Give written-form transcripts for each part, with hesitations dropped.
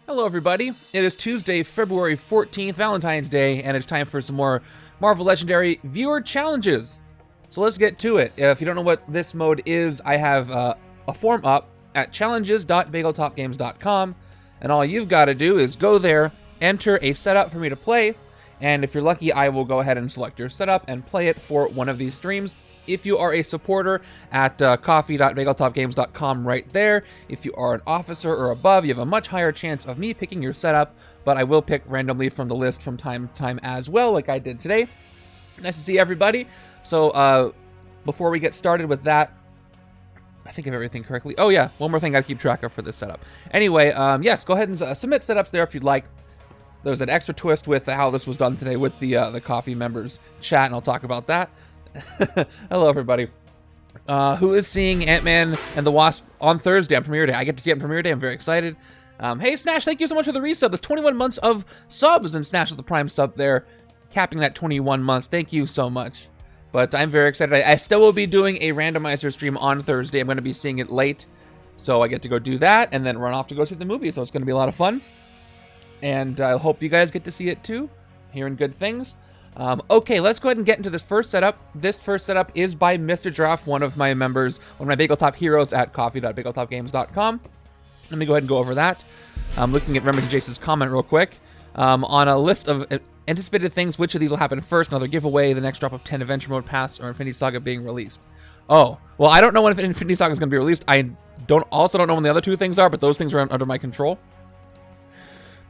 Hello everybody, it is Tuesday, February 14th, Valentine's Day, and it's time for some more Marvel Legendary viewer challenges. So let's get to it. If you don't know what this mode is, I have a form up at challenges.bageltopgames.com, and all you've got to do is go there, enter a setup for me to play, and if you're lucky, I will go ahead and select your setup and play it for one of these streams. If you are a supporter at coffee.bageltopgames.com right there, if you are an officer or above, you have a much higher chance of me picking your setup, but I will pick randomly from the list from time to time as well, like I did today. Nice to see everybody. So before we get started with that, I think of everything correctly. Oh yeah, one more thing I keep track of for this setup. Anyway, yes, go ahead and submit setups there if you'd like. There's an extra twist with how this was done today with the coffee members chat, and I'll talk about that. Hello, everybody. Who is seeing Ant-Man and the Wasp on Thursday on Premiere Day? I get to see it on Premiere Day. I'm very excited. Hey, Snash, thank you so much for the resub. There's 21 months of subs, and Snash with the Prime sub there, capping that 21 months. Thank you so much. But I'm very excited. I still will be doing a randomizer stream on Thursday. I'm going to be seeing it late, so I get to go do that and then run off to go see the movie, so it's going to be a lot of fun. And I hope you guys get to see it too, hearing good things. Okay, let's go ahead and get into this first setup. This first setup is by Mr. Giraffe, one of my members, one of my Bagel Top heroes at coffee.bageltopgames.com. Let me go ahead and go over that. I'm looking at Remington Jace's comment real quick. On a list of anticipated things, which of these will happen first? Another giveaway, the next drop of 10 Adventure Mode Pass, or Infinity Saga being released. Oh, well, I don't know when Infinity Saga is going to be released. I also don't know when the other two things are, but those things are under my control.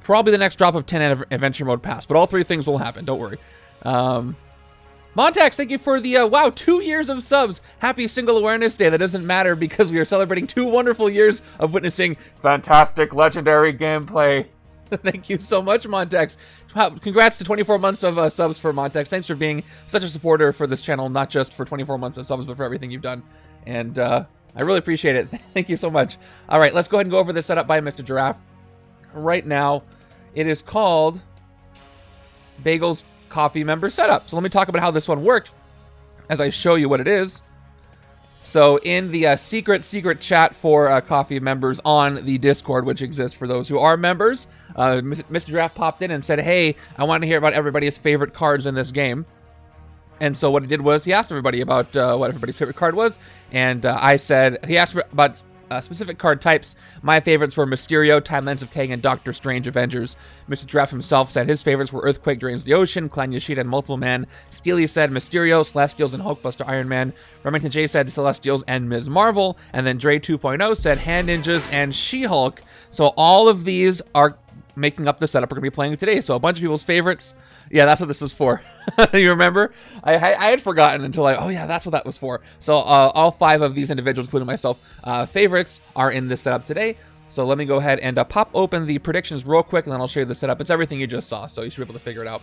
Probably the next drop of 10 Adventure Mode Pass, but all three things will happen, don't worry. Montex, thank you for the, wow, 2 years of subs. Happy Single Awareness Day. That doesn't matter because we are celebrating 2 wonderful years of witnessing fantastic legendary gameplay. Thank you so much, Montex. Congrats to 24 months of subs for Montex. Thanks for being such a supporter for this channel, not just for 24 months of subs, but for everything you've done. And I really appreciate it. Thank you so much. All right, let's go ahead and go over this setup by Mr. Giraffe. Right now, it is called Bagel's Coffee member setup. So let me talk about how this one worked as I show you what it is. So in the secret chat for coffee members on the Discord, which exists for those who are members, Mr. Giraffe popped in and said, hey, I want to hear about everybody's favorite cards in this game. And so what he did was he asked everybody about what everybody's favorite card was, and I said, he asked about specific card types. My favorites were Mysterio, Timelines of Kang, and Doctor Strange Avengers. Mr. Giraffe himself said his favorites were Earthquake Drains the Ocean, Clan Yashida, and Multiple Man. Steely said Mysterio, Celestials, and Hulkbuster Iron Man. Remington J said Celestials and Ms. Marvel. And then Dre 2.0 said Hand Ninjas and She-Hulk. So all of these are making up the setup we're going to be playing today. So a bunch of people's favorites. Yeah, that's what this was for. You remember? I had forgotten until oh yeah, that's what that was for. So all 5 of these individuals, including myself, favorites are in this setup today. So let me go ahead and pop open the predictions real quick, and then I'll show you the setup. It's everything you just saw, so you should be able to figure it out.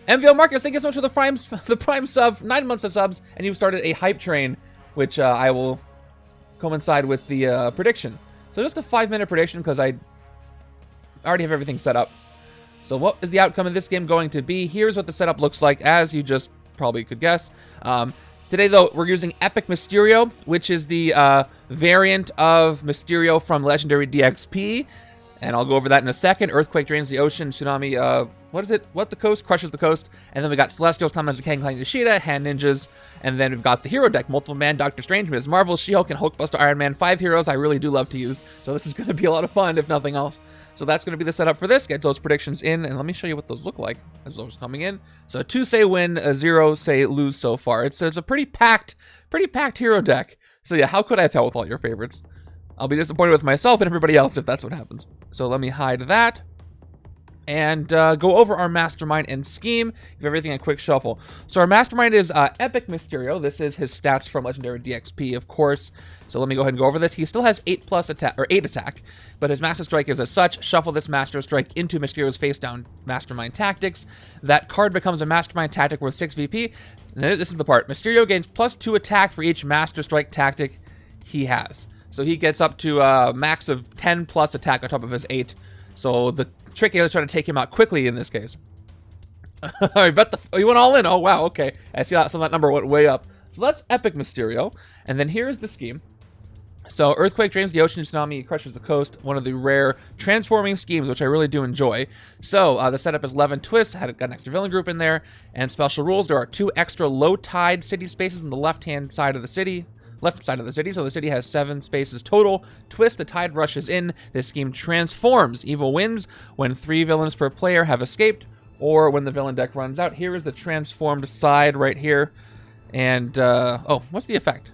MVL Marcus, thank you so much for the Prime sub, 9 months of subs, and you've started a hype train, which I will coincide with the prediction. So just a 5-minute prediction, because I already have everything set up. So what is the outcome of this game going to be? Here's what the setup looks like, as you just probably could guess. Today, though, we're using Epic Mysterio, which is the variant of Mysterio from Legendary DXP. And I'll go over that in a second. Earthquake Drains the Ocean, Tsunami, what is it? What the Coast? Crushes the Coast. And then we got Celestials, Timelines of Kang, Clan Yashida, Hand Ninjas. And then we've got the hero deck, Multiple Man, Doctor Strange, Ms. Marvel, She-Hulk, and Hulkbuster Iron Man. 5 heroes I really do love to use. So this is going to be a lot of fun, if nothing else. So that's going to be the setup for this. Get those predictions in, and let me show you what those look like as those are coming in. So 2 say win, 0 say lose so far. It's a pretty packed hero deck. So yeah, how could I have held with all your favorites? I'll be disappointed with myself and everybody else if that's what happens. So let me hide that and go over our Mastermind and scheme, give everything a quick shuffle. So our Mastermind is Epic Mysterio. This is his stats from Legendary DXP, of course. So let me go ahead and go over this. He still has 8 attack, but his Master Strike is as such. Shuffle this Master Strike into Mysterio's face-down Mastermind tactics. That card becomes a Mastermind tactic worth 6 VP. And this is the part. Mysterio gains +2 attack for each Master Strike tactic he has. So he gets up to a max of 10 plus attack on top of his 8. So the trick is trying to take him out quickly in this case. I bet you went all in. Oh, wow. Okay. I see that. So that number went way up. So that's Epic Mysterio. And then here's the scheme. So Earthquake drains the ocean, Tsunami crushes the coast, one of the rare transforming schemes, which I really do enjoy. So the setup is 11 twists, got an extra villain group in there, and special rules. There are 2 extra low tide city spaces on the left side of the city, so the city has 7 spaces total. Twist, the tide rushes in, this scheme transforms. Evil wins when 3 villains per player have escaped, or when the villain deck runs out. Here is the transformed side right here, and, oh, what's the effect?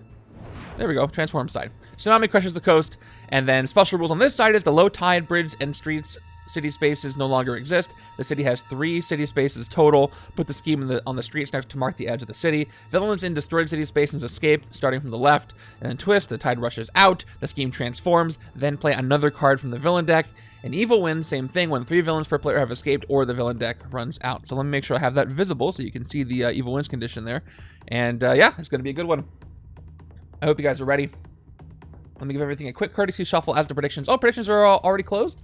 There we go, transform side. Tsunami crushes the coast, and then special rules on this side is the low tide bridge and streets city spaces no longer exist. The city has 3 city spaces total. Put the scheme on the streets next to mark the edge of the city. Villains in destroyed city spaces escape, starting from the left, and then twist, the tide rushes out, the scheme transforms, then play another card from the villain deck. And evil wins, same thing, when 3 villains per player have escaped or the villain deck runs out. So let me make sure I have that visible so you can see the evil wins condition there. And yeah, it's going to be a good one. I hope you guys are ready. Let me give everything a quick courtesy shuffle as the predictions. Oh, predictions are already closed?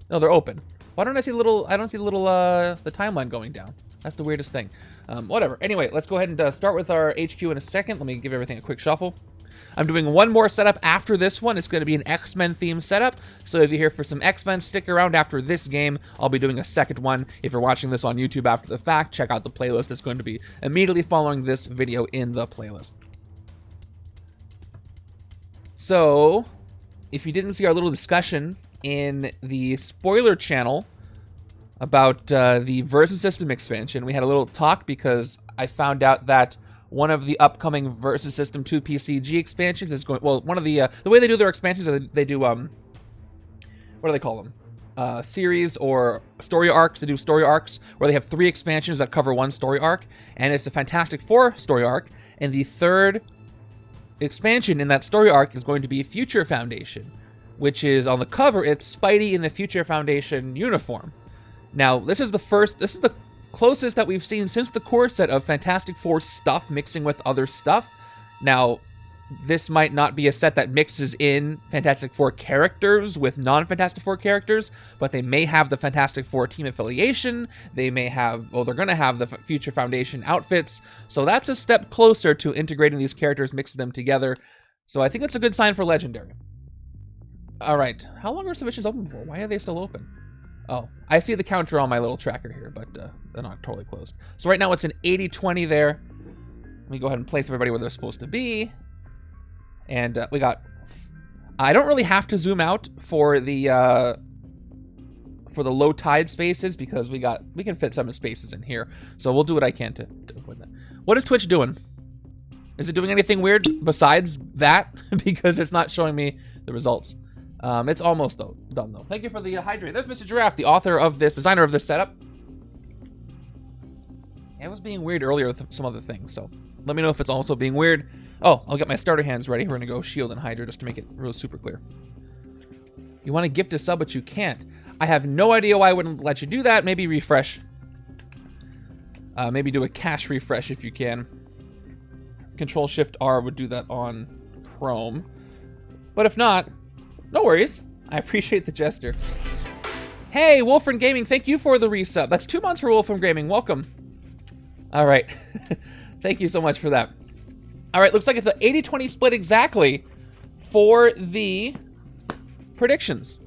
No, they're open. Why don't I see the timeline going down? That's the weirdest thing. Whatever. Anyway, let's go ahead and start with our HQ in a second. Let me give everything a quick shuffle. I'm doing one more setup after this one. It's going to be an X-Men themed setup. So if you're here for some X-Men, stick around after this game. I'll be doing a second one. If you're watching this on YouTube after the fact, check out the playlist. It's going to be immediately following this video in the playlist. So, if you didn't see our little discussion in the spoiler channel about the Versus System expansion, we had a little talk because I found out that one of the upcoming Versus System 2 PCG expansions is going... Well, one of the way they do their expansions is they do, what do they call them? Series or story arcs. They do story arcs where they have 3 expansions that cover one story arc, and it's a Fantastic Four story arc, and the third expansion in that story arc is going to be Future Foundation, which is on the cover, it's Spidey in the Future Foundation uniform. Now, this is the closest that we've seen since the core set of Fantastic Four stuff mixing with other stuff. Now, this might not be a set that mixes in Fantastic Four characters with non-Fantastic Four characters, but they may have the Fantastic Four team affiliation. They may have, well, they're going to have the Future Foundation outfits. So that's a step closer to integrating these characters, mixing them together. So I think that's a good sign for Legendary. All right. How long are submissions open for? Why are they still open? Oh, I see the counter on my little tracker here, but they're not totally closed. So right now it's an 80-20 there. Let me go ahead and place everybody where they're supposed to be. And we got... I don't really have to zoom out for the low tide spaces because we can fit some spaces in here. So we'll do what I can to avoid that. What is Twitch doing? Is it doing anything weird besides that? Because it's not showing me the results. It's almost done though. Thank you for the hydrate. There's Mr. Giraffe, the author of this, designer of this setup. It was being weird earlier with some other things, so let me know if it's also being weird. Oh, I'll get my starter hands ready. We're gonna go Shield and Hydra just to make it real super clear. You want to gift a sub, but you can't. I have no idea why I wouldn't let you do that. Maybe refresh. Maybe do a cache refresh if you can. Control-Shift-R would do that on Chrome. But if not, no worries. I appreciate the gesture. Hey, Wolfram Gaming, thank you for the resub. That's 2 months for Wolfram Gaming. Welcome. All right. Thank you so much for that. All right, looks like it's an 80-20 split exactly for the predictions.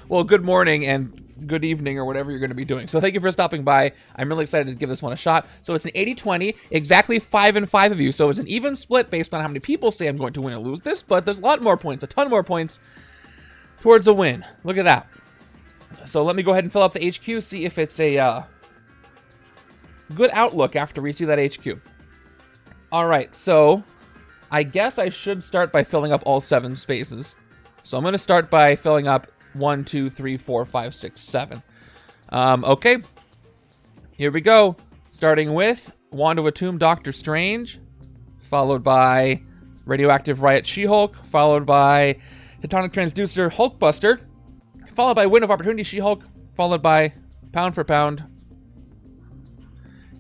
Well, good morning and good evening or whatever you're going to be doing. So thank you for stopping by. I'm really excited to give this one a shot. So it's an 80-20, exactly 5 and 5 of you. So it's an even split based on how many people say I'm going to win or lose this, but there's a lot more points, a ton more points towards a win. Look at that. So let me go ahead and fill up the HQ, see if it's a good outlook after we see that HQ. All right, so I guess I should start by filling up all 7 spaces. So I'm going to start by filling up 1, 2, 3, 4, 5, 6, 7. Okay. Here we go. Starting with Wand of Tomb, Doctor Strange, followed by Radioactive Riot, She-Hulk, followed by Tectonic Transducer, Hulkbuster, followed by Wind of Opportunity, She-Hulk, followed by Pound for Pound,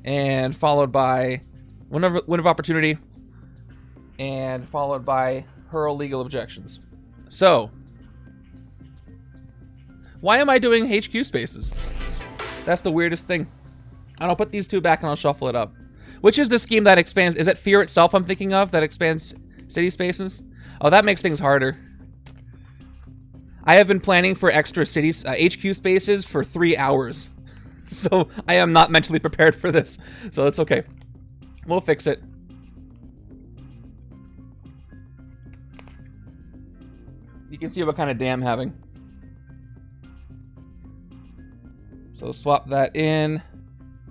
and followed by Wind of Opportunity, and followed by Hurl Legal Objections. So, why am I doing HQ spaces? That's the weirdest thing. And I'll put these 2 back and I'll shuffle it up. Which is the scheme that expands? Is it Fear itself I'm thinking of that expands city spaces? Oh, that makes things harder. I have been planning for extra cities, HQ spaces for 3 hours. So I am not mentally prepared for this. So it's okay. We'll fix it. You can see what kind of day I'm having. So swap that in.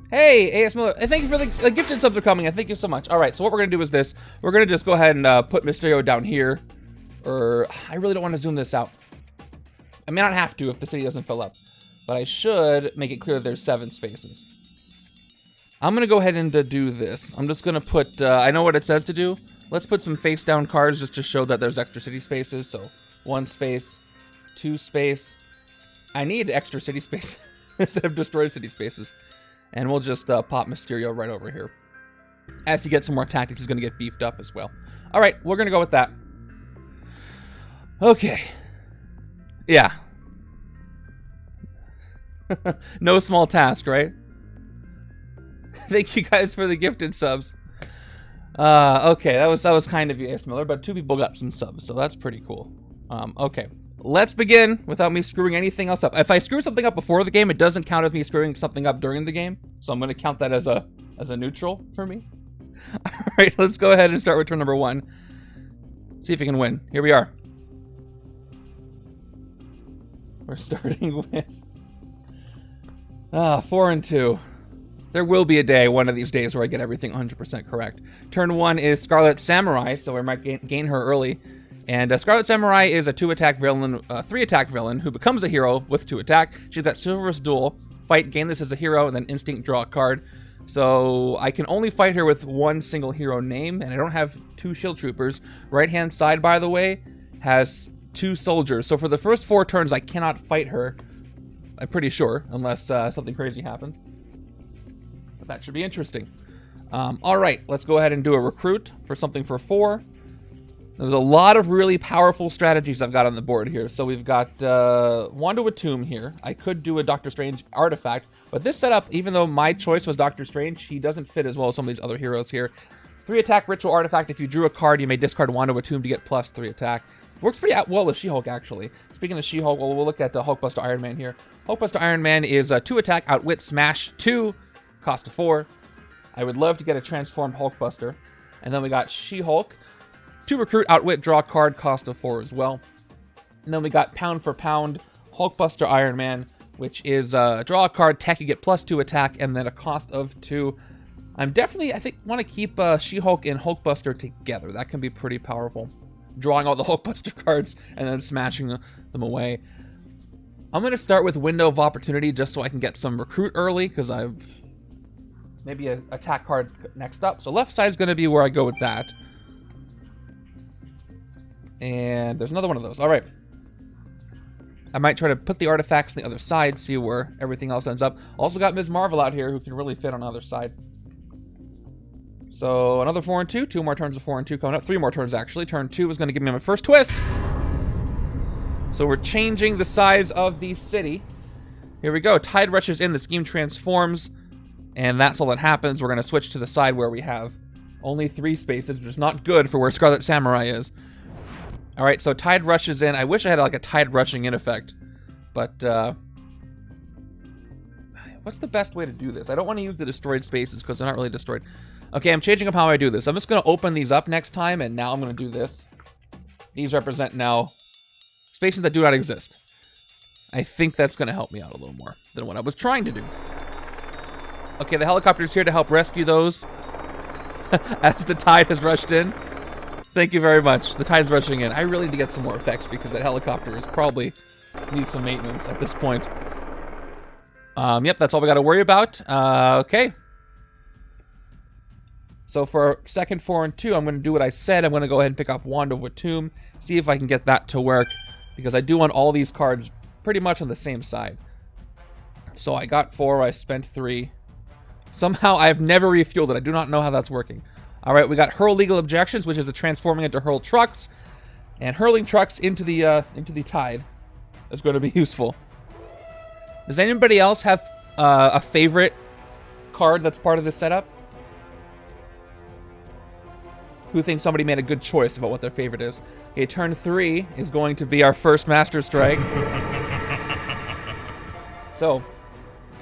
Hey, AS Miller, thank you for the gifted subs are coming. Thank you so much. All right, so what we're going to do is this. We're going to just go ahead and put Mysterio down here. Or, I really don't want to zoom this out. I may not have to if the city doesn't fill up. But I should make it clear that there's 7 spaces. I'm going to go ahead and do this. I'm just going to put, I know what it says to do. Let's put some face down cards just to show that there's extra city spaces. So 1 space, 2 space. I need extra city space instead of destroyed city spaces. And we'll just pop Mysterio right over here. As he gets some more tactics, he's going to get beefed up as well. All right, we're going to go with that. Okay. Yeah. No small task, right? Thank you guys for the gifted subs. Okay, that was kind of you, AS Miller, but 2 people got some subs, so that's pretty cool. Okay. Let's begin without me screwing anything else up. If I screw something up before the game, it doesn't count as me screwing something up during the game. So I'm going to count that as a neutral for me. All right, let's go ahead and start with turn number 1. See if we can win. Here we are. We're starting with 4 and 2. There will be a day, one of these days, where I get everything 100% correct. Turn 1 is Scarlet Samurai, so I might gain her early. And Scarlet Samurai is a 2-attack villain, 3-attack villain who becomes a hero with 2-attack. She's got Chivalrous Duel, fight, gain this as a hero, and then Instinct, draw a card. So I can only fight her with 1 single hero name, and I don't have 2 shield troopers. Right-hand side, by the way, has 2 soldiers. So for the first 4 turns, I cannot fight her, I'm pretty sure, unless something crazy happens. But that should be interesting. All right, let's go ahead and do a recruit for something for 4. There's a lot of really powerful strategies I've got on the board here. So we've got Wanda with Tomb here. I could do a Doctor Strange artifact, but this setup, even though my choice was Doctor Strange, he doesn't fit as well as some of these other heroes here. 3-attack ritual artifact. If you drew a card, you may discard Wanda with Tomb to get plus 3 attack. Works pretty well with She-Hulk, actually. Speaking of She-Hulk, we'll look at Hulkbuster Iron Man here. Hulkbuster Iron Man is a 2-attack, outwit, smash, 2, cost of 4. I would love to get a transformed Hulkbuster. And then we got She-Hulk. 2 recruit, outwit, draw card, cost of 4 as well. And then we got pound for pound Hulkbuster Iron Man, which is draw a card, tech, you get plus 2 attack, and then a cost of 2. I'm definitely, I think, want to keep She-Hulk and Hulkbuster together. That can be pretty powerful. Drawing all the Hulkbuster cards and then smashing them away. I'm going to start with Window of Opportunity just so I can get some recruit early, because I've maybe an attack card next up. So left side is going to be where I go with that. And there's another one of those. All right. I might try to put the artifacts on the other side, see where everything else ends up. Also got Ms. Marvel out here who can really fit on the other side. So another 4 and 2. 2 more turns of 4 and 2 coming up. 3 more turns, actually. Turn 2 is going to give me my first twist. So we're changing the size of the city. Here we go. Tide rushes in. The scheme transforms. And that's all that happens. We're going to switch to the side where we have only 3 spaces, which is not good for where Scarlet Samurai is. All right, so Tide rushes in. I wish I had like a Tide rushing in effect, but what's the best way to do this? I don't want to use the destroyed spaces because they're not really destroyed. Okay, I'm changing up how I do this. I'm just going to open these up next time, and now I'm going to do this. These represent now spaces that do not exist. I think that's going to help me out a little more than what I was trying to do. Okay, the helicopter's here to help rescue those as the Tide has rushed in. Thank you very much. The Tide's rushing in. I really need to get some more effects because that helicopter is probably needs some maintenance at this point. Yep, that's all we got to worry about. Okay. So for second 4 and 2, I'm going to do what I said. I'm going to go ahead and pick up Wand of Tomb, see if I can get that to work, because I do want all these cards pretty much on the same side. So I got 4, I spent 3. Somehow I've never refueled it. I do not know how that's working. All right, we got Hurl Legal Objections, which is a transforming into Hurl Trucks, and hurling trucks into the Tide is going to be useful. Does anybody else have a favorite card that's part of this setup? who thinks somebody made a good choice about what their favorite is. Okay, turn 3 is going to be our first Master Strike. So,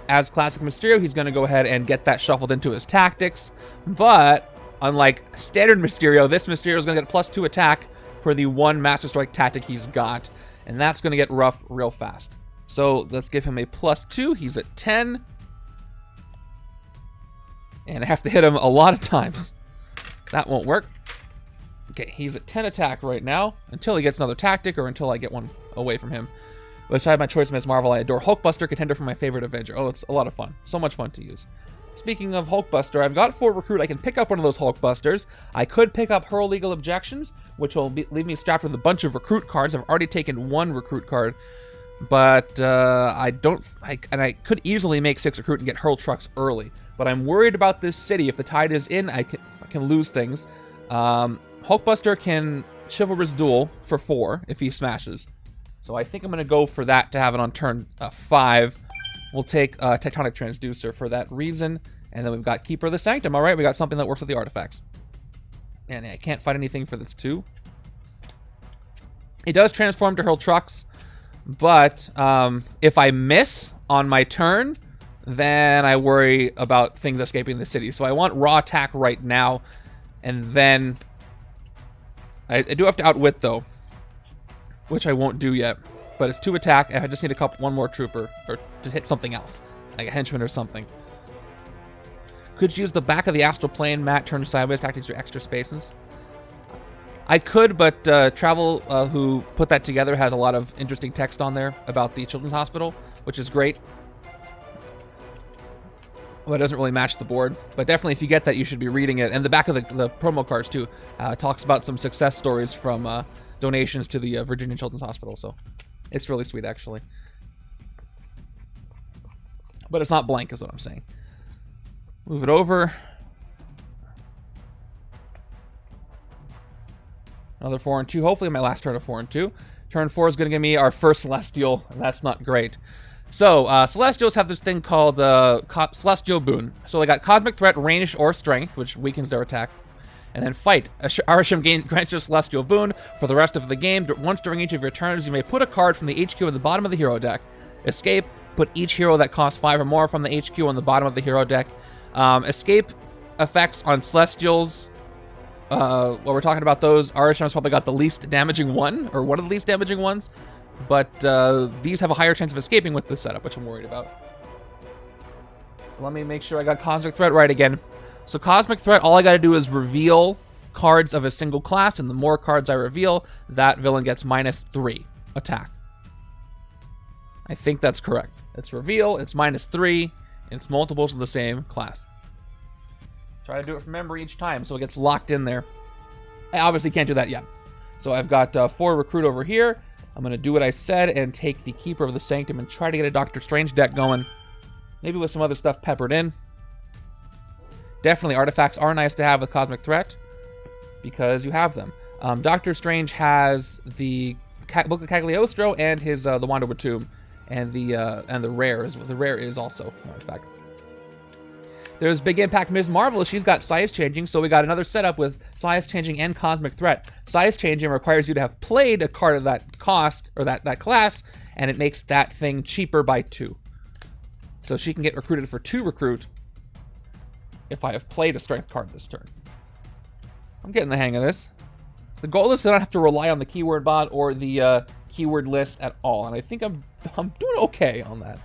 as classic Mysterio, he's going to go ahead and get that shuffled into his tactics. But, unlike standard Mysterio, this Mysterio is going to get +2 attack for the one Master Strike tactic he's got. And that's going to get rough real fast. So, let's give him a +2. He's at 10. And I have to hit him a lot of times. That won't work. Okay, he's at 10 attack right now, until he gets another tactic, or until I get one away from him. Which I have my choice of Ms. Marvel. I adore Hulkbuster, contender for my favorite Avenger. Oh, it's a lot of fun. So much fun to use. Speaking of Hulkbuster, I've got 4 recruit. I can pick up one of those Hulkbusters. I could pick up Hurl Legal Objections, which will leave me strapped with a bunch of recruit cards. I've already taken 1 recruit card. But I could easily make 6 recruit and get Hurl Trucks early. But I'm worried about this city. If the tide is in, I can lose things. Hulkbuster can Chivalrous Duel for 4 if he smashes. So I think I'm going to go for that to have it on turn 5. We'll take Tectonic Transducer for that reason. And then we've got Keeper of the Sanctum. All right, we got something that works with the artifacts. And I can't fight anything for this 2. It does transform to Hurl Trucks. But if I miss on my turn, then I worry about things escaping the city. So I want raw attack right now. And then I do have to outwit, though, which I won't do yet. But it's 2 attack, and I just need one more trooper or to hit something else, like a henchman or something. Could use the back of the astral plane. Matt turn sideways tactics for extra spaces. I could, but Travel, who put that together, has a lot of interesting text on there about the Children's Hospital, which is great. Well, it doesn't really match the board, but definitely if you get that, you should be reading it. And the back of the promo cards, too, talks about some success stories from donations to the Virginia Children's Hospital, so it's really sweet, actually. But it's not blank, is what I'm saying. Move it over. Another 4 and 2. Hopefully my last turn of 4 and 2. Turn 4 is going to give me our first Celestial, and that's not great. So, Celestials have this thing called Celestial Boon. So they got Cosmic Threat, Range, or Strength, which weakens their attack. And then Fight. Arisham grants you a Celestial Boon for the rest of the game. Once during each of your turns, you may put a card from the HQ at the bottom of the hero deck. Escape. Put each hero that costs 5 or more from the HQ on the bottom of the hero deck. Escape effects on Celestials. While we're talking about those, Arisham's probably got the least damaging one, or one of the least damaging ones. But these have a higher chance of escaping with this setup, which I'm worried about. So let me make sure I got Cosmic Threat right again. So Cosmic Threat, all I got to do is reveal cards of a single class, and the more cards I reveal, that villain gets -3 attack. I think that's correct. It's reveal, it's -3, and it's multiples of the same class. Try to do it from memory each time, so it gets locked in there. I obviously can't do that yet. So I've got 4 recruit over here. I'm going to do what I said and take the Keeper of the Sanctum and try to get a Doctor Strange deck going. Maybe with some other stuff peppered in. Definitely artifacts are nice to have with Cosmic Threat, because you have them. Doctor Strange has the Book of Cagliostro and his the Wanderwood Tomb, and the rare is also an artifact. There's Big Impact Ms. Marvel. She's got size changing, so we got another setup with size changing and Cosmic Threat. Size changing requires you to have played a card of that cost, or that class, and it makes that thing cheaper by 2. So she can get recruited for 2 recruit if I have played a strength card this turn. I'm getting the hang of this. The goal is to not have to rely on the keyword bot or the keyword list at all, and I think I'm doing okay on that.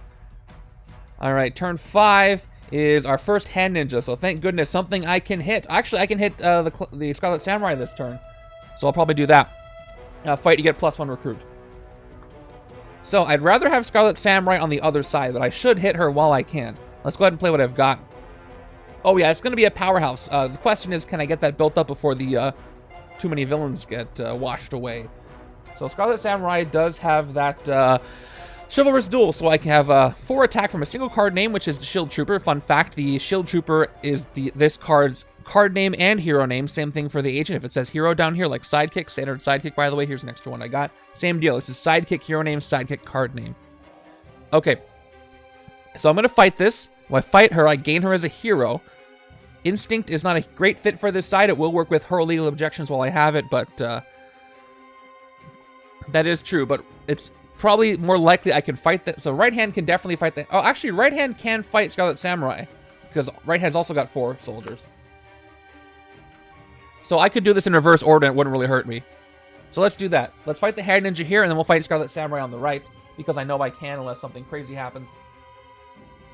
All right, turn 5 is our first Hand Ninja, so thank goodness, something I can hit. Actually, I can hit the Scarlet Samurai this turn, so I'll probably do that. Fight, you get +1 recruit. So I'd rather have Scarlet Samurai on the other side, but I should hit her while I can. Let's go ahead and play what I've got. Oh yeah, it's going to be a powerhouse. The question is, can I get that built up before the too many villains get washed away? So Scarlet Samurai does have that Chivalrous Duel, so I can have 4 attack from a single card name, which is the Shield Trooper. Fun fact, the Shield Trooper is this card's card name and hero name. Same thing for the agent. If it says hero down here, like Sidekick, standard Sidekick, by the way, here's an extra one I got. Same deal. This is Sidekick, hero name, Sidekick, card name. Okay. So I'm going to fight this. When I fight her, I gain her as a hero. Instinct is not a great fit for this side. It will work with Hurl Legal Objections while I have it, but that is true. But it's probably more likely I can fight that. So right hand can definitely fight that. Oh, actually, right hand can fight Scarlet Samurai because right hand's also got 4 soldiers. So I could do this in reverse order and it wouldn't really hurt me. So let's do that. Let's fight the Hair Ninja here, and then we'll fight Scarlet Samurai on the right, because I know I can unless something crazy happens.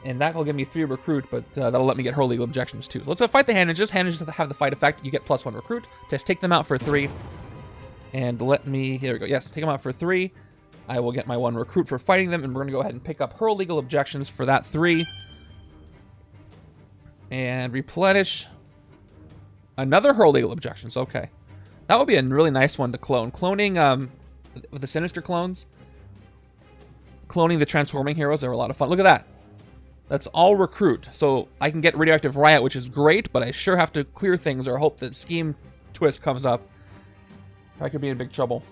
And that will give me 3 recruit, but that'll let me get her legal objections too. So let's go fight the Hand Ninjas. Hand Ninjas have the fight effect. You get +1 recruit. Just take them out for 3. And let me... Here we go. Yes, take them out for 3. I will get my 1 recruit for fighting them, and we're going to go ahead and pick up her legal objections for that 3. And replenish another her legal objections. Okay. That would be a really nice one to clone. Cloning with the Sinister clones. Cloning the transforming heroes are a lot of fun. Look at that. That's all recruit. So I can get Radioactive Riot, which is great, but I sure have to clear things or hope that Scheme Twist comes up. I could be in big trouble.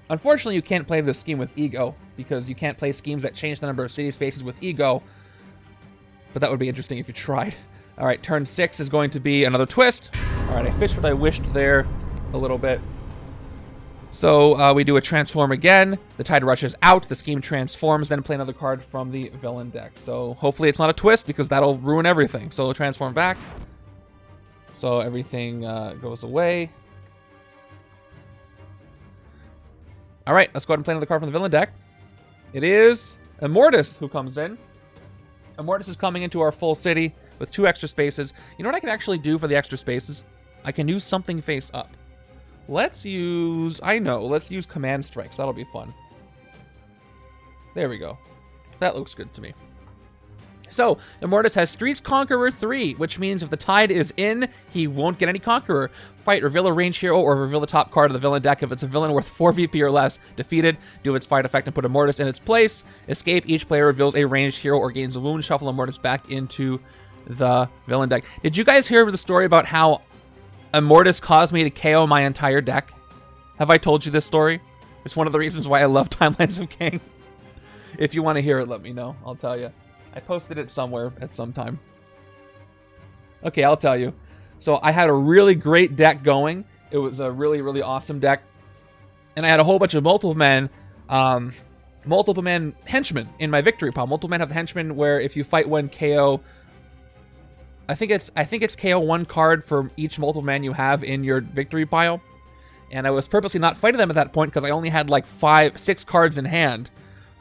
Unfortunately, you can't play this scheme with Ego, because you can't play schemes that change the number of city spaces with Ego. But that would be interesting if you tried. All right, turn 6 is going to be another twist. All right, I fished what I wished there a little bit. So we do a transform again. The Tide rushes out. The scheme transforms, then play another card from the villain deck. So hopefully it's not a twist, because that'll ruin everything. So transform back. So everything goes away. All right, let's go ahead and play another card from the villain deck. It is Immortus who comes in. Immortus is coming into our full city with 2 extra spaces. You know what I can actually do for the extra spaces? I can use something face up. Let's use... let's use Command Strikes. That'll be fun. There we go. That looks good to me. So, Immortus has Streets Conqueror 3, which means if the Tide is in, he won't get any Conqueror. Fight, reveal a range hero, or reveal the top card of the villain deck. If it's a villain worth 4 VP or less, defeated, do its fight effect and put Immortus in its place. Escape, each player reveals a ranged hero or gains a wound. Shuffle Immortus back into the villain deck. Did you guys hear the story about how Immortus caused me to KO my entire deck? Have I told you this story? It's one of the reasons why I love Timelines of Kang. If you want to hear it, let me know. I'll tell you. I posted it somewhere at some time. Okay, I'll tell you. So I had a really great deck going. It was a really, really awesome deck. And I had a whole bunch of multiple men henchmen in my victory pile. Multiple men have the henchmen where if you fight one KO... I think it's KO 1 card for each multiple man you have in your victory pile. And I was purposely not fighting them at that point because I only had like 6 cards in hand.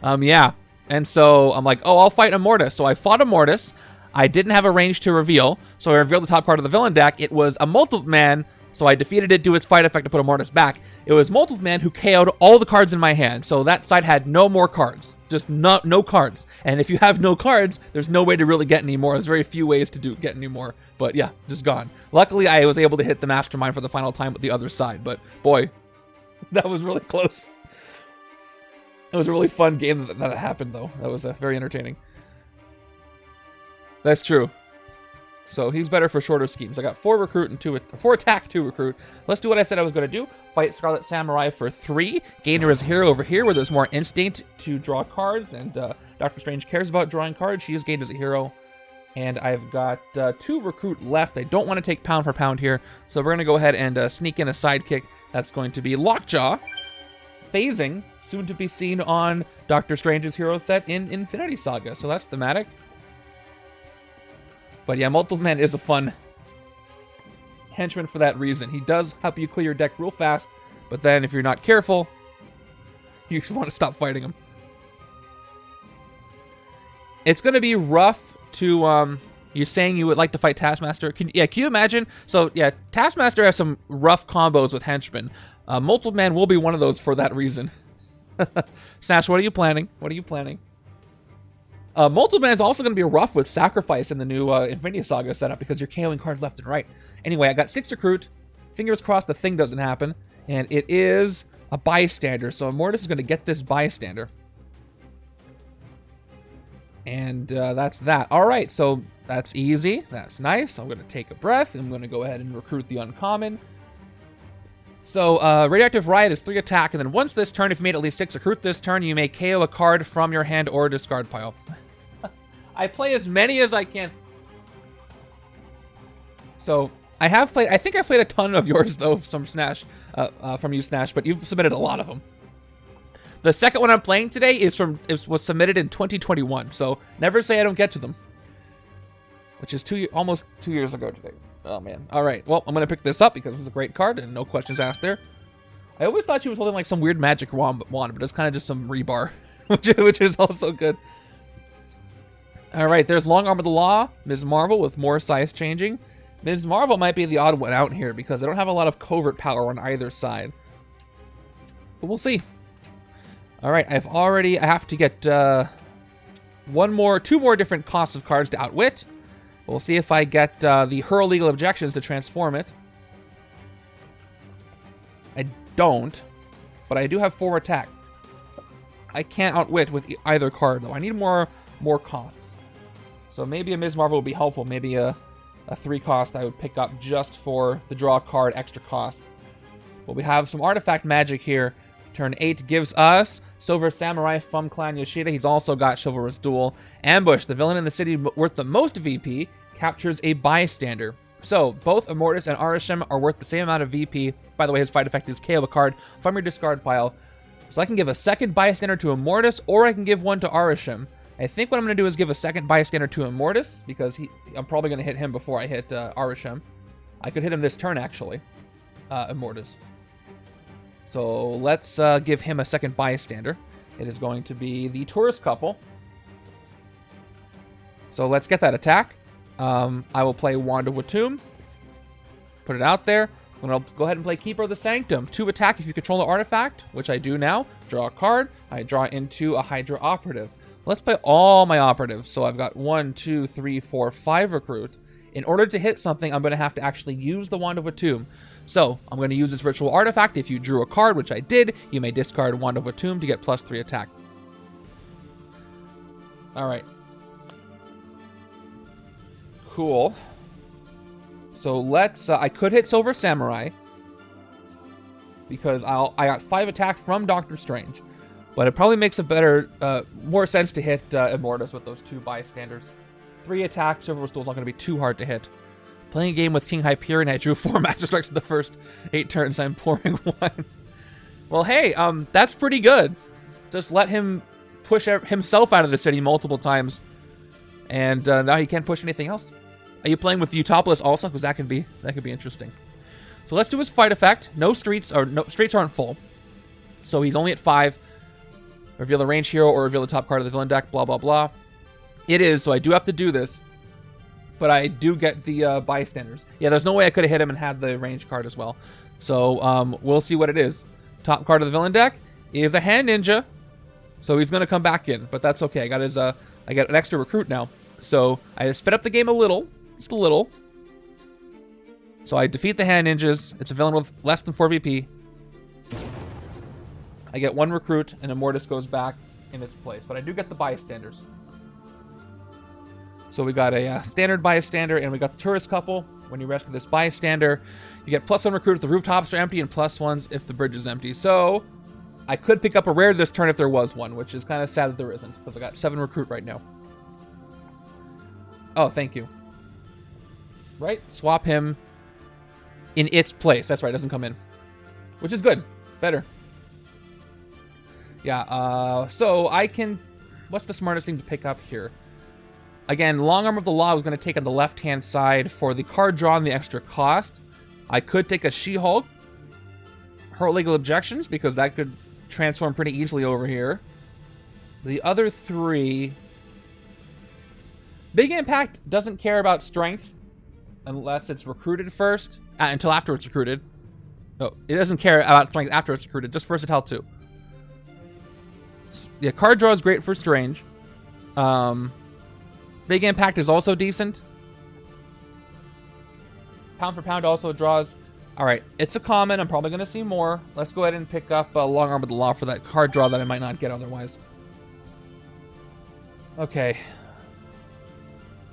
Yeah. And so I'm like, oh, I'll fight Immortus. So I fought Immortus. I didn't have a range to reveal, so I revealed the top card of the villain deck. It was a multiple man, so I defeated it, do its fight effect to put Immortus back. It was multiple man who KO'd all the cards in my hand, so that side had no more cards. Just no cards. And if you have no cards, there's no way to really get any more. There's very few ways to get any more. But yeah, just gone. Luckily, I was able to hit the Mastermind for the final time with the other side, but boy, that was really close. It was a really fun game that happened, though. That was very entertaining. That's true. So he's better for shorter schemes. I got 4 recruit and 4 attack, 2 recruit. Let's do what I said I was going to do. Fight Scarlet Samurai for 3. Gainer is a hero over here where there's more instinct to draw cards, and Doctor Strange cares about drawing cards. She is gained as a hero. And I've got 2 recruit left. I don't want to take pound for pound here, so we're going to go ahead and sneak in a sidekick. That's going to be Lockjaw. Phasing, soon to be seen on Doctor Strange's hero set in Infinity Saga, so that's thematic. But yeah, Multiple Man is a fun henchman for that reason. He does help you clear your deck real fast, but then if you're not careful, you want to stop fighting him. It's going to be rough to, you're saying you would like to fight Taskmaster. Can you imagine? So yeah, Taskmaster has some rough combos with henchmen. Multiple Man will be one of those for that reason. Snatch, what are you planning? What are you planning? Multiple Man is also going to be rough with Sacrifice in the new Infinity Saga setup because you're KOing cards left and right. Anyway, I got 6 recruit. Fingers crossed the thing doesn't happen. And it is a bystander. So Immortus is going to get this bystander. And that's that. All right, so that's easy. That's nice. I'm going to take a breath. I'm going to go ahead and recruit the uncommon. So, Radioactive Riot is 3 attack, and then once this turn, if you made at least 6 recruit this turn, you may KO a card from your hand or discard pile. I play as many as I can. So I have played. I think I played a ton of yours though, from Snash, from you, Snash. But you've submitted a lot of them. The second one I'm playing today was submitted in 2021. So never say I don't get to them. Which is almost 2 years ago today. Oh man. All right. Well, I'm gonna pick this up because this is a great card and no questions asked there. I always thought she was holding like some weird magic wand, but it's kind of just some rebar, which is also good. All right, there's Long Arm of the Law, Ms. Marvel with more size changing. Ms. Marvel might be the odd one out here because I don't have a lot of covert power on either side. But we'll see. All right, I have to get two more different costs of cards to outwit. We'll see if I get the Hurl Legal Objections to transform it. I don't, but I do have 4 attack. I can't outwit with either card though. I need more costs. So maybe a Ms. Marvel would be helpful. Maybe a 3 cost I would pick up just for the draw card extra cost. But we have some artifact magic here. Turn 8 gives us Silver Samurai from Clan Yashida. He's also got Chivalrous Duel. Ambush, the villain in the city worth the most VP, captures a bystander. So both Immortus and Arishem are worth the same amount of VP. By the way, his fight effect is KO a card from your discard pile. So I can give a second bystander to Immortus, or I can give one to Arishem. I think what I'm going to do is give a second bystander to Immortus, because I'm probably going to hit him before I hit Arishem. I could hit him this turn, actually, Immortus. So let's give him a second bystander. It is going to be the Tourist Couple. So let's get that attack. I will play Wand of Watum. Put it out there. I'm going to go ahead and play Keeper of the Sanctum. 2 attack if you control the artifact, which I do now. Draw a card. I draw into a Hydra Operative. Let's play all my operatives. So I've got 1, 2, 3, 4, 5 recruit. In order to hit something, I'm going to have to actually use the Wand of Watum. So I'm going to use this ritual artifact. If you drew a card, which I did, you may discard Wand of Watum to get +3 attack. All right. Cool. So let's... I could hit Silver Samurai, because I got 5 attack from Doctor Strange. But it probably makes more sense to hit Immortus with those 2 bystanders. 3 attack, Chivalrous Duel is not going to be too hard to hit. Playing a game with King Hyperion, I drew 4 Master Strikes in the first 8 turns. I'm pouring 1. Well, hey, that's pretty good. Just let him push himself out of the city multiple times, and now he can't push anything else. Are you playing with Utopolis also? Because that could be interesting. So let's do his fight effect. Streets aren't full, so he's only at 5. Reveal the range hero or reveal the top card of the villain deck, blah, blah, blah. It is, so I do have to do this. But I do get the bystanders. Yeah, there's no way I could have hit him and had the range card as well. So we'll see what it is. Top card of the villain deck is a Hand Ninja. So he's going to come back in, but that's okay. I got an extra recruit now. So I sped up the game a little, just a little. So I defeat the Hand Ninjas. It's a villain with less than 4 VP. I get 1 recruit, and Immortus goes back in its place. But I do get the bystanders. So we got a standard bystander, and we got the Tourist Couple. When you rescue this bystander, you get +1 recruit if the rooftops are empty, and +1s if the bridge is empty. So I could pick up a rare this turn if there was one, which is kind of sad that there isn't, because I got 7 recruit right now. Oh, thank you. Right? Swap him in its place. That's right, it doesn't come in. Which is good. Better. Yeah, so I can... What's the smartest thing to pick up here? Again, Long Arm of the Law was going to take on the left-hand side for the card draw and the extra cost. I could take a She-Hulk. Her Legal Objections, because that could transform pretty easily over here. The other 3... Big Impact doesn't care about strength unless it's recruited first. Until after it's recruited. Oh, it doesn't care about strength after it's recruited. Just versatile too. Yeah, card draw is great for Strange. Big Impact is also decent. Pound for Pound also draws. Alright, it's a common. I'm probably going to see more. Let's go ahead and pick up Long Arm of the Law for that card draw that I might not get otherwise. Okay.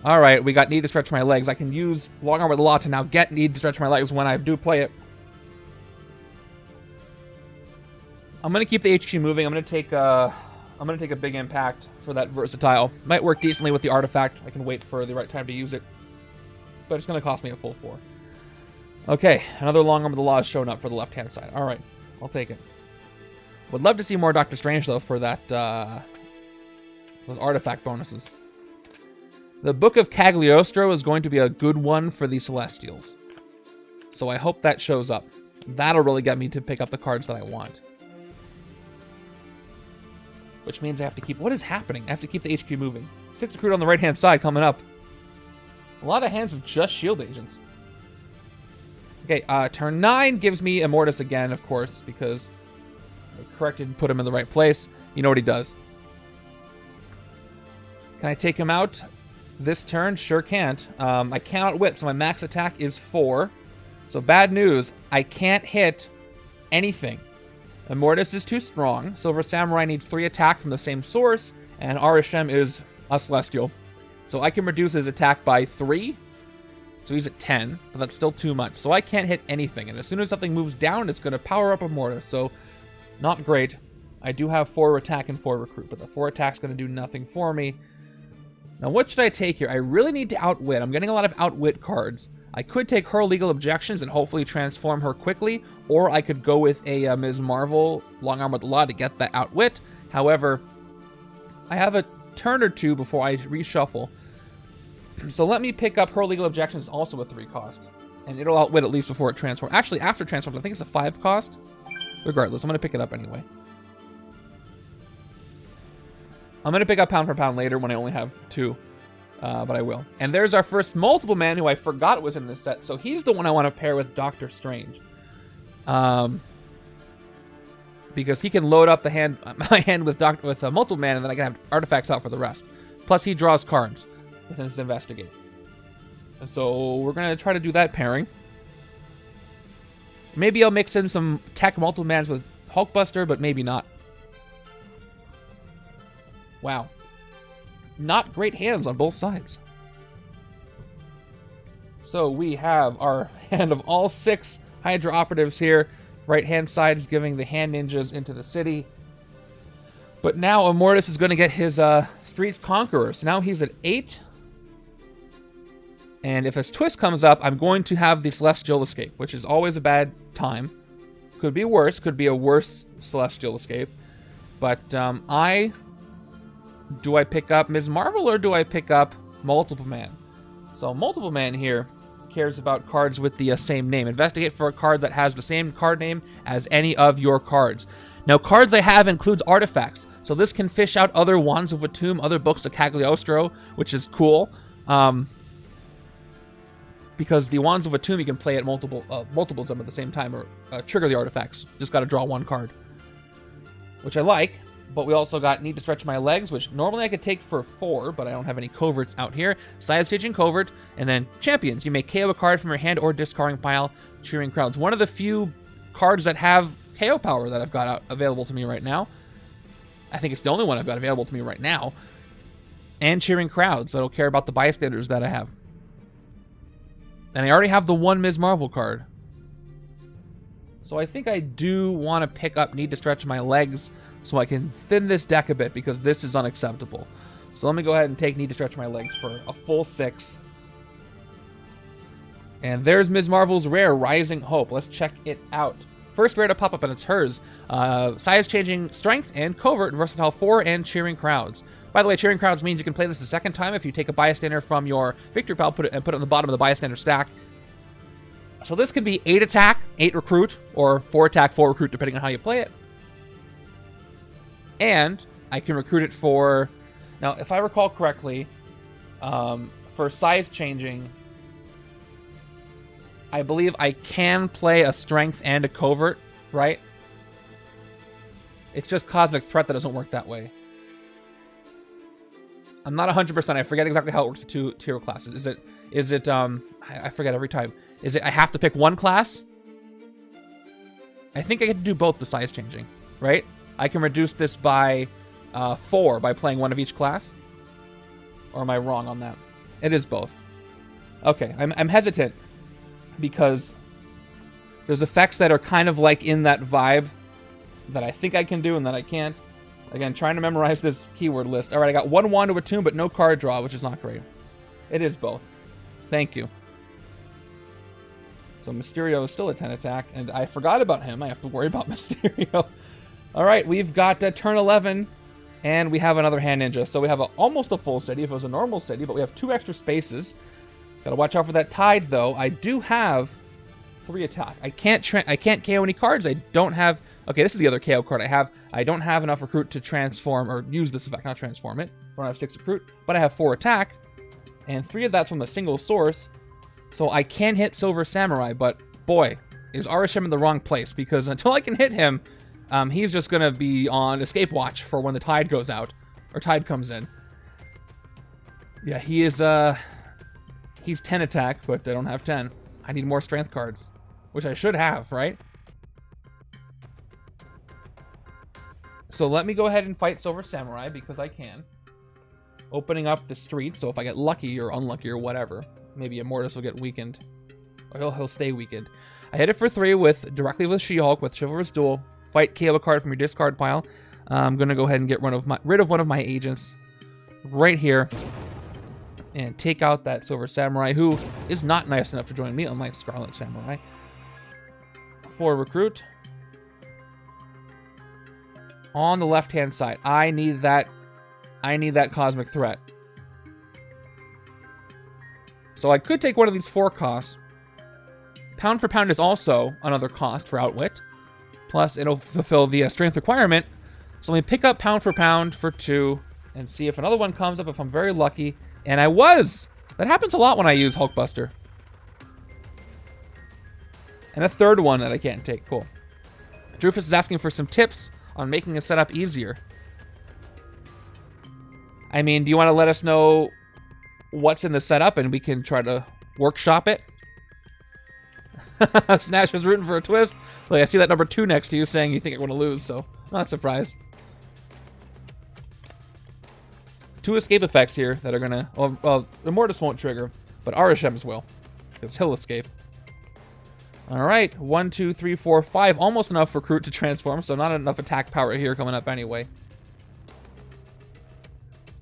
Alright, we got Need to Stretch My Legs. I can use Long Arm of the Law to now get Need to Stretch My Legs when I do play it. I'm going to keep the HQ moving. I'm going to take a Big Impact for that versatile. Might work decently with the artifact. I can wait for the right time to use it. but it's going to cost me a full 4. Okay, another long arm of the law is showing up for the left-hand side. All right, I'll take it. Would love to see more Doctor Strange, though, for that those artifact bonuses. The Book of Cagliostro is going to be a good one for the Celestials. So I hope that shows up. That'll really get me to pick up the cards that I want. Which means I have to keep... What is happening? I have to keep the HQ moving. 6 recruit on the right-hand side coming up. A lot of hands with just shield agents. Okay, turn 9 gives me Immortus again, of course, because I corrected and put him in the right place. You know what he does. Can I take him out this turn? Sure can't. I can't outwit, so my max attack is 4. So bad news, I can't hit anything. Immortus is too strong. Silver Samurai needs 3 attack from the same source, and Arishem is a Celestial. So I can reduce his attack by 3. So he's at 10, but that's still too much. So I can't hit anything, and as soon as something moves down, it's going to power up Immortus. So not great. I do have 4 attack and 4 recruit, but the 4 attack's going to do nothing for me. Now what should I take here? I really need to outwit. I'm getting a lot of outwit cards. I could take her legal objections and hopefully transform her quickly, or I could go with a Ms. Marvel, long arm with the law, to get that outwit. However, I have a turn or two before I reshuffle. So let me pick up her legal objections, also a 3 cost. And it'll outwit at least before it transforms. Actually, after transforms, I think it's a 5 cost. Regardless, I'm going to pick it up anyway. I'm going to pick up pound for pound later when I only have 2. But I will. And there's our first multiple man who I forgot was in this set. So he's the one I want to pair with Doctor Strange. Because he can load up the hand, my hand with a multiple man, and then I can have artifacts out for the rest. Plus he draws cards within his investigate. And so we're going to try to do that pairing. Maybe I'll mix in some tech multiple mans with Hulkbuster, but maybe not. Wow. Not great hands on both sides. So we have our hand of all 6 Hydra operatives here. Right hand side is giving the hand ninjas into the city. But now Immortus is going to get his Streets Conqueror. So now he's at 8. And if his twist comes up, I'm going to have the Celestial Escape, which is always a bad time. Could be worse. Could be a worse Celestial Escape. But do I pick up Ms. Marvel or do I pick up Multiple Man? So Multiple Man here cares about cards with the same name. Investigate for a card that has the same card name as any of your cards. Now, cards I have includes artifacts. So this can fish out other Wands of Watum, other books of Cagliostro, which is cool. Because the Wands of Watum you can play at multiples of them at the same time or trigger the artifacts. Just got to draw 1 card. Which I like. But we also got Need to Stretch My Legs, which normally I could take for 4, but I don't have any coverts out here. Side Staging Covert, and then Champions. You may KO a card from your hand or discarding pile, Cheering Crowds. One of the few cards that have KO power that I've got available to me right now. I think it's the only one I've got available to me right now. And Cheering Crowds, so I don't care about the bystanders that I have. And I already have the 1 Ms. Marvel card. So I think I do want to pick up Need to Stretch My Legs so I can thin this deck a bit because this is unacceptable. So let me go ahead and take Need to Stretch My Legs for a full 6. And there's Ms. Marvel's rare, Rising Hope. Let's check it out. First rare to pop up, and it's hers. Size Changing Strength and Covert, Versatile 4, and Cheering Crowds. By the way, Cheering Crowds means you can play this a second time if you take a bystander from your victory pile put it on the bottom of the bystander stack. So this could be 8 attack, 8 recruit, or 4 attack, 4 recruit, depending on how you play it. And I can recruit it for... Now, if I recall correctly, for size changing, I believe I can play a strength and a covert, right? It's just Cosmic Threat that doesn't work that way. I'm not 100%. I forget exactly how it works with 2 hero classes. Is it I forget every time. Is it I have to pick 1 class? I think I get to do both the size changing, right? I can reduce this by 4 by playing 1 of each class. Or am I wrong on that? It is both. Okay, I'm hesitant because there's effects that are kind of like in that vibe that I think I can do and that I can't. Again, trying to memorize this keyword list. All right, I got 1 Wand of Watum, but no card draw, which is not great. It is both. Thank you. So Mysterio is still a 10 attack, and I forgot about him. I have to worry about Mysterio. All right, we've got turn 11, and we have another Hand Ninja. So we have almost a full city if it was a normal city, but we have 2 extra spaces. Gotta watch out for that Tide, though. I do have 3 attack. I can't KO any cards. I don't have... Okay, this is the other KO card I have. I don't have enough recruit to transform, or use this effect, not transform it. I don't have 6 recruit, but I have 4 attack, and 3 of that's from a single source. So I can hit Silver Samurai, but boy, is Arishem in the wrong place, because until I can hit him, he's just going to be on escape watch for when the Tide goes out, or Tide comes in. Yeah, he is, he's 10 attack, but I don't have 10. I need more strength cards, which I should have, right? So let me go ahead and fight Silver Samurai, because I can. Opening up the street, so if I get lucky or unlucky or whatever, maybe Immortus will get weakened. Or he'll stay weakened. I hit it for 3 directly with She-Hulk with Chivalrous Duel. Fight, KO a card from your discard pile. I'm going to go ahead and get rid of one of my agents right here. And take out that Silver Samurai, who is not nice enough to join me, unlike Scarlet Samurai. 4 recruit. On the left-hand side, I need that cosmic threat. So I could take one of these 4 costs. Pound for pound is also another cost for Outwit. Plus, it'll fulfill the strength requirement. So let me pick up pound for pound for 2 and see if another one comes up if I'm very lucky. And I was! That happens a lot when I use Hulkbuster. And a 3rd one that I can't take. Cool. Drufus is asking for some tips on making a setup easier. I mean, do you want to let us know what's in the setup and we can try to workshop it? Snash is rooting for a twist. Like, I see that number 2 next to you saying you think I'm going to lose, so not surprised. 2 escape effects here that are going to... Well, Immortus won't trigger, but Arishem's will, because he'll escape. Alright, 1, 2, 3, 4, 5. Almost enough for Recruit to transform, so not enough attack power here coming up anyway.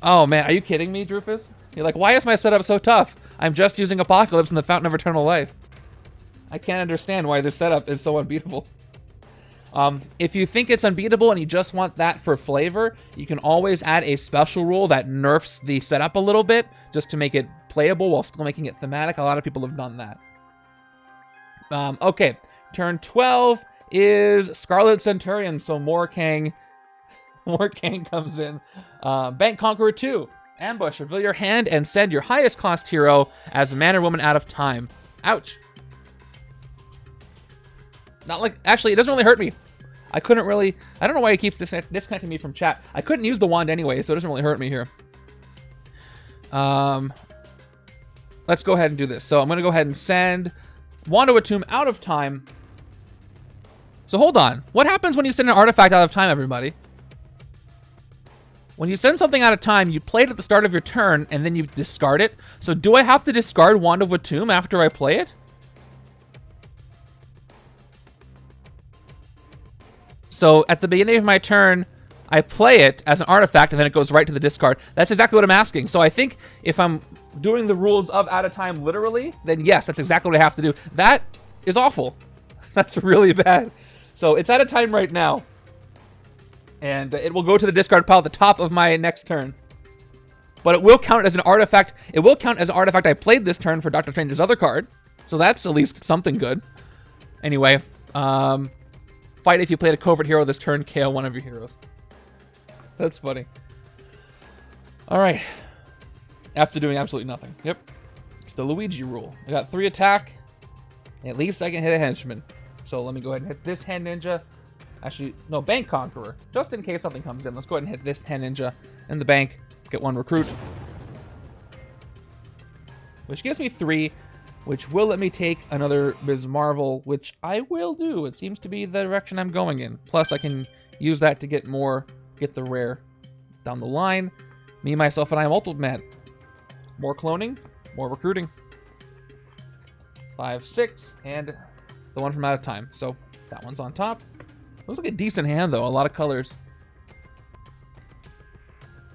Oh man, are you kidding me, Drufus? You're like, why is my setup so tough? I'm just using Apocalypse and the Fountain of Eternal Life. I can't understand why this setup is so unbeatable. If you think it's unbeatable and you just want that for flavor, you can always add a special rule that nerfs the setup a little bit, just to make it playable while still making it thematic. A lot of people have done that. Okay, turn 12 is Scarlet Centurion, so more Kang. More Kang comes in. Bank Conqueror 2. Ambush. Reveal your hand and send your highest cost hero as a man or woman out of time. Ouch. Not like... Actually, it doesn't really hurt me. I couldn't really... I don't know why it keeps disconnecting me from chat. I couldn't use the wand anyway, so it doesn't really hurt me here. Let's go ahead and do this. So I'm going to go ahead and send Wand of Atum out of time. So hold on. What happens when you send an artifact out of time, everybody? When you send something out of time, you play it at the start of your turn, and then you discard it. So do I have to discard Wand of Atum after I play it? So at the beginning of my turn, I play it as an artifact, and then it goes right to the discard. That's exactly what I'm asking. So I think if I'm doing the rules of out of time literally, then yes, that's exactly what I have to do. That is awful. That's really bad. So it's out of time right now. And it will go to the discard pile at the top of my next turn. But it will count as an artifact. It will count as an artifact I played this turn for Doctor Strange's other card. So that's at least something good. Anyway, fight if you played a covert hero this turn, KO one of your heroes. That's funny. Alright. After doing absolutely nothing. Yep. It's the Luigi rule. I got 3 attack. At least I can hit a henchman. So let me go ahead and hit this Hand Ninja. Actually, no, Bank Conqueror. Just in case something comes in. Let's go ahead and hit this Hand Ninja in the bank. Get 1 recruit. Which gives me 3. Which will let me take another Ms. Marvel. Which I will do. It seems to be the direction I'm going in. Plus, I can use that to get the rare down the line. Me, myself, and I am Ultimate. More cloning. More recruiting. 5, 6. And the one from out of time. So, that one's on top. Looks like a decent hand, though. A lot of colors.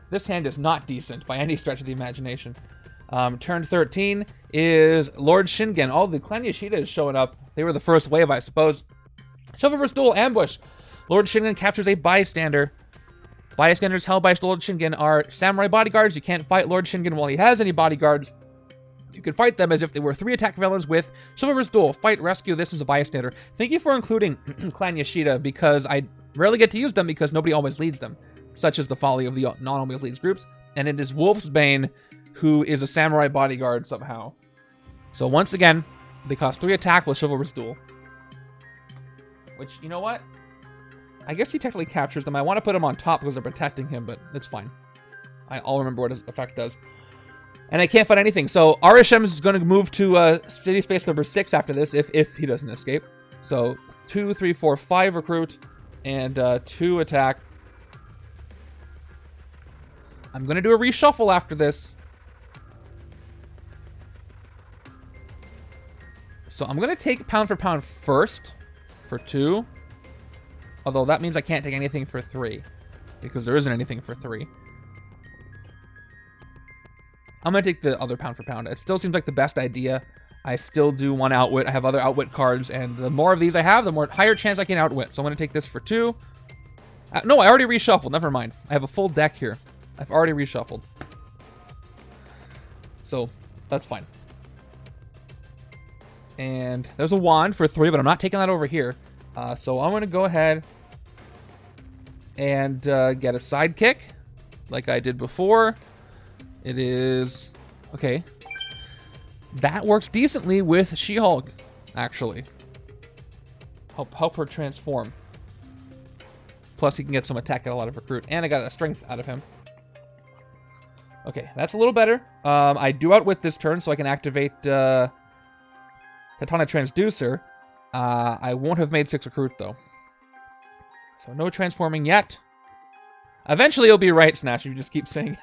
This hand is not decent by any stretch of the imagination. Turn 13 is Lord Shingen. Oh, the Clan Yashida is showing up. They were the first wave, I suppose. Chivalrous Duel Ambush. Lord Shingen captures a bystander. Bystanders held by Lord Shingen are samurai bodyguards. You can't fight Lord Shingen while he has any bodyguards. You can fight them as if they were 3 attack villains with Chivalrous Duel. Fight, rescue, this is a bystander. Thank you for including Clan Yashida, because I rarely get to use them because nobody always leads them. Such is the folly of the non-always leads groups. And it is Wolfsbane, who is a samurai bodyguard somehow. So once again, they cost 3 attack with Chivalrous Duel. Which, you know what? I guess he technically captures them. I want to put him on top because they're protecting him, but it's fine. I'll remember what his effect does. And I can't find anything. So Arishem is going to move to city space number 6 after this, if he doesn't escape. So 2, 3, 4, 5 recruit, and 2 attack. I'm going to do a reshuffle after this. So I'm going to take pound for pound first for 2. Although that means I can't take anything for 3. Because there isn't anything for 3. I'm going to take the other pound for pound. It still seems like the best idea. I still do want to outwit. I have other outwit cards. And the more of these I have, the more higher chance I can outwit. So I'm going to take this for 2. No, I already reshuffled. Never mind. I have a full deck here. I've already reshuffled. So that's fine. And there's a wand for 3, but I'm not taking that over here. So I'm going to go ahead and get a sidekick like I did before. It is... Okay. That works decently with She-Hulk, actually. Help her transform. Plus, he can get some attack, get a lot of recruit. And I got a strength out of him. Okay, that's a little better. I do outwit this turn, so I can activate Titanic Transducer. I won't have made 6 recruit, though. So no transforming yet. Eventually, you'll be right, Snatch, if you just keep saying...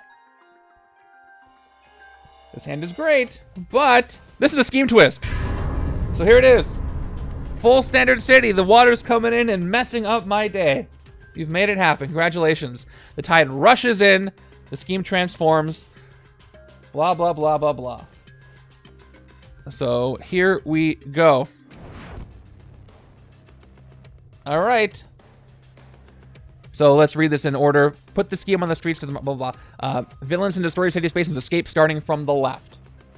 This hand is great, but this is a scheme twist. So here it is. Full standard city. The water's coming in and messing up my day. You've made it happen. Congratulations. The tide rushes in. The scheme transforms. Blah, blah, blah, blah, blah. So here we go. All right. So let's read this in order. Put the scheme on the streets to the blah, blah, blah. Villains and destroy city spaces escape starting from the left.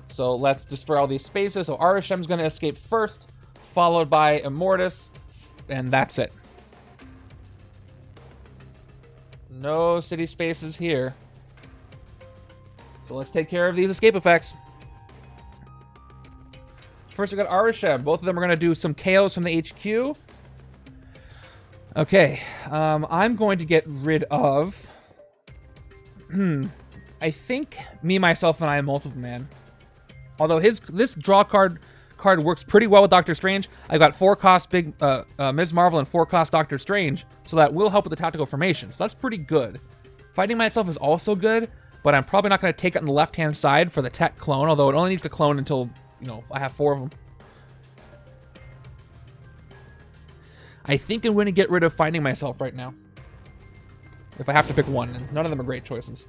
So let's destroy all these spaces. So Arishem's going to escape first, followed by Immortus, and that's it. No city spaces here. So let's take care of these escape effects. First, we got Arishem. Both of them are going to do some KOs from the HQ. Okay, I'm going to get rid of... I think me, myself, and I am Multiple Man. Although this draw card works pretty well with Doctor Strange. I've got 4-cost Ms. Marvel and 4-cost Doctor Strange, so that will help with the tactical formation. So that's pretty good. Fighting myself is also good, but I'm probably not going to take it on the left-hand side for the tech clone, although it only needs to clone until, you know, I have 4 of them. I think I'm going to get rid of Finding Myself right now. If I have to pick one, and none of them are great choices.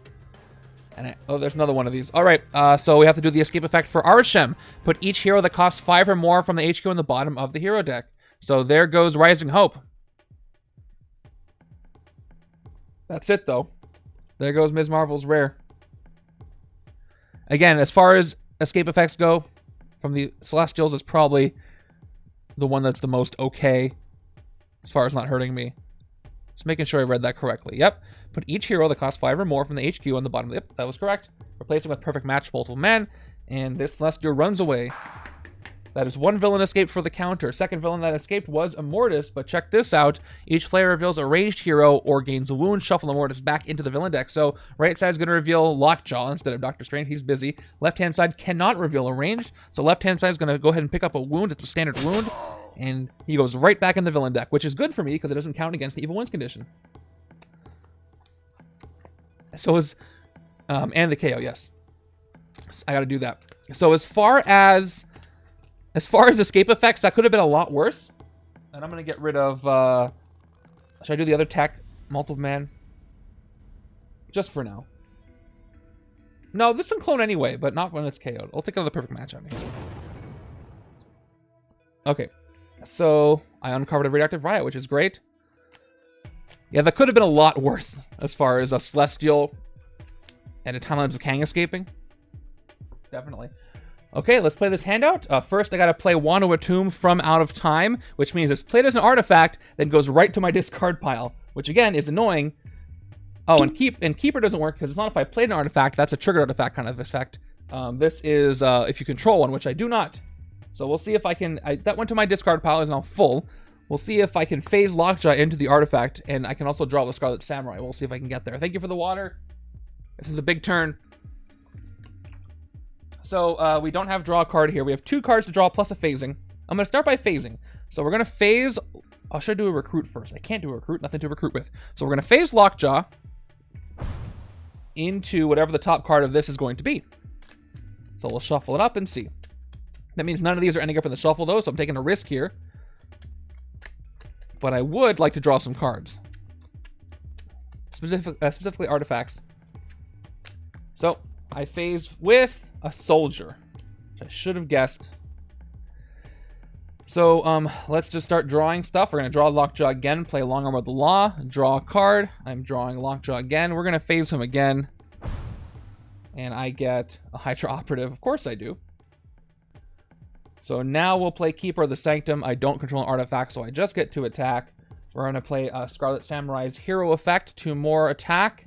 And oh, there's another one of these. All right, so we have to do the escape effect for Arishem. Put each hero that costs 5 or more from the HQ in the bottom of the hero deck. So there goes Rising Hope. That's it, though. There goes Ms. Marvel's rare. Again, as far as escape effects go, from the Celestials, it's probably the one that's the most okay. As far as not hurting me. Just making sure I read that correctly. Yep. Put each hero that costs 5 or more from the HQ on the bottom. Yep, that was correct. Replace it with Perfect Match Multiple Men. And this Celestial runs away. That is 1 villain escaped for the counter. Second villain that escaped was Immortus. But check this out. Each player reveals a ranged hero or gains a wound. Shuffle Immortus back into the villain deck. So right side is going to reveal Lockjaw instead of Doctor Strange. He's busy. Left-hand side cannot reveal a ranged. So left-hand side is going to go ahead and pick up a wound. It's a standard wound. And he goes right back in the villain deck, which is good for me because it doesn't count against the evil wins condition. So is, and the KO, yes. I got to do that. So as far as escape effects, that could have been a lot worse. And I'm going to get rid of, should I do the other tech, Multiple Man? Just for now. No, this can clone anyway, but not when it's KO'd. I'll take another perfect match on here. Okay, so I uncovered a radioactive riot, which is great. Yeah, that could have been a lot worse as far as a Celestial and a Timelines of Kang escaping. Definitely. Okay, let's play this handout. First, I gotta play Wand of Tomb from Out of Time, which means it's played as an artifact, then goes right to my discard pile, which again is annoying. Oh, and Keeper doesn't work because it's not if I played an artifact, that's a triggered artifact kind of effect. This is if you control one, which I do not. So we'll see if I can... that went to my discard pile, is now full. We'll see if I can phase Lockjaw into the artifact, and I can also draw the Scarlet Samurai. We'll see if I can get there. Thank you for the water. This is a big turn. So we don't have draw a card here. We have 2 cards to draw plus a phasing. I'm going to start by phasing. So we're going to phase... Oh, should I do a recruit first? I can't do a recruit. Nothing to recruit with. So we're going to phase Lockjaw into whatever the top card of this is going to be. So we'll shuffle it up and see. That means none of these are ending up in the shuffle, though, so I'm taking a risk here. But I would like to draw some cards. Specifically artifacts. So, I phase with a soldier, which I should have guessed. So, let's just start drawing stuff. We're going to draw Lockjaw again, play Long Arm of the Law, draw a card. I'm drawing Lockjaw again. We're going to phase him again. And I get a Hydra Operative. Of course I do. So now we'll play Keeper of the Sanctum. I don't control an artifact, so I just get 2 attack. We're going to play Scarlet Samurai's Hero Effect, 2 more attack.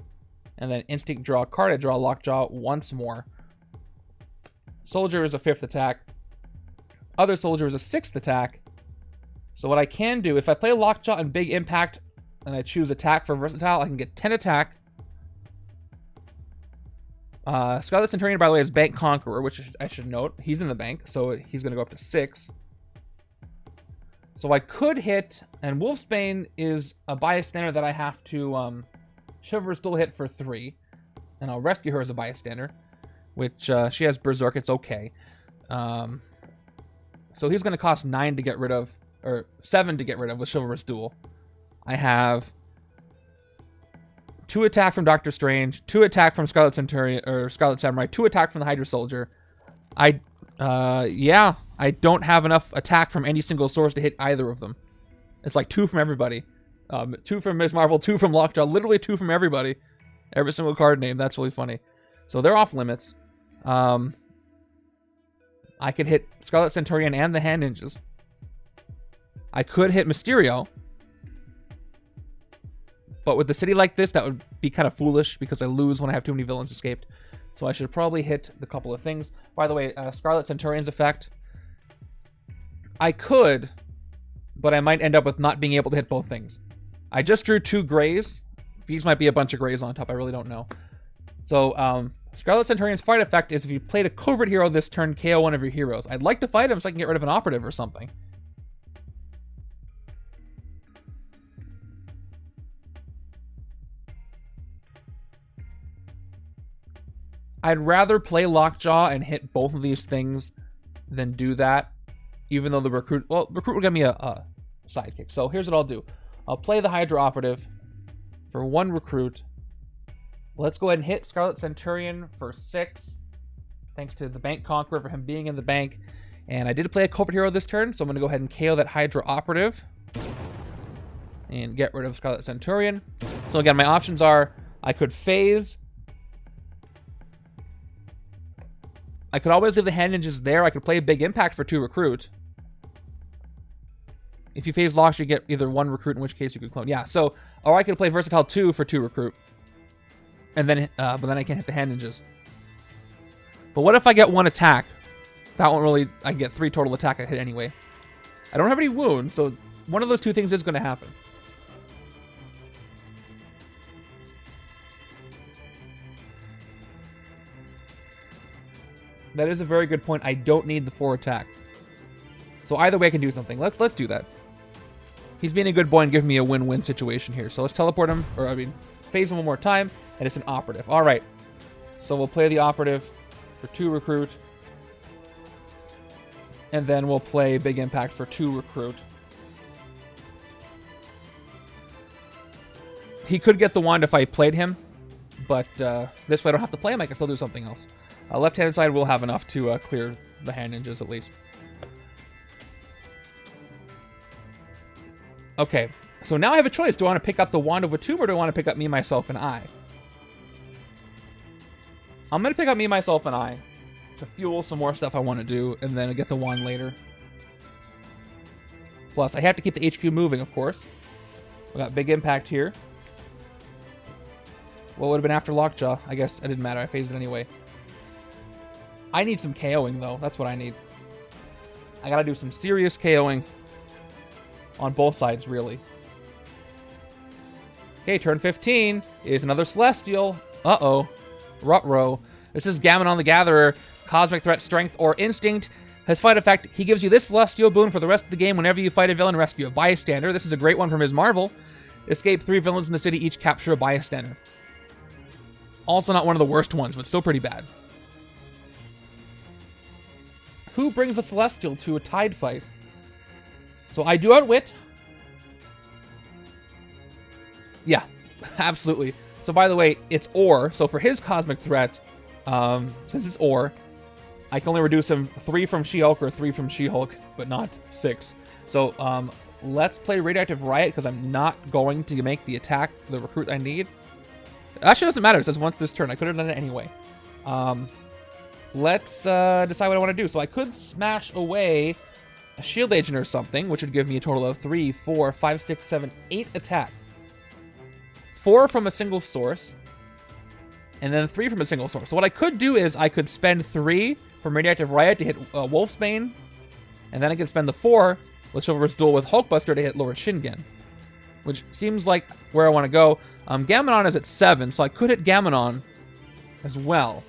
And then Instinct, draw a card. I draw Lockjaw once more. Soldier is a 5th attack. Other Soldier is a 6th attack. So what I can do, if I play Lockjaw and Big Impact, and I choose attack for versatile, I can get 10 attack. Scarlet Centurion, by the way, is Bank Conqueror, which I should note. He's in the bank, so he's going to go up to 6. So I could hit, and Wolfsbane is a bystander that I have to Chivalrous Duel hit for 3. And I'll rescue her as a bystander, which she has Berserk, it's okay. So he's going to cost 9 to get rid of, or 7 to get rid of with Chivalrous Duel. I have 2 attack from Doctor Strange, 2 attack from Scarlet Centurion, or Scarlet Samurai, 2 attack from the Hydra Soldier. Yeah, I don't have enough attack from any single source to hit either of them. It's like 2 from everybody. 2 from Ms. Marvel, 2 from Lockjaw, literally 2 from everybody. Every single card name, that's really funny. So they're off limits. I could hit Scarlet Centurion and the Hand Ninjas. I could hit Mysterio. But with a city like this, that would be kind of foolish because I lose when I have too many villains escaped. So I should probably hit the couple of things. By the way, Scarlet Centurion's effect. I could, but I might end up with not being able to hit both things. I just drew 2 grays. These might be a bunch of grays on top. I really don't know. So, Scarlet Centurion's fight effect is if you played a covert hero this turn, KO one of your heroes. I'd like to fight him so I can get rid of an operative or something. I'd rather play Lockjaw and hit both of these things than do that, even though the recruit... Well, recruit will give me a sidekick. So here's what I'll do. I'll play the Hydra Operative for 1 recruit. Let's go ahead and hit Scarlet Centurion for 6, thanks to the Bank Conqueror for him being in the bank. And I did play a covert hero this turn, so I'm going to go ahead and KO that Hydra Operative and get rid of Scarlet Centurion. So again, my options are I could phase... I could always leave the Hand Ninjas there. I could play a Big Impact for 2 recruit. If you phase Lockjaw, you get either 1 recruit, in which case you could clone. Yeah, so... Or I could play Versatile 2 for 2 recruit. And then, but then I can't hit the Hand Ninjas. But what if I get 1 attack? That won't really... I get 3 total attack I hit anyway. I don't have any wounds, so one of those 2 things is going to happen. That is a very good point. I don't need the 4 attack. So either way I can do something. Let's do that. He's being a good boy and giving me a win-win situation here. So let's teleport him, or I mean, phase him one more time, and it's an operative. All right. So we'll play the operative for 2 recruit. And then we'll play Big Impact for 2 recruit. He could get the wand if I played him, but this way I don't have to play him. I can still do something else. Left-hand side will have enough to clear the hand ninjas at least. Okay, so now I have a choice. Do I want to pick up the Wand of Watum, or do I want to pick up Me, Myself, and I? I'm going to pick up Me, Myself, and I to fuel some more stuff I want to do, and then I'll get the wand later. Plus, I have to keep the HQ moving, of course. We got big impact here. What would have been after Lockjaw? I guess it didn't matter. I phased it anyway. I need some KOing, though. That's what I need. I gotta do some serious KOing on both sides, really. Okay, turn 15 is another Celestial. Uh-oh. Ruh-roh. This is Gammonon the Gatherer. Cosmic Threat, Strength, or Instinct. His fight effect, he gives you this Celestial boon for the rest of the game whenever you fight a villain, rescue a bystander. This is a great one from Ms. Marvel. Escape 3 villains in the city, each capture a bystander. Also not one of the worst ones, but still pretty bad. Who brings a Celestial to a Tide fight? So I do Outwit. Yeah, absolutely. So by the way, it's Or. So for his Cosmic Threat, since it's Or, I can only reduce him 3 from She-Hulk or 3 from She-Hulk, but not 6. So let's play Radioactive Riot, because I'm not going to make the attack, the recruit I need. Actually, it doesn't matter. It says once this turn. I could have done it anyway. Let's decide what I want to do. So I could smash away a Shield Agent or something, which would give me a total of 3, 4, 5, 6, 7, 8 attack. 4 from a single source, and then 3 from a single source. So what I could do is I could spend 3 from Radioactive Riot to hit Wolfsbane, and then I could spend the 4 with Chivalrous Duel with Hulkbuster to hit Lord Shingen, which seems like where I want to go. Gammonon is at 7, so I could hit Gammonon as well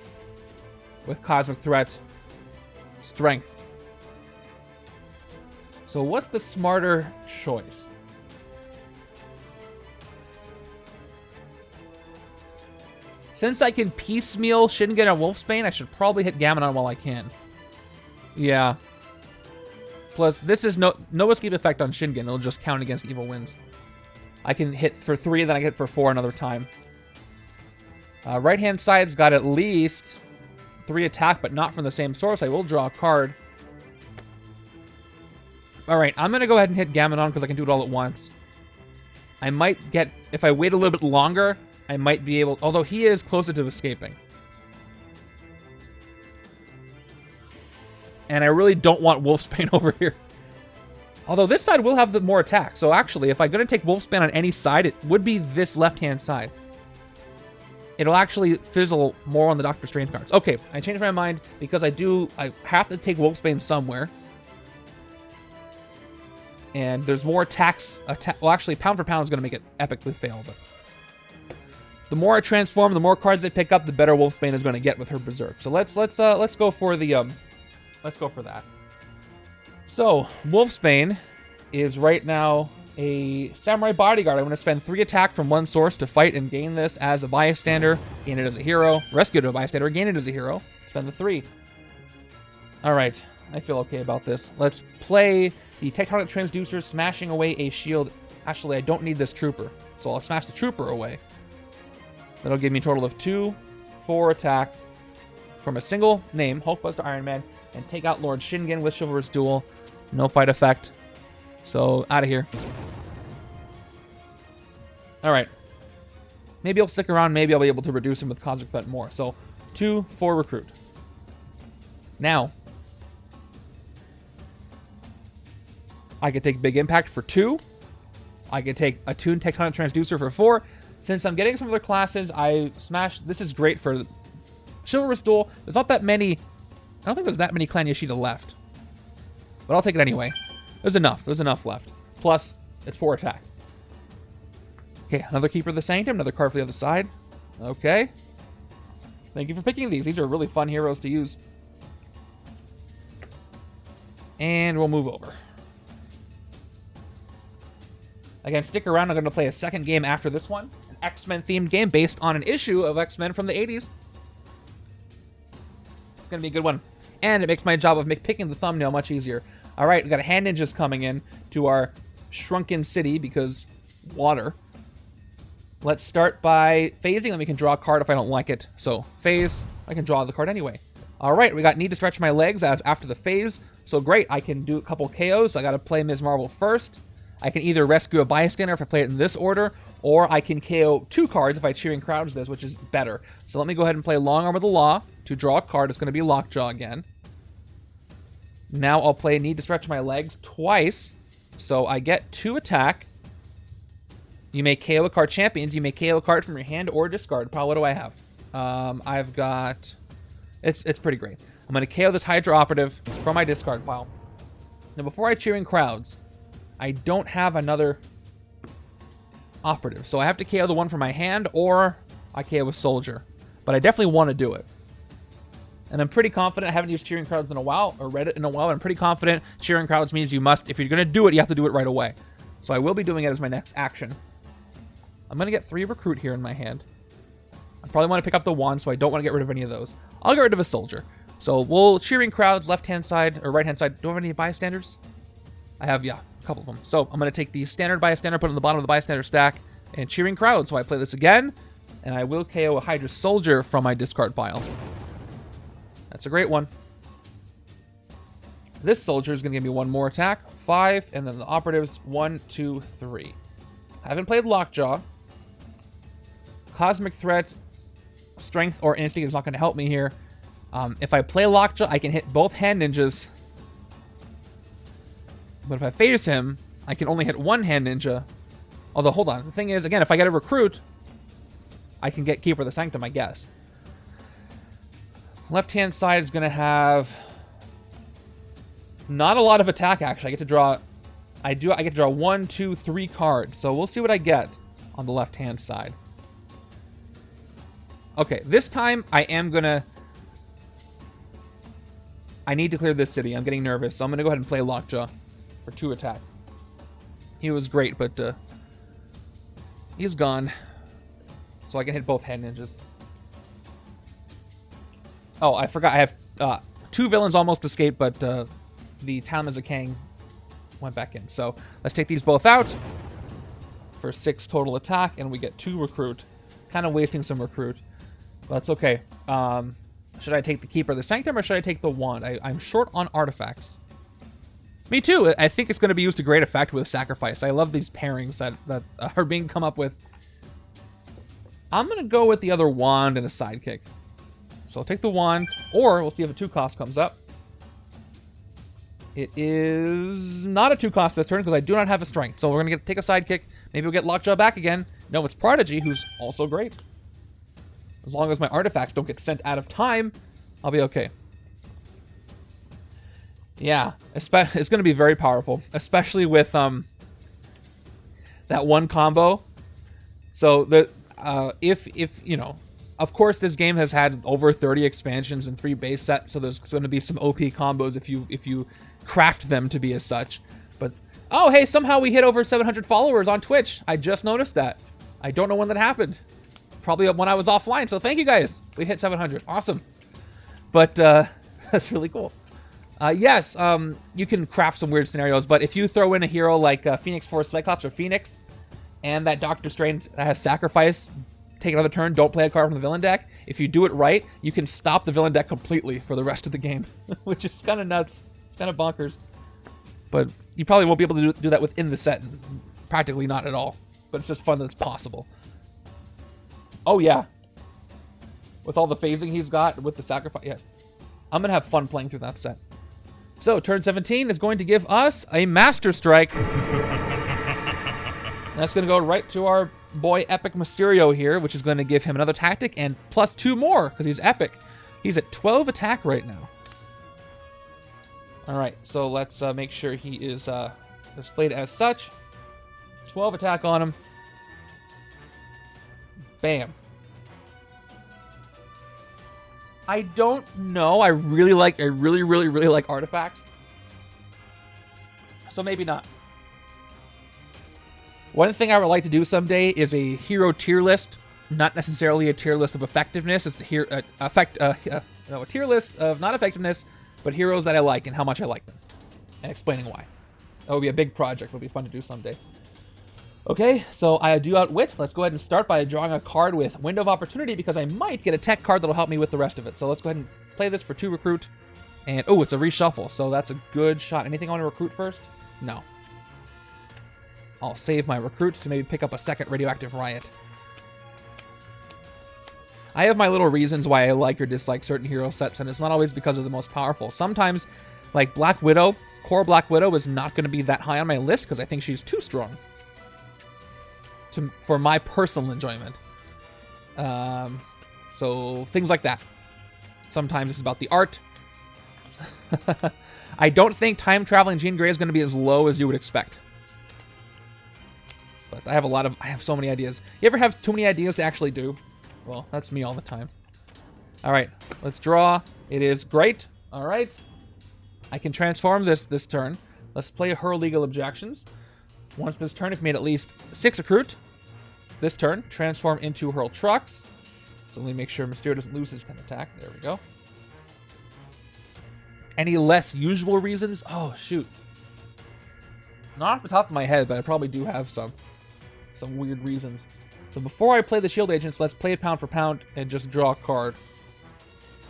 with Cosmic Threat, Strength. So what's the smarter choice? Since I can piecemeal Shingen and Wolfsbane, I should probably hit Gammonon while I can. Yeah. Plus, this is no escape effect on Shingen. It'll just count against Evil Winds. I can hit for 3, then I hit for 4 another time. Right-hand side's got at least 3 attack, but not from the same source. I will draw a card. Alright, I'm going to go ahead and hit Gammonon because I can do it all at once. I might get... If I wait a little bit longer, I might be able... Although he is closer to escaping. And I really don't want Wolfsbane over here. Although this side will have the more attack. So actually, if I'm going to take Wolfsbane on any side, it would be this left-hand side. It'll actually fizzle more on the Doctor Strange cards. Okay, I changed my mind because I have to take Wolfsbane somewhere. And there's more attacks. Well, actually, pound for pound is going to make it epically fail. But the more I transform, the more cards I pick up, the better Wolfsbane is going to get with her Berserk. So let's go for the let's go for that. So Wolfsbane is right now a Samurai Bodyguard. I'm going to spend 3 attack from one source to fight and gain this as a bystander, gain it as a hero, rescue it as a bystander, gain it as a hero. Spend the 3. All right, I feel okay about this. Let's play the Tectonic Transducer, smashing away a shield. Actually, I don't need this trooper, so I'll smash the trooper away. That'll give me a total of 2, 4 attack from a single name, Hulkbuster Iron Man, and take out Lord Shingen with Chivalrous Duel. No fight effect. So, out of here. Alright. Maybe I'll stick around. Maybe I'll be able to reduce him with Cosmic Threat more. So, 2, 4 recruit. Now, I could take Big Impact for 2. I could take Attuned Tectonic Transducer for 4. Since I'm getting some other classes, I smash... This is great for Chivalrous Duel. There's not that many... I don't think there's that many Clan Yashida left. But I'll take it anyway. There's enough. There's enough left. Plus, it's 4 attack. Okay, another Keeper of the Sanctum. Another card for the other side. Okay. Thank you for picking these. These are really fun heroes to use. And we'll move over. Again, stick around. I'm going to play a second game after this one. An X-Men themed game based on an issue of X-Men from the 80s. It's going to be a good one. And it makes my job of picking the thumbnail much easier. All right, we got a hand ninjas coming in to our shrunken city because water. Let's start by phasing, then we can draw a card if I don't like it. So, phase, I can draw the card anyway. All right, we got need to stretch my legs as after the phase. So great, I can do a couple KOs. I got to play Ms. Marvel first. I can either rescue a bystander if I play it in this order, or I can KO 2 cards if I Cheering Crowds this, which is better. So let me go ahead and play Long Arm of the Law to draw a card. It's going to be Lockjaw again. Now I'll play Need to Stretch My Legs twice. So I get 2 attack. You may KO a card champions. You may KO a card from your hand or discard pile. What do I have? I've got... It's pretty great. I'm going to KO this Hydra Operative from my discard pile. Now before I Cheering Crowds, I don't have another operative. So I have to KO the one from my hand or I KO a soldier. But I definitely want to do it. And I'm pretty confident. I haven't used Cheering Crowds in a while, or read it in a while, but I'm pretty confident Cheering Crowds means you must, if you're going to do it, you have to do it right away. So I will be doing it as my next action. I'm going to get 3 Recruit here in my hand. I probably want to pick up the wand, so I don't want to get rid of any of those. I'll get rid of a soldier. So we'll Cheering Crowds, left-hand side, or right-hand side. Do I have any bystanders? I have, yeah, a couple of them. So I'm going to take the standard bystander, put it on the bottom of the bystander stack, and Cheering Crowds. So I play this again, and I will KO a Hydra Soldier from my discard pile. That's a great one. This soldier is going to give me 1 more attack. 5, and then the operatives, 1, 2, 3. I haven't played Lockjaw. Cosmic Threat, Strength, or Instinct is not going to help me here. If I play Lockjaw, I can hit both Hand Ninjas. But if I phase him, I can only hit 1 Hand Ninja. Although, hold on. The thing is, again, if I get a Recruit, I can get Keeper of the Sanctum, I guess. Left-hand side is going to have not a lot of attack, actually. I get to draw... I get to draw 1, 2, 3 cards. So we'll see what I get on the left-hand side. Okay, this time I am going to... I need to clear this city. I'm getting nervous, so I'm going to go ahead and play Lockjaw for 2 attacks. He was great, but he's gone. So I can hit both Hand Ninjas. Oh, I forgot. I have 2 villains almost escaped, but the Town as a Kang went back in. So let's take these both out for 6 total attack, and we get 2 Recruit. Kind of wasting some Recruit. But that's okay. Should I take the Keeper of the Sanctum, or should I take the Wand? I'm short on artifacts. Me too. I think it's going to be used to great effect with Sacrifice. I love these pairings that are being come up with. I'm going to go with the other Wand and a Sidekick. So I'll take the Wand, or we'll see if a 2-cost comes up. It is not a 2-cost this turn because I do not have a Strength. So we're going to take a Sidekick. Maybe we'll get Lockjaw back again. No, it's Prodigy, who's also great. As long as my artifacts don't get sent out of time, I'll be okay. Yeah, it's going to be very powerful, especially with that one combo. So if you know, of course, this game has had over 30 expansions and 3 base sets, so there's going to be some OP combos if you craft them to be as such. But oh, hey, somehow we hit over 700 followers on Twitch. I just noticed that. I don't know when that happened. Probably when I was offline. So thank you guys. We hit 700. Awesome. But that's really cool. Yes, you can craft some weird scenarios, but if you throw in a hero like Phoenix Force Cyclops or Phoenix, and that Doctor Strange that has Sacrifice, take another turn, don't play a card from the villain deck. If you do it right, you can stop the villain deck completely for the rest of the game, which is kind of nuts. It's kind of bonkers. But you probably won't be able to do that within the set. Practically not at all. But it's just fun that it's possible. Oh, yeah. With all the phasing he's got with the Sacrifice. Yes. I'm going to have fun playing through that set. So, turn 17 is going to give us a Master Strike. That's going to go right to our boy Epic Mysterio here, which is going to give him another tactic and plus 2 more because he's epic. He's at 12 attack right now. All right, so let's make sure he is displayed as such. 12 attack on him. Bam. I don't know. I really like artifacts. So maybe not. One thing I would like to do someday is a hero tier list. Not necessarily a tier list of effectiveness. It's a tier list of not effectiveness, but heroes that I like and how much I like them. And explaining why. That would be a big project. It would be fun to do someday. Okay, so I do outwit. Let's go ahead and start by drawing a card with Window of Opportunity because I might get a tech card that'll help me with the rest of it. So let's go ahead and play this for 2 recruit. And, oh, it's a reshuffle, so that's a good shot. Anything I want to recruit first? No. I'll save my recruit to maybe pick up a second Radioactive Riot. I have my little reasons why I like or dislike certain hero sets, and it's not always because they're the most powerful. Sometimes, like Black Widow, core Black Widow is not going to be that high on my list because I think she's too strong for my personal enjoyment. So things like that. Sometimes it's about the art. I don't think time-traveling Jean Grey is going to be as low as you would expect. But I have so many ideas. You ever have too many ideas to actually do? Well, that's me all the time. All right, let's draw. It is great. All right. I can transform this turn. Let's play her Legal Objections. Once this turn, if made at least 6 recruit. This turn, transform into Hurl Trucks. So let me make sure Mysterio doesn't lose his 10 attack. There we go. Any less usual reasons? Oh, shoot. Not off the top of my head, but I probably do have some weird reasons. So before I play the Shield Agents, let's play a pound for pound and just draw a card.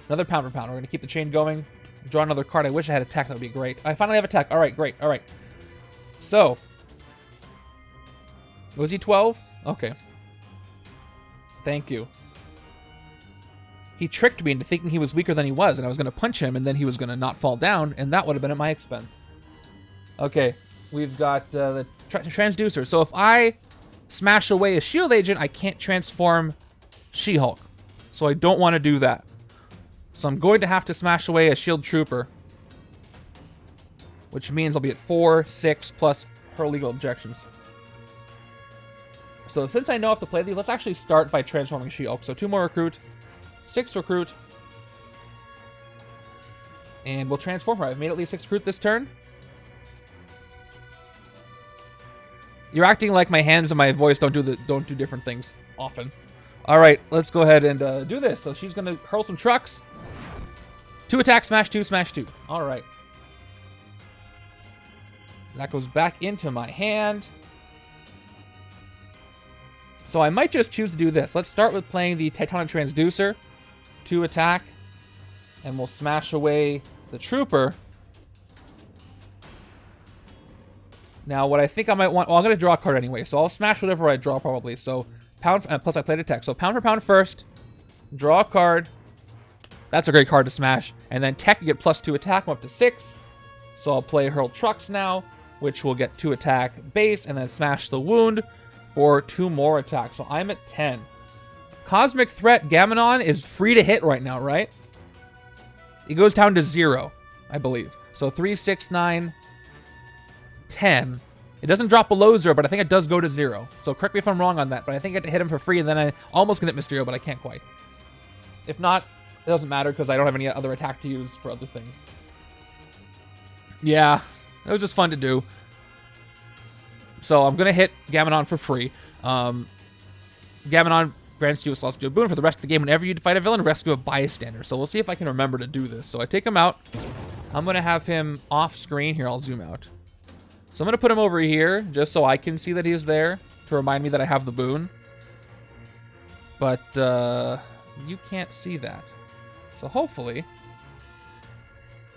Another pound for pound. We're going to keep the chain going. Draw another card. I wish I had attack. That would be great. I finally have attack. All right, great. All right. So, was he 12? Okay. Thank you. He tricked me into thinking he was weaker than he was, and I was going to punch him, and then he was going to not fall down, and that would have been at my expense. Okay, we've got the transducer. So if I smash away a shield agent, I can't transform She-Hulk. So I don't want to do that. So I'm going to have to smash away a shield trooper, which means I'll be at 4, 6, plus her legal objections. So since I know I have to play these, let's actually start by transforming She-Hulk. So 2 more recruit, 6 recruit, and we'll transform her. I've made at least 6 recruit this turn. You're acting like my hands and my voice don't do different things often. All right, let's go ahead and do this. So she's gonna hurl some trucks. 2 attack, smash 2, smash 2. All right. That goes back into my hand. So I might just choose to do this. Let's start with playing the Titanic Transducer. 2 attack. And we'll smash away the Trooper. Now, what I think I might want... Well, I'm going to draw a card anyway, so I'll smash whatever I draw probably. So, pound... plus I played attack. So, pound for pound first. Draw a card. That's a great card to smash. And then tech, you get +2 attack. I'm up to 6. So, I'll play Hurl Trucks now, which will get 2 attack base, and then smash the wound for 2 more attacks. So, I'm at 10. Cosmic Threat Gamenon is free to hit right now, right? It goes down to 0, I believe. So, 3, 6, 9... 10. It doesn't drop below 0, but I think it does go to 0. So correct me if I'm wrong on that, but I think I get to hit him for free, and then I almost get Mysterio, but I can't quite. If not, it doesn't matter because I don't have any other attack to use for other things. Yeah, it was just fun to do. So I'm going to hit Gamenon for free. Gamenon grants you a celestial boon for the rest of the game. Whenever you fight a villain, rescue a bystander. So we'll see if I can remember to do this. So I take him out. I'm going to have him off screen. Here, I'll zoom out. So I'm going to put him over here just so I can see that he's there to remind me that I have the boon. But you can't see that. So hopefully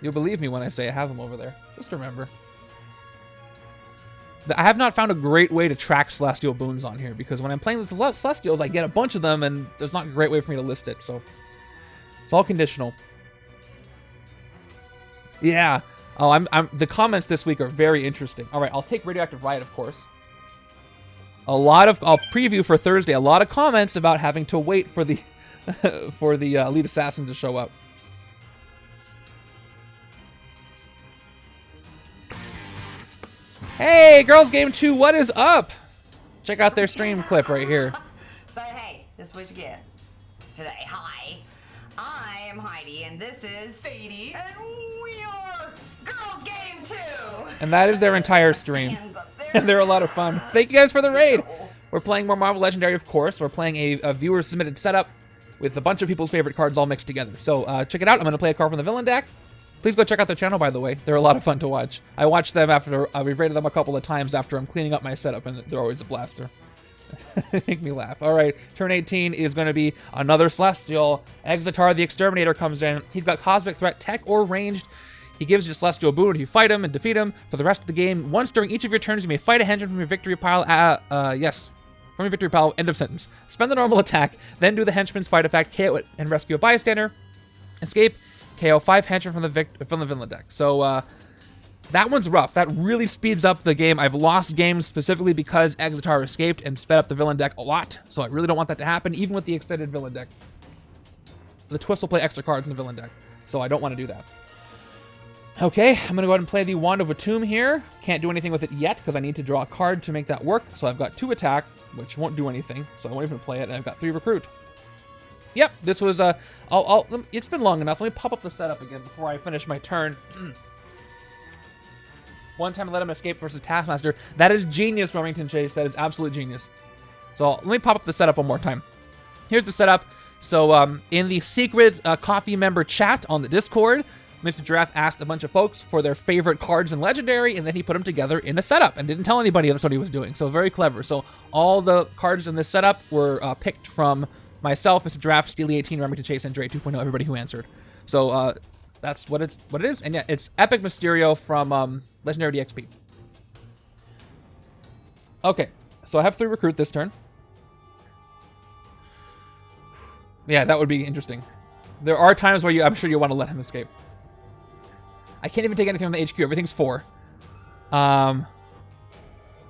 you'll believe me when I say I have him over there. Just remember. I have not found a great way to track Celestial boons on here because when I'm playing with the Celestials, I get a bunch of them and there's not a great way for me to list it. So it's all conditional. Yeah. Oh, the comments this week are very interesting. All right, I'll take Radioactive Riot, of course. I'll preview for Thursday. A lot of comments about having to wait for the for the Elite Assassins to show up. Hey, Girls Game 2, what is up? Check out their stream clip right here. But hey, this is what you get today. Hi, I am Heidi, and this is Sadie, and we are Girls Game 2. And that is their entire stream. And they're a lot of fun. Thank you guys for the raid. We're playing more Marvel Legendary, of course. We're playing a viewer-submitted setup with a bunch of people's favorite cards all mixed together. So check it out. I'm going to play a card from the villain deck. Please go check out their channel, by the way. They're a lot of fun to watch. I watched them after, we've rated them a couple of times after I'm cleaning up my setup, and they're always a blaster. They make me laugh. All right, turn 18 is going to be another Celestial. Exetar the Exterminator comes in. He's got Cosmic Threat, Tech, or Ranged. He gives you Celestial boon if you fight him and defeat him. For the rest of the game, once during each of your turns, you may fight a henchman from your victory pile. From your victory pile, end of sentence. Spend the normal attack, then do the henchman's fight effect, KO it, and rescue a bystander. Escape, KO 5 henchmen from the villain deck. So, that one's rough. That really speeds up the game. I've lost games specifically because Exetar escaped and sped up the villain deck a lot. So I really don't want that to happen, even with the extended villain deck. The Twist will play extra cards in the villain deck, so I don't want to do that. Okay, I'm going to go ahead and play the Wand of Atum here. Can't do anything with it yet because I need to draw a card to make that work. So I've got 2 attack, which won't do anything, so I won't even play it, and I've got 3 recruit. Yep, this was, it's been long enough. Let me pop up the setup again before I finish my turn. One time let him escape versus Taskmaster. That is genius, Remington Chase. That is absolute genius. So let me pop up the setup one more time. Here's the setup. So in the secret coffee member chat on the Discord, Mr. Giraffe asked a bunch of folks for their favorite cards in Legendary, and then he put them together in a setup and didn't tell anybody that's what he was doing. So very clever. So all the cards in this setup were picked from myself, Mr. Giraffe, Steely18, Remington Chase, and Dre 2.0, everybody who answered. So that's what it is. And yeah, it's Epic Mysterio from Legendary DXP. Okay, so I have 3 recruit this turn. Yeah, that would be interesting. There are times where I'm sure you want to let him escape. I can't even take anything from the HQ. Everything's 4.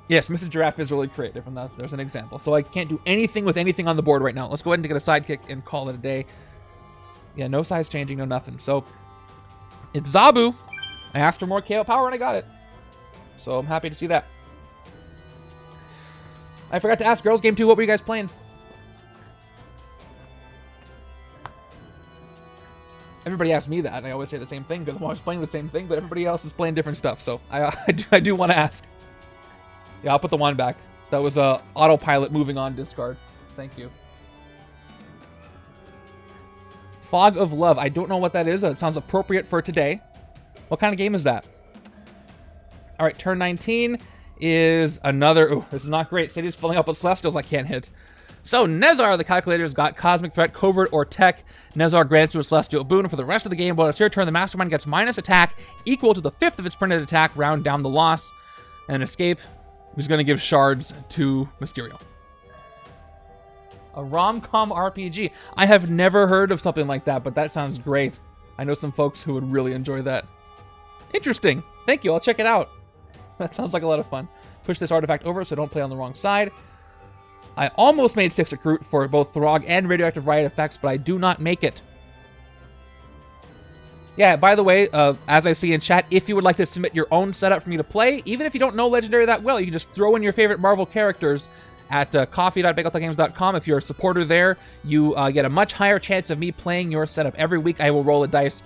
Yes, Mr. Giraffe is really creative, and there's an example. So I can't do anything with anything on the board right now. Let's go ahead and get a sidekick and call it a day. Yeah, no size changing, no nothing. So it's Zabu. I asked for more KO power, and I got it. So I'm happy to see that. I forgot to ask Girls Game 2, what were you guys playing? Everybody asks me that, and I always say the same thing because I'm always playing the same thing, but everybody else is playing different stuff, so I do want to ask. Yeah, I'll put the wand back. That was autopilot moving on discard. Thank you. Fog of Love. I don't know what that is. It sounds appropriate for today. What kind of game is that? All right, turn 19 is another... Ooh, this is not great. City's filling up with Celestials I can't hit. So, Nezar, the calculator's got Cosmic Threat, Covert, or Tech. Nezar grants you a Celestial boon. For the rest of the game, while it's your turn, the Mastermind gets minus attack equal to the 5th of its printed attack, round down the loss. And Escape, who's going to give shards to Mysterio. A rom-com RPG. I have never heard of something like that, but that sounds great. I know some folks who would really enjoy that. Interesting. Thank you. I'll check it out. That sounds like a lot of fun. Push this artifact over so don't play on the wrong side. I almost made 6 recruit for both Throg and Radioactive Riot effects, but I do not make it. Yeah, by the way, as I see in chat, if you would like to submit your own setup for me to play, even if you don't know Legendary that well, you can just throw in your favorite Marvel characters at coffee.bageltechgames.com. If you're a supporter there, you get a much higher chance of me playing your setup. Every week I will roll a dice.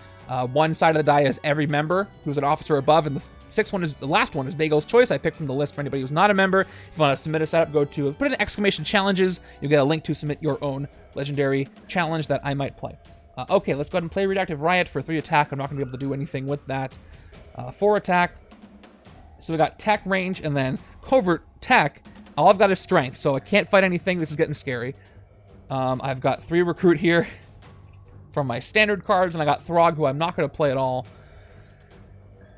One side of the die is every member who's an officer above, and the last one is Bagel's Choice. I picked from the list for anybody who's not a member. If you want to submit a setup, put in exclamation challenges. You'll get a link to submit your own Legendary challenge that I might play. Okay, let's go ahead and play Radioactive Riot for 3 attack. I'm not going to be able to do anything with that. 4 attack. So we got Tech, Range, and then Covert, Tech. All I've got is Strength, so I can't fight anything. This is getting scary. I've got 3 recruit here from my standard cards, and I got Throg, who I'm not going to play at all.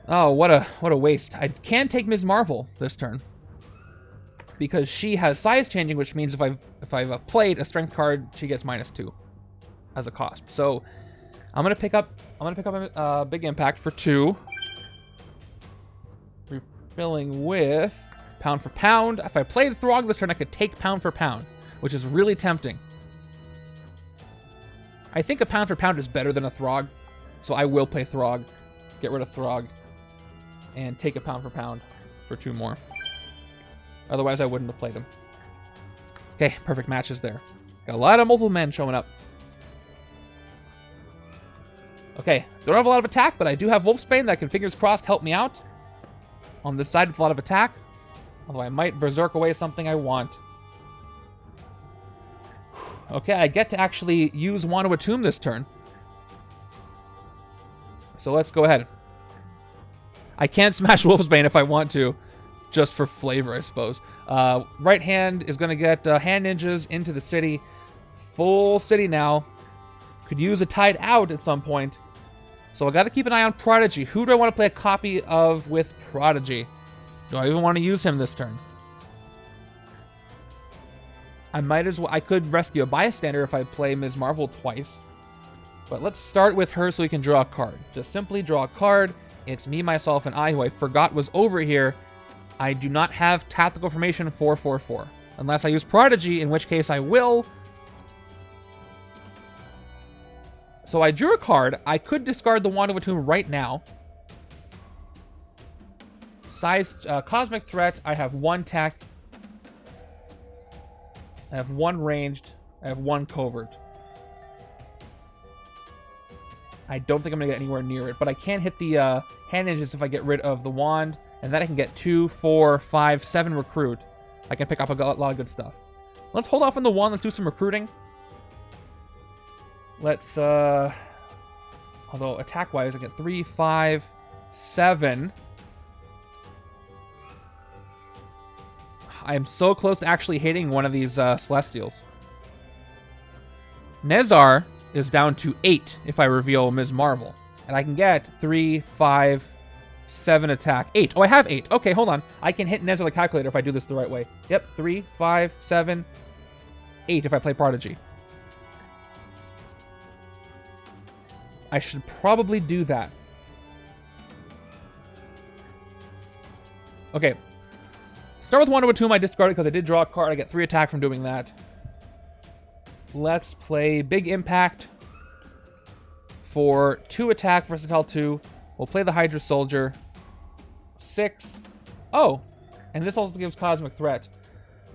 Oh, what a waste. I can take Ms. Marvel this turn because she has size changing, which means if I've played a strength card, she gets -2 as a cost. So I'm gonna pick up a big impact for 2, refilling with pound for pound. If I played Throg this turn, I could take pound for pound, which is really tempting. I think a pound for pound is better than a Throg, so I will play Throg, get rid of Throg, and take a pound for pound for 2 more. Otherwise, I wouldn't have played him. Okay, perfect matches there. Got a lot of multiple men showing up. Okay, don't have a lot of attack, but I do have Wolfsbane that can, fingers crossed, help me out on this side with a lot of attack. Although I might berserk away something I want. Okay, I get to actually use Wand of Atum this turn. So let's go ahead. I can't smash Wolfsbane if I want to, just for flavor, I suppose. Right hand is going to get hand ninjas into the city. Full city now. Could use a tide out at some point. So I got to keep an eye on Prodigy. Who do I want to play a copy of with Prodigy? Do I even want to use him this turn? I might as well. I could rescue a bystander if I play Ms. Marvel twice. But let's start with her so we can draw a card. Just simply draw a card. It's me, myself, and I, who I forgot was over here. I do not have Tactical Formation 4/4/4. Unless I use Prodigy, in which case I will. So I drew a card. I could discard the Wand of Atum right now. Size Cosmic Threat. I have 1 tech. I have 1 ranged. I have 1 covert. I don't think I'm going to get anywhere near it, but I can hit the hand ninjas if I get rid of the wand, and then I can get 2, 4, 5, 7 recruit. I can pick up a lot of good stuff. Let's hold off on the wand. Let's do some recruiting. Let's, although attack-wise, I get 3, 5, 7. I am so close to actually hitting one of these Celestials. Nezar is down to 8 if I reveal Ms. Marvel. And I can get 3, 5, 7 attack. 8. Oh, I have 8. Okay, hold on. I can hit Nezar the calculator if I do this the right way. Yep, 3, 5, 7, 8 if I play Prodigy. I should probably do that. Okay. Start with 1 over 2. I discard it because I did draw a card. I get 3 attack from doing that. Let's play Big Impact for 2 attack, versatile 2. We'll play the Hydra Soldier. 6. Oh, and this also gives Cosmic Threat.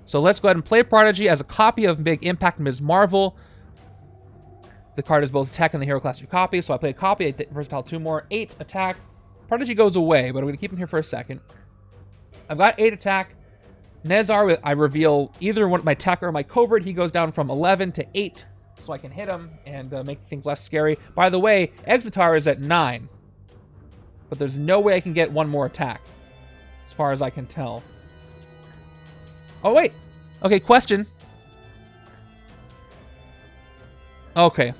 So let's go ahead and play Prodigy as a copy of Big Impact Ms. Marvel. The card is both tech and the hero class 2 copy, so I play a copy, versatile 2 more, 8 attack. Prodigy goes away, but I'm going to keep him here for a second. I've got 8 attack. Nezar, I reveal either one my tech or my covert. He goes down from 11 to 8, so I can hit him and make things less scary. By the way, Exitar is at 9, but there's no way I can get 1 more attack, as far as I can tell. Oh, wait. Okay, question. Okay.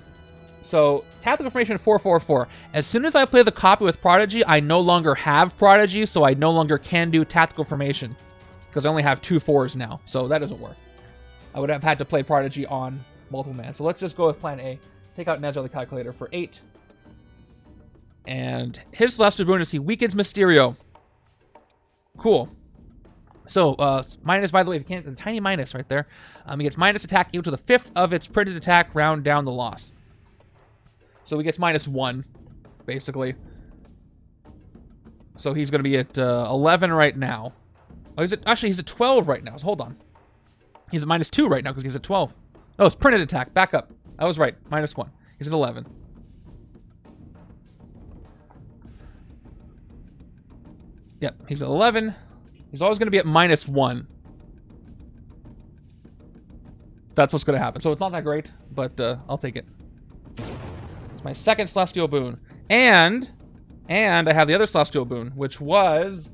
So, Tactical Formation 4/4/4. As soon as I play the copy with Prodigy, I no longer have Prodigy, so I no longer can do Tactical Formation. Because I only have 2 4s now, so that doesn't work. I would have had to play Prodigy on multiple man. So let's just go with plan A. Take out Nezar the calculator for 8. And his Celestial Boon is he weakens Mysterio. Cool. So, minus, by the way, if you can't, a tiny minus right there. He gets minus attack equal to the 5th of its printed attack, round down the loss. So he gets -1, basically. So he's going to be at 11 right now. Oh, he's at 12 right now. So hold on. He's at -2 right now because he's at 12. Oh, it's printed attack. Back up. I was right. -1. He's at 11. Yep, he's at 11. He's always going to be at -1. That's what's going to happen. So it's not that great, but I'll take it. It's my 2nd Celestial Boon. And I have the other Celestial Boon, which was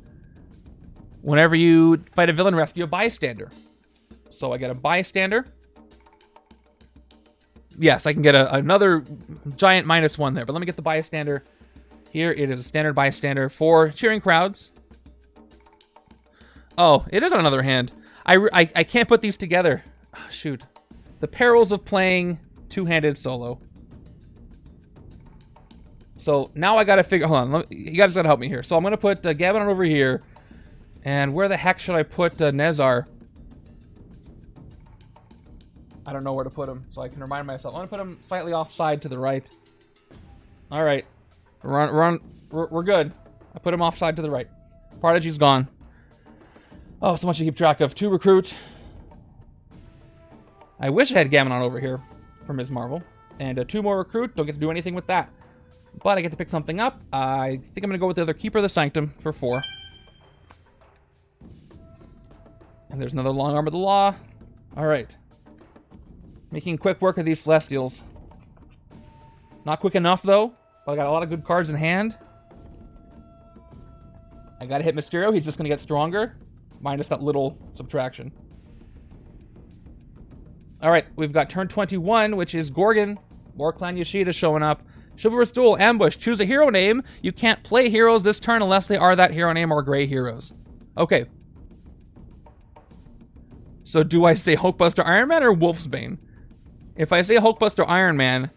whenever you fight a villain, rescue a bystander. So I get a bystander. Yes, I can get another giant -1 there, but let me get the bystander. Here it is a standard bystander for cheering crowds. Oh, it is on another hand. I can't put these together. Oh, shoot. The perils of playing two-handed solo. So now I gotta figure... Hold on, you guys gotta help me here. So I'm gonna put Gavin over here. And where the heck should I put Nezar? I don't know where to put him, so I can remind myself. I'm gonna put him slightly offside to the right. All right, we're good. I put him offside to the right. Prodigy's gone. Oh, so much to keep track of. 2 recruit. I wish I had Gaminon over here for Ms. Marvel. And 2 more recruit. Don't get to do anything with that. But I get to pick something up. I think I'm going to go with the other Keeper of the Sanctum for 4. And there's another Long Arm of the Law. All right. Making quick work of these Celestials. Not quick enough, though. But I got a lot of good cards in hand. I gotta hit Mysterio. He's just gonna get stronger. Minus that little subtraction. Alright, we've got turn 21, which is Gorgon. More Clan Yashida showing up. Chivalrous Duel, Ambush. Choose a hero name. You can't play heroes this turn unless they are that hero name or gray heroes. Okay. So do I say Hulkbuster Iron Man or Wolfsbane? If I say Hulkbuster Iron Man,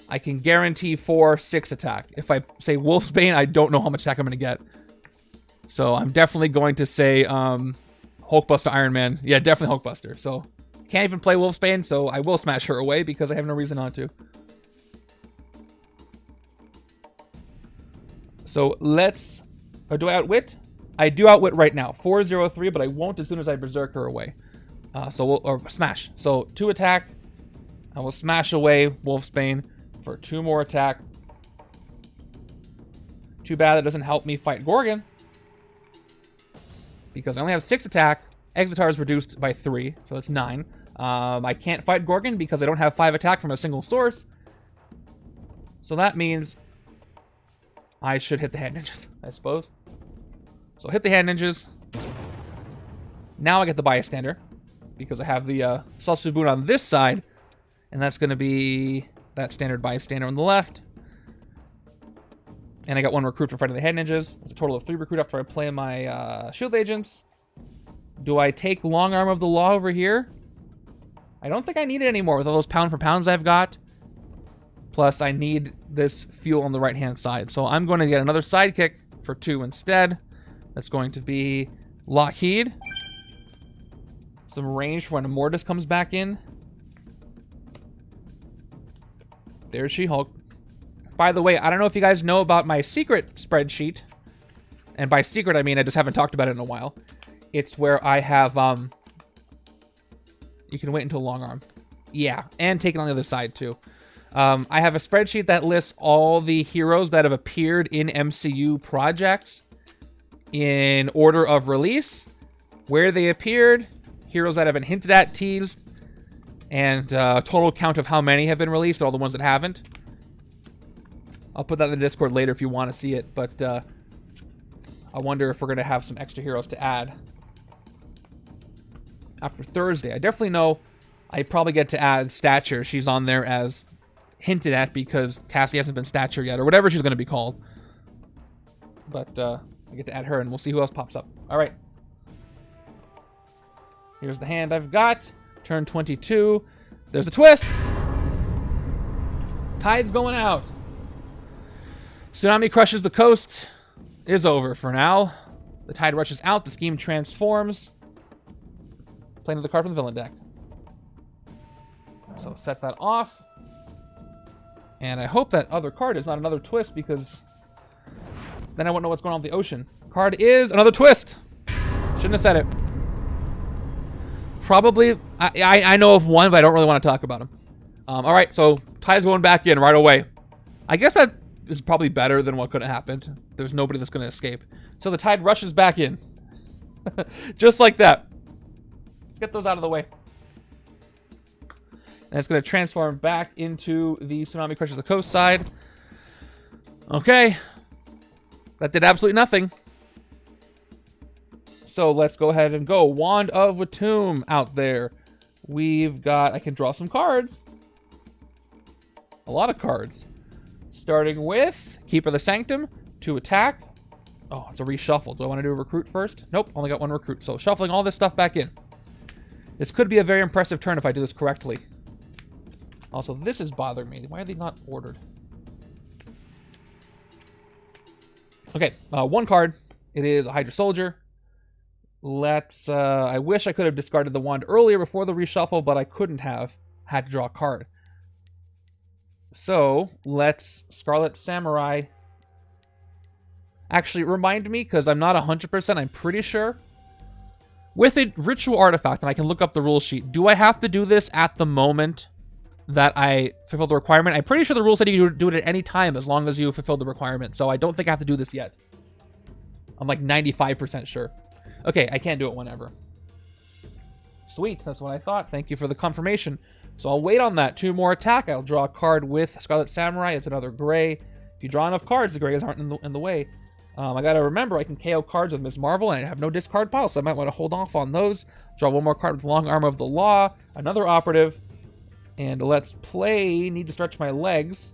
I can guarantee 4/6 attack. If I say Wolfsbane, I don't know how much attack I'm going to get. So I'm definitely going to say Hulkbuster Iron Man. Yeah, definitely Hulkbuster. So can't even play Wolfsbane, so I will smash her away because I have no reason not to. So let's... Oh, do I outwit? I do outwit right now. 4/0/3, but I won't as soon as I berserk her away. Or smash. So 2 attack. I will smash away Wolfsbane for 2 more attack. Too bad that doesn't help me fight Gorgon. Because I only have 6 attack. Exitar is reduced by 3, so it's 9. I can't fight Gorgon because I don't have 5 attack from a single source. So that means I should hit the hand ninjas, I suppose. So hit the hand ninjas. Now I get the bystander because I have the Celestial Boon on this side, and that's going to be that standard bystander on the left. And I got 1 recruit for fighting the head ninjas. It's a total of 3 recruit after I play my shield agents. Do I take Long Arm of the Law over here? I don't think I need it anymore with all those pound for pounds I've got. Plus, I need this fuel on the right-hand side. So I'm going to get another sidekick for 2 instead. That's going to be Lockheed. Some range for when Immortus comes back in. There's She-Hulk. By the way, I don't know if you guys know about my secret spreadsheet. And by secret, I mean I just haven't talked about it in a while. It's where I have, you can wait until Long Arm. Yeah, and take it on the other side, too. I have a spreadsheet that lists all the heroes that have appeared in MCU projects in order of release, where they appeared, heroes that have been hinted at, teased, and total count of how many have been released, all the ones that haven't. I'll put that in the Discord later if you want to see it, but I wonder if we're going to have some extra heroes to add after Thursday. I definitely know I probably get to add Stature. She's on there as hinted at because Cassie hasn't been Stature yet, or whatever she's going to be called. But I get to add her, and we'll see who else pops up. All right. Here's the hand I've got. Turn 22. There's a twist. Tide's going out. Tsunami crushes the coast. Is over for now. The tide rushes out. The scheme transforms. Play another card from the villain deck. So set that off. And I hope that other card is not another twist, because then I won't know what's going on with the ocean. Card is another twist. Shouldn't have said it. Probably, I know of one, but I don't really want to talk about him. All right, so Tide's going back in right away. I guess that is probably better than what could have happened. There's nobody that's going to escape. So the Tide rushes back in. Just like that. Let's get those out of the way. And it's going to transform back into the Tsunami Crushes the Coast side. Okay. That did absolutely nothing. So let's go ahead and go. Wand of Watum out there. We've got... I can draw some cards. A lot of cards. Starting with Keeper of the Sanctum. 2 attack. Oh, it's a reshuffle. Do I want to do a recruit first? Nope, only got 1 recruit. So shuffling all this stuff back in. This could be a very impressive turn if I do this correctly. Also, this is bothering me. Why are these not ordered? Okay, 1 card. It is a Hydra Soldier. Let's... I wish I could have discarded the wand earlier before the reshuffle, but I couldn't have. Had to draw a card. So, let's Scarlet Samurai. Actually, remind me, because I'm not 100%, I'm pretty sure. With a ritual artifact, and I can look up the rule sheet, do I have to do this at the moment that I fulfill the requirement? I'm pretty sure the rule said you could do it at any time as long as you fulfill the requirement, so I don't think I have to do this yet. I'm like 95% sure. Okay, I can't do it whenever. Sweet, that's what I thought. Thank you for the confirmation. So I'll wait on that. 2 more attack. I'll draw a card with Scarlet Samurai. It's another gray. If you draw enough cards, the grays aren't in the way. I gotta remember I can KO cards with Ms. Marvel, and I have no discard pile, so I might want to hold off on those. Draw 1 more card with Long Arm of the Law, another operative, and let's play. Need to stretch my legs.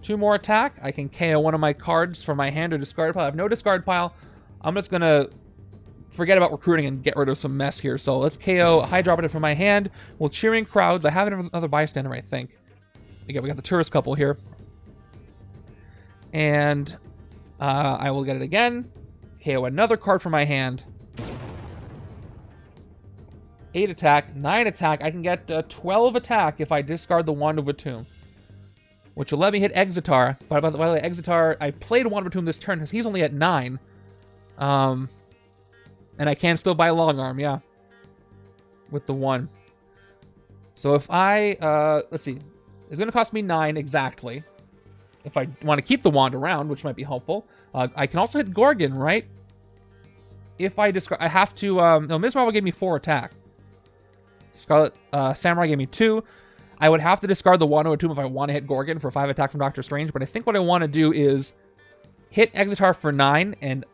2 more attack. I can KO one of my cards from my hand or discard pile. I have no discard pile. I'm just gonna forget about recruiting and get rid of some mess here. So let's KO a Hydra operative from my hand. We'll cheering crowds. I have another bystander, I think. Again, we got the tourist couple here. And I will get it again. KO another card from my hand. 8 attack, 9 attack. I can get 12 attack if I discard the Wand of Atum, which will let me hit Exitar. By the way, Exitar, I played Wand of Atum this turn because he's only at 9. And I can still buy Long Arm, yeah, with the 1. So if I, let's see, it's going to cost me 9 exactly. If I want to keep the wand around, which might be helpful. I can also hit Gorgon, right? If I discard, I have to, no, Ms. Marvel gave me 4 attack. Scarlet Samurai gave me 2. I would have to discard the Wand of Atum if I want to hit Gorgon for 5 attack from Doctor Strange, but I think what I want to do is hit Exitar for 9 and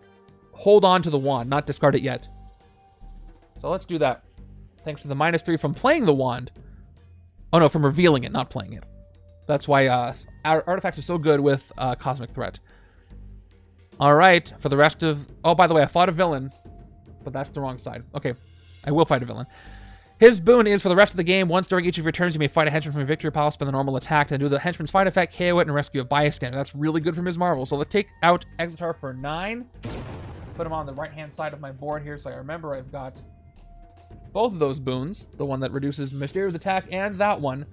hold on to the wand, not discard it yet. So let's do that. Thanks to the -3 from playing the wand. Oh no, from revealing it, not playing it. That's why artifacts are so good with Cosmic Threat. All right, for the rest of... Oh, by the way, I fought a villain, but that's the wrong side. Okay, I will fight a villain. His boon is for the rest of the game, once during each of your turns, you may fight a henchman from your victory pile, spend the normal attack, and do the henchman's fight effect, KO it, and rescue a bystander. That's really good for Ms. Marvel. So let's take out Exitar for 9. Put him on the right-hand side of my board here, so I remember I've got both of those boons. The one that reduces Mysterio's attack and that one.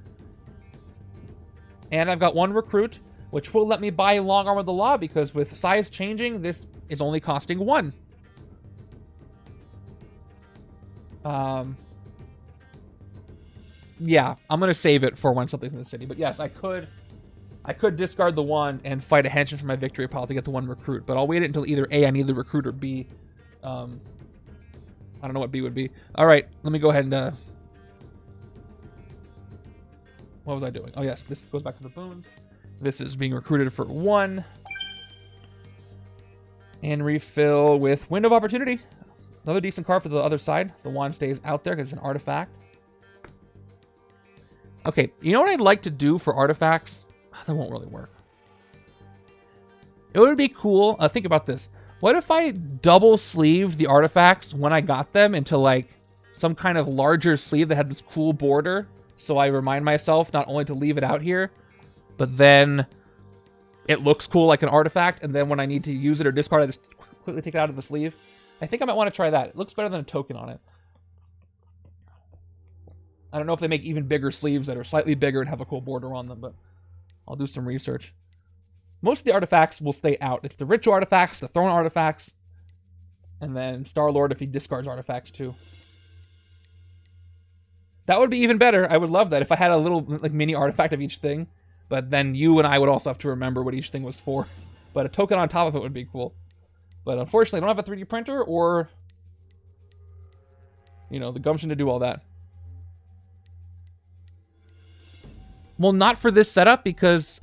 And I've got 1 recruit, which will let me buy Long Arm of the Law, because with size changing, this is only costing 1. Yeah, I'm going to save it for when something's in the city. But yes, I could discard the wand and fight a henchman from my victory pile to get the 1 recruit. But I'll wait it until either A, I need the recruit, or B, I don't know what B would be. All right, let me go ahead and... what was I doing? Oh, yes, this goes back to the boons. This is being recruited for 1. And refill with Window of Opportunity. Another decent card for the other side. The wand stays out there because it's an artifact. Okay, you know what I'd like to do for artifacts? That won't really work. It would be cool. Think about this. What if I double sleeved the artifacts when I got them into like some kind of larger sleeve that had this cool border? So I remind myself not only to leave it out here, but then it looks cool like an artifact. And then when I need to use it or discard it, I just quickly take it out of the sleeve. I think I might want to try that. It looks better than a token on it. I don't know if they make even bigger sleeves that are slightly bigger and have a cool border on them, but I'll do some research. Most of the artifacts will stay out. It's the ritual artifacts, the throne artifacts, and then Star-Lord if he discards artifacts too. That would be even better. I would love that if I had a little like mini artifact of each thing, but then you and I would also have to remember what each thing was for. But a token on top of it would be cool. But unfortunately, I don't have a 3D printer or, you know, the gumption to do all that. Well, not for this setup, because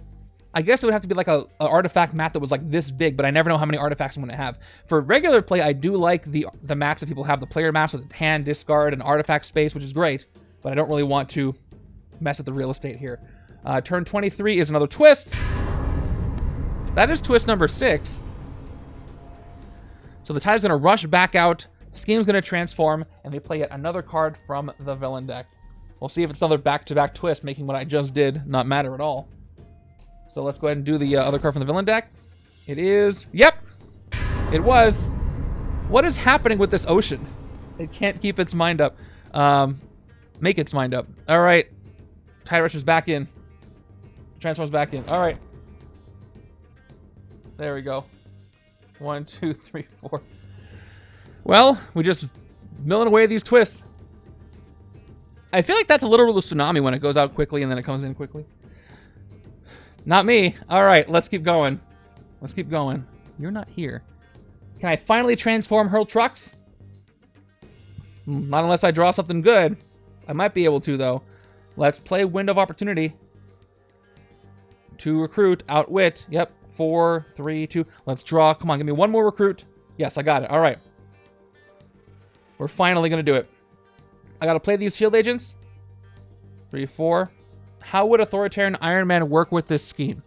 I guess it would have to be like a artifact mat that was like this big, but I never know how many artifacts I'm going to have. For regular play, I do like the mats that people have, the player mats with hand, discard, and artifact space, which is great, but I don't really want to mess with the real estate here. Turn 23 is another twist. That is twist number 6. So the tide's going to rush back out, Scheme's going to transform, and they play yet another card from the villain deck. We'll see if it's another back-to-back twist, making what I just did not matter at all. So let's go ahead and do the other card from the villain deck. It is... Yep! It was. What is happening with this ocean? It can't keep its mind up. Make its mind up. All right. Tide rushes back in. Transforms back in. All right. There we go. 1, 2, 3, 4. Well, we just milling away these twists. I feel like that's a literal tsunami when it goes out quickly and then it comes in quickly. Not me. All right, let's keep going. Let's keep going. You're not here. Can I finally transform Hurl Trucks? Not unless I draw something good. I might be able to, though. Let's play Wind of Opportunity. To recruit, outwit. Yep, 4, 3, 2. Let's draw. Come on, give me one more recruit. Yes, I got it. All right. We're finally going to do it. I got to play these shield agents. 3, 4. How would Authoritarian Iron Man work with this scheme?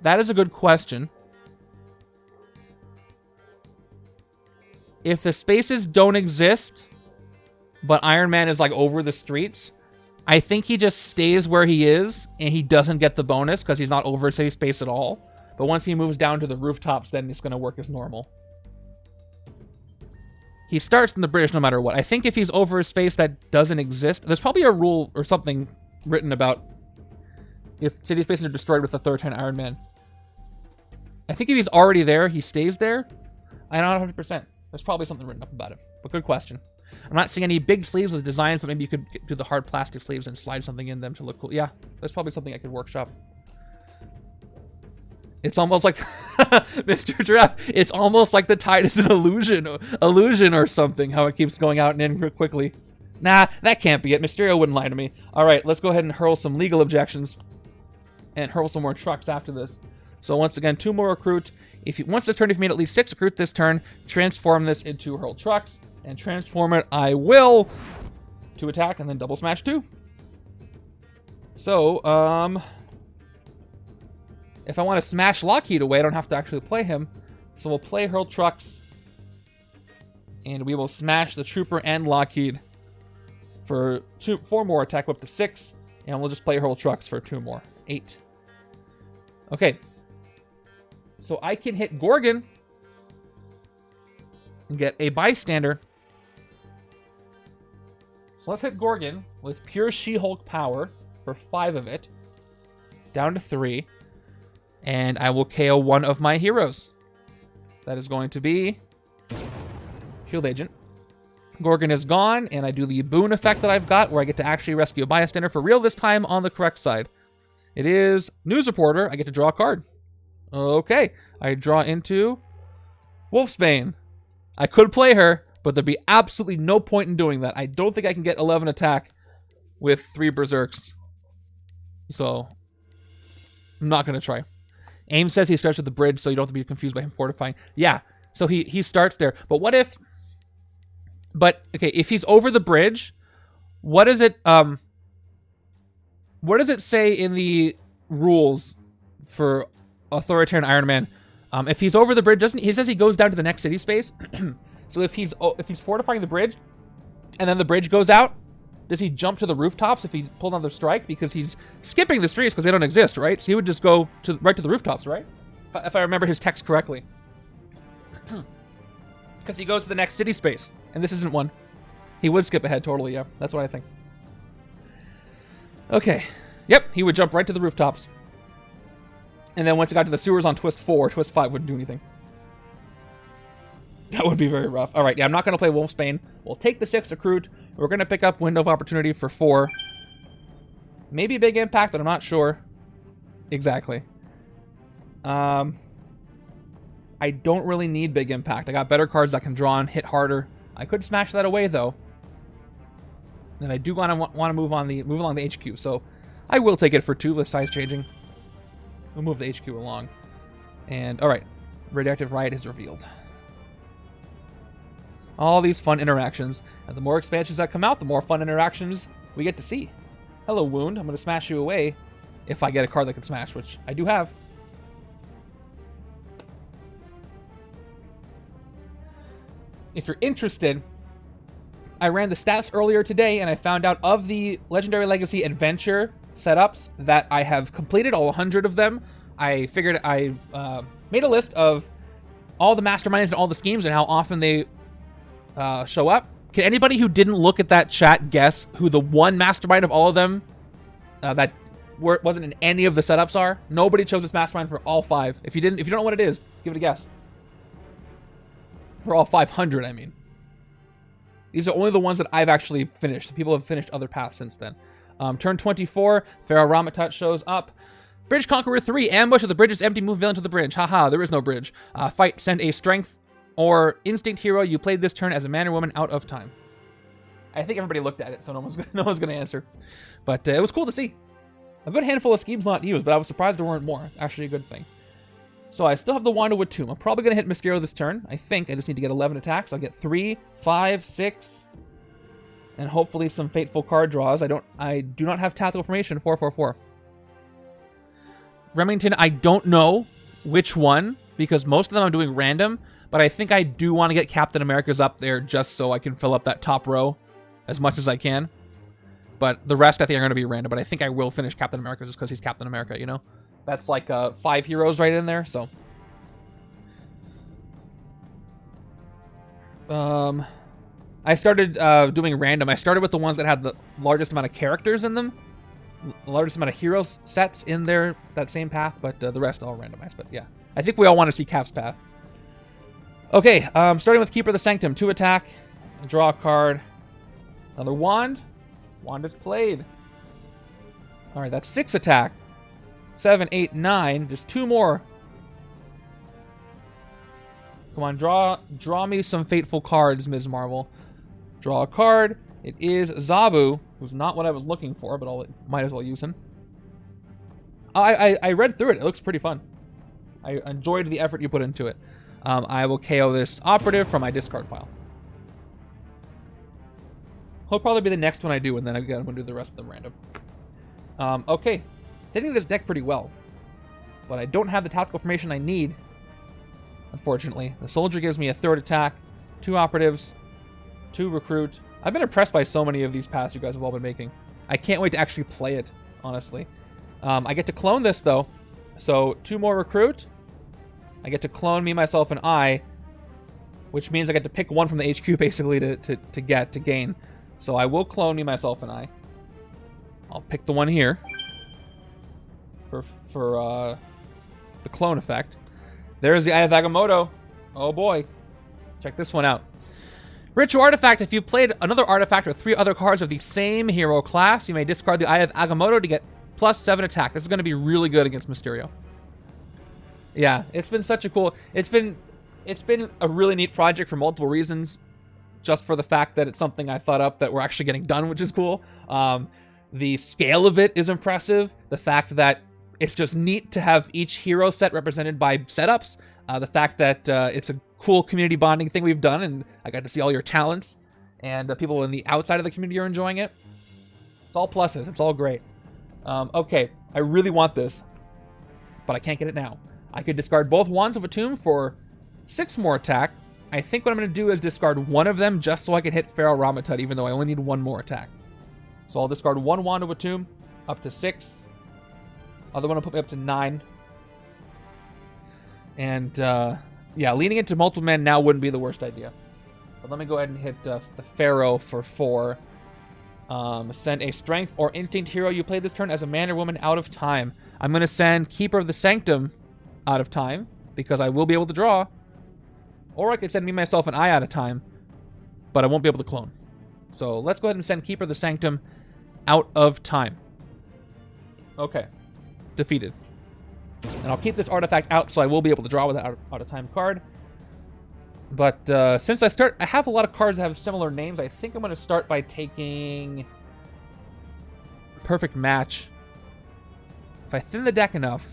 That is a good question. If the spaces don't exist, but Iron Man is like over the streets, I think he just stays where he is and he doesn't get the bonus because he's not over safe space at all. But once he moves down to the rooftops, then it's going to work as normal. He starts in the British no matter what. I think if he's over a space that doesn't exist, there's probably a rule or something written about if city spaces are destroyed with Authoritarian Iron Man. I think if he's already there, he stays there. I'm not 100%. There's probably something written up about it. But good question. I'm not seeing any big sleeves with designs, but maybe you could do the hard plastic sleeves and slide something in them to look cool. Yeah, there's probably something I could workshop. It's almost like Mr. Giraffe. It's almost like the tide is an illusion or something. How it keeps going out and in quickly. Nah, that can't be it. Mysterio wouldn't lie to me. All right, let's go ahead and hurl some legal objections and hurl some more trucks after this. So once again, 2 more recruit. Once this turn, if you made at least 6 recruit this turn, transform this into hurl trucks and transform it. I will to attack and then double smash 2. So if I want to smash Lockheed away, I don't have to actually play him. So we'll play hurl trucks, and we will smash the Trooper and Lockheed for 4 more, attack up to 6, and we'll just play hurl trucks for 2 more, 8. Okay. So I can hit Gorgon and get a bystander. So let's hit Gorgon with pure She-Hulk power for 5 of it, down to 3, and I will KO one of my heroes. That is going to be Shield Agent. Gorgon is gone, and I do the boon effect that I've got, where I get to actually rescue a bystander for real this time on the correct side. It is News Reporter. I get to draw a card. Okay, I draw into Wolfsbane. I could play her, but there'd be absolutely no point in doing that. I don't think I can get 11 attack with 3 Berserks. So, I'm not going to try. Aim says he starts with the bridge, so you don't have to be confused by him fortifying. Yeah, so he starts there. But what if... But, okay, if he's over the bridge, what does it say in the rules for Authoritarian Iron Man? If he's over the bridge, he says he goes down to the next city space. So if he's fortifying the bridge, and then the bridge goes out, does he jump to the rooftops if he pulled another strike? Because he's skipping the streets because they don't exist, right? So he would just go right to the rooftops, right? If I remember his text correctly. Because he goes to the next city space, and this isn't one. He would skip ahead totally, yeah. That's what I think. Okay. Yep, he would jump right to the rooftops. And then once it got to the sewers on Twist 4, Twist 5 wouldn't do anything. That would be very rough. All right, yeah, I'm not going to play Wolfsbane. We'll take the 6 recruit. We're going to pick up Window of Opportunity for 4. Maybe Big Impact, but I'm not sure. Exactly. I don't really need Big Impact. I got better cards that can draw and hit harder. I could smash that away, though. And I do want to move along the HQ, so I will take it for 2 with size changing. We'll move the HQ along. And, alright. Radioactive Riot is revealed. All these fun interactions. And the more expansions that come out, the more fun interactions we get to see. Hello, Wound. I'm going to smash you away if I get a card that can smash, which I do have. If you're interested, I ran the stats earlier today, and I found out of the Legendary Legacy Adventure setups that I have completed, all 100 of them. I figured I made a list of all the masterminds and all the schemes and how often they show up. Can anybody who didn't look at that chat guess who the one mastermind of all of them that wasn't in any of the setups are? Nobody chose this mastermind for all 5. If you don't know what it is, give it a guess. For all 500, I mean. These are only the ones that I've actually finished. People have finished other paths since then. Turn 24, Pharaoh Ramatat shows up. Bridge Conqueror 3, ambush of the bridge is empty, move villain to the bridge. Haha, there is no bridge. Fight, send a strength or instinct hero you played this turn as a man or woman out of time. I think everybody looked at it, so no one's gonna answer. But it was cool to see. A good handful of schemes not used, but I was surprised there weren't more. Actually, a good thing. So I still have the Wand of Tomb. I'm probably gonna hit Mysterio this turn. I think I just need to get 11 attacks. I'll get 3, 5, 6, and hopefully some fateful card draws. I do not have Tactical Formation 444. Remington, I don't know which one because most of them I'm doing random. But I think I do want to get Captain America's up there just so I can fill up that top row as much as I can. But the rest I think are going to be random. But I think I will finish Captain America just because he's Captain America, you know? That's like 5 heroes right in there, so. I started doing random. I started with the ones that had the largest amount of characters in them. The largest amount of hero sets in there, that same path. But the rest all randomized. But yeah, I think we all want to see Cap's path. Okay, starting with Keeper of the Sanctum. 2 attack, draw a card, another wand. Wand is played. All right, that's 6 attack. 7, 8, 9. There's 2 more. Come on, draw me some fateful cards, Ms. Marvel. Draw a card. It is Zabu, who's not what I was looking for, but might as well use him. I read through it. It looks pretty fun. I enjoyed the effort you put into it. I will KO this operative from my discard pile. He'll probably be the next one I do, and then again, I'm going to do the rest of them random. Okay. Hitting this deck pretty well. But I don't have the tactical formation I need, unfortunately. The soldier gives me a 3rd attack, 2 operatives, 2 recruit. I've been impressed by so many of these paths you guys have all been making. I can't wait to actually play it, honestly. I get to clone this, though. So, 2 more recruit. I get to clone me, myself, and I, which means I get to pick one from the HQ, basically, to gain. So I will clone me, myself, and I. I'll pick the one here for the clone effect. There's the Eye of Agamotto. Oh boy. Check this one out. Ritual Artifact. If you played another artifact or 3 other cards of the same hero class, you may discard the Eye of Agamotto to get +7 attack. This is going to be really good against Mysterio. Yeah, it's been such a cool... It's been a really neat project for multiple reasons. Just for the fact that it's something I thought up that we're actually getting done, which is cool. The scale of it is impressive. The fact that it's just neat to have each hero set represented by setups. The fact that it's a cool community bonding thing we've done, and I got to see all your talents. And people in the outside of the community are enjoying it. It's all pluses. It's all great. Okay, I really want this, but I can't get it now. I could discard both Wands of Tomb for 6 more attack. I think what I'm going to do is discard one of them just so I can hit Pharaoh Ramatut, even though I only need 1 more attack. So I'll discard 1 Wand of Tomb, up to 6. Other one will put me up to 9. And, yeah, leaning into multiple men now wouldn't be the worst idea. But let me go ahead and hit the Pharaoh for 4. Send a Strength or Instinct hero you play this turn as a man or woman out of time. I'm going to send Keeper of the Sanctum out of time, because I will be able to draw. Or I could send me, myself, and I out of time, but I won't be able to clone. So let's go ahead and send Keeper of the Sanctum out of time. Okay. Defeated. And I'll keep this artifact out so I will be able to draw with that out of time card. But since I have a lot of cards that have similar names, I think I'm going to start by taking Perfect Match. If I thin the deck enough,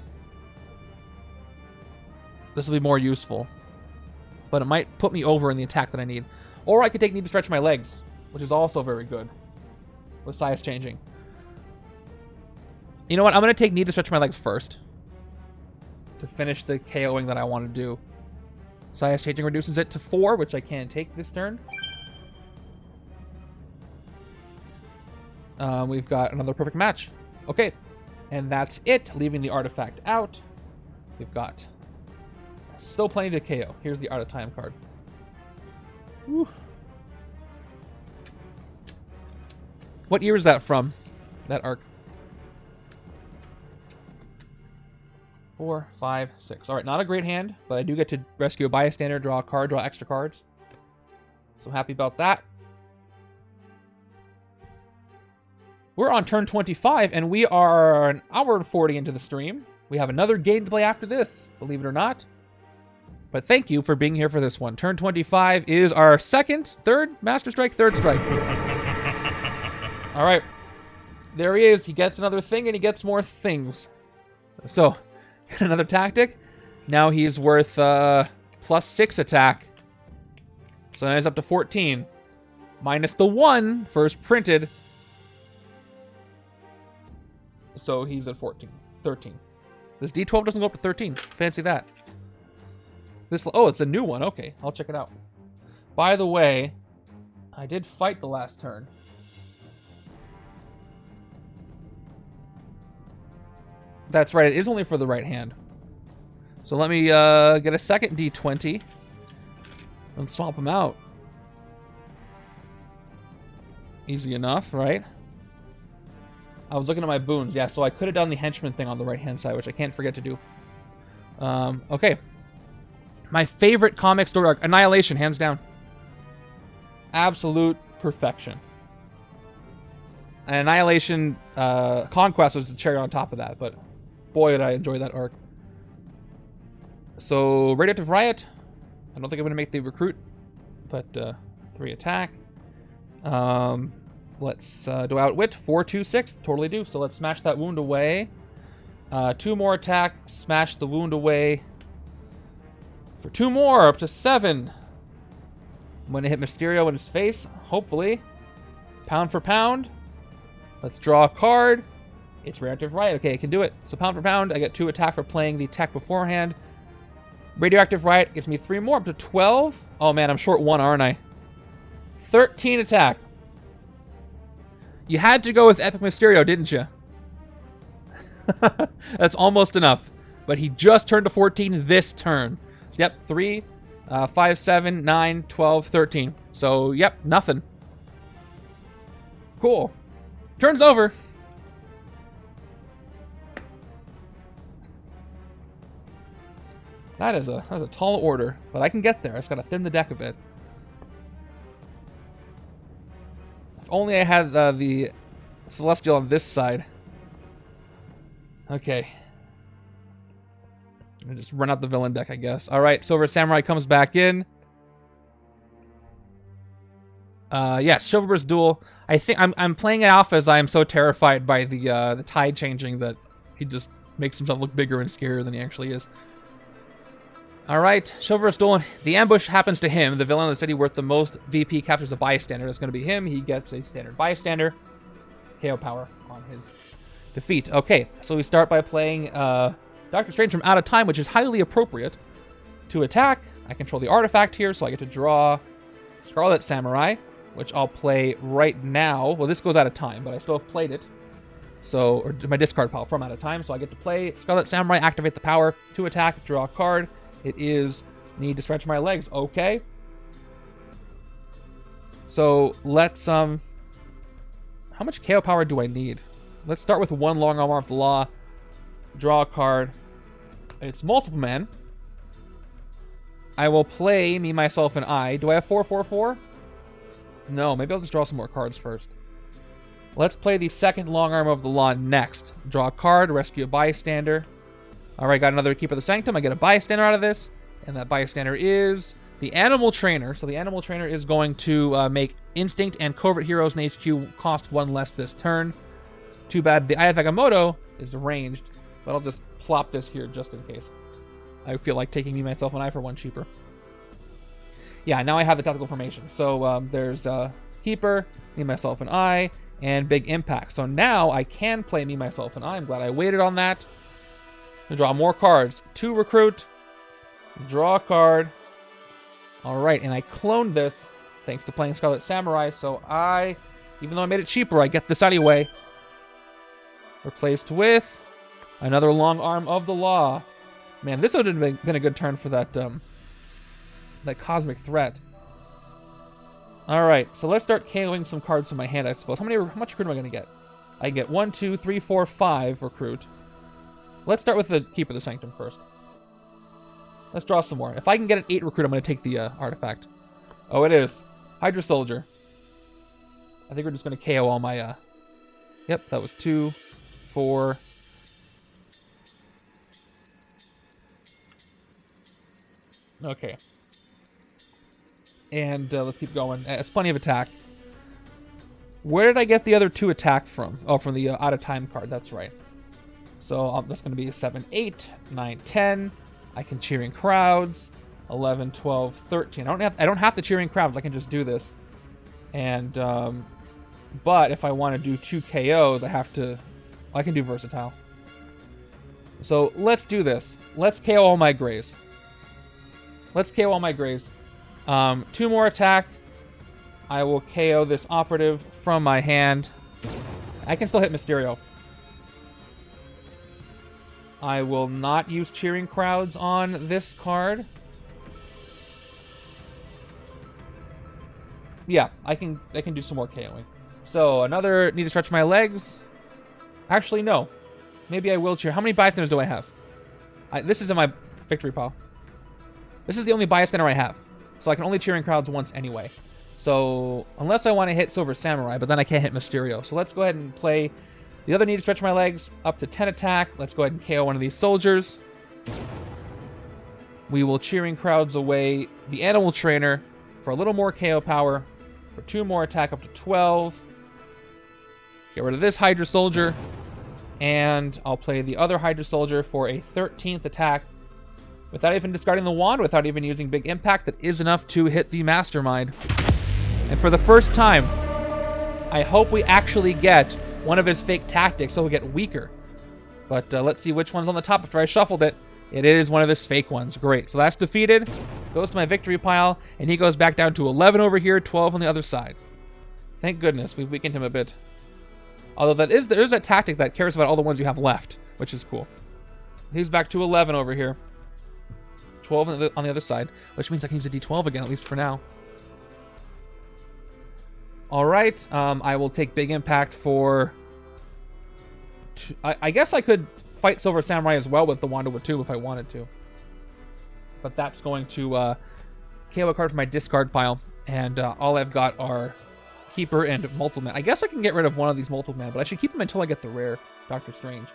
this will be more useful. But it might put me over in the attack that I need. Or I could take Need to Stretch My Legs, which is also very good with size changing. You know what? I'm going to take Need to Stretch My Legs first to finish the KOing that I want to do. Size changing reduces it to 4, which I can take this turn. We've got another Perfect Match. Okay. And that's it. Leaving the artifact out. We've got still plenty to KO. Here's the Out of Time card. Woo. What year is that from? That arc. 4, 5, 6. All right, not a great hand, but I do get to rescue a bystander, draw a card, draw extra cards. So happy about that. We're on turn 25, and we are an hour and 40 into the stream. We have another game to play after this, believe it or not. But thank you for being here for this one. Turn 25 is our third Master Strike, third strike. All right. There he is. He gets another thing, and he gets more things. So, another tactic. Now he's worth +6 attack. So now he's up to 14. Minus the 1 first printed. So he's at 13. This D12 doesn't go up to 13. Fancy that. Oh, it's a new one. Okay, I'll check it out. By the way, I did fight the last turn. That's right, it is only for the right hand. So let me get a second D20 and swap them out. Easy enough, right? I was looking at my boons. Yeah, so I could have done the henchman thing on the right-hand side, which I can't forget to do. Okay. My favorite comic story arc, Annihilation, hands down. Absolute perfection. And Annihilation Conquest was the cherry on top of that, but boy, did I enjoy that arc. So, Radioactive Riot. I don't think I'm going to make the recruit, but 3 attack. Let's do Outwit. 4, 2, 6. Totally do. So let's smash that wound away. 2 more attack. Smash the wound away. For 2 more, up to 7. I'm going to hit Mysterio in his face, hopefully. Pound for pound. Let's draw a card. It's Radioactive Riot. Okay, I can do it. So pound for pound, I get 2 attack for playing the tech beforehand. Radioactive Riot gives me 3 more, up to 12. Oh man, I'm short 1, aren't I? 13 attack. You had to go with Epic Mysterio, didn't you? That's almost enough. But he just turned to 14 this turn. So, yep, 3, 5, 7, 9, 12, 13. So, yep, nothing. Cool. Turn's over. That's a tall order, but I can get there. I just gotta thin the deck a bit. If only I had the Celestial on this side. Okay. I'm gonna just run out the villain deck, I guess. Alright, Silver Samurai comes back in. Yes, Chivalrous Duel. I think I'm playing it off as I'm so terrified by the tide changing that he just makes himself look bigger and scarier than he actually is. Alright, Chivalrous Duel. The ambush happens to him. The villain of the city worth the most VP captures a bystander. That's going to be him. He gets a standard bystander. KO power on his defeat. Okay, so we start by playing Doctor Strange from Out of Time, which is highly appropriate. To attack, I control the artifact here, so I get to draw Scarlet Samurai, which I'll play right now. Well, this goes out of time, but I still have played it. So, or my discard pile from Out of Time, so I get to play Scarlet Samurai, activate the power, to attack, draw a card. It is need to stretch my legs. Okay. So let's how much KO power do I need? Let's start with 1 long arm of the law. Draw a card. It's multiple man. I will play me, myself, and I. Do I have 4, 4, 4? No, maybe I'll just draw some more cards first. Let's play the second long arm of the law next. Draw a card, rescue a bystander. Alright, got another Keeper of the Sanctum. I get a bystander out of this. And that bystander is the Animal Trainer. So the Animal Trainer is going to make Instinct and Covert Heroes in HQ cost 1 less this turn. Too bad the Eye of Agamotto is ranged. But I'll just plop this here just in case. I feel like taking me, myself, and I for 1 cheaper. Yeah, now I have the tactical formation. So there's Keeper, me, myself, and I, and Big Impact. So now I can play me, myself, and I. I'm glad I waited on that. Draw more cards. 2 recruit. Draw a card. Alright, and I cloned this thanks to playing Scarlet Samurai, so even though I made it cheaper, I get this anyway. Replaced with another long arm of the law. Man, this would have been a good turn for that cosmic threat. Alright, so let's start KOing some cards from my hand, I suppose. How much recruit am I going to get? I get 1, 2, 3, 4, 5 recruit. Let's start with the Keeper of the Sanctum first. Let's draw some more. If I can get an 8 recruit, I'm going to take the artifact. Oh, it is. Hydra Soldier. I think we're just going to KO all my... Yep, that was 2, 4... Okay. And let's keep going. It's plenty of attack. Where did I get the other 2 attack from? Oh, from the out of time card. That's right. So that's going to be 7, 8, 9, 10. I can cheering crowds. 11, 12, 13. I don't have to cheering crowds. I can just do this. And but if I want to do 2 KOs, I can do versatile. So let's do this. Let's KO all my Greys. 2 more attack. I will KO this operative from my hand. I can still hit Mysterio. I will not use cheering crowds on this card. Yeah, I can do some more KOing. So another need to stretch my legs. Actually, no. Maybe I will cheer. How many bystanders do I have? This is in my victory pile. This is the only bystander I have. So I can only cheer in crowds once anyway. So unless I want to hit Silver Samurai, but then I can't hit Mysterio. So let's go ahead and play the other need to stretch my legs up to 10 attack. Let's go ahead and KO one of these soldiers. We will cheering crowds away the animal trainer for a little more KO power. For 2 more attack up to 12. Get rid of this Hydra soldier. And I'll play the other Hydra soldier for a 13th attack. Without even discarding the wand, without even using big impact, that is enough to hit the Mastermind. And for the first time, I hope we actually get one of his fake tactics so he'll get weaker. But let's see which one's on the top after I shuffled it. It is one of his fake ones. Great. So that's defeated. Goes to my victory pile. And he goes back down to 11 over here, 12 on the other side. Thank goodness we've weakened him a bit. Although there is that tactic that cares about all the ones you have left, which is cool. He's back to 11 over here. 12 on the other side, which means I can use a D12 again, at least for now. Alright, I will take big impact for... I guess I could fight Silver Samurai as well with the Wand over 2 if I wanted to. But that's going to KO a card from my discard pile. And all I've got are Keeper and Multiple Man. I guess I can get rid of one of these Multiple Man, but I should keep them until I get the rare Doctor Strange.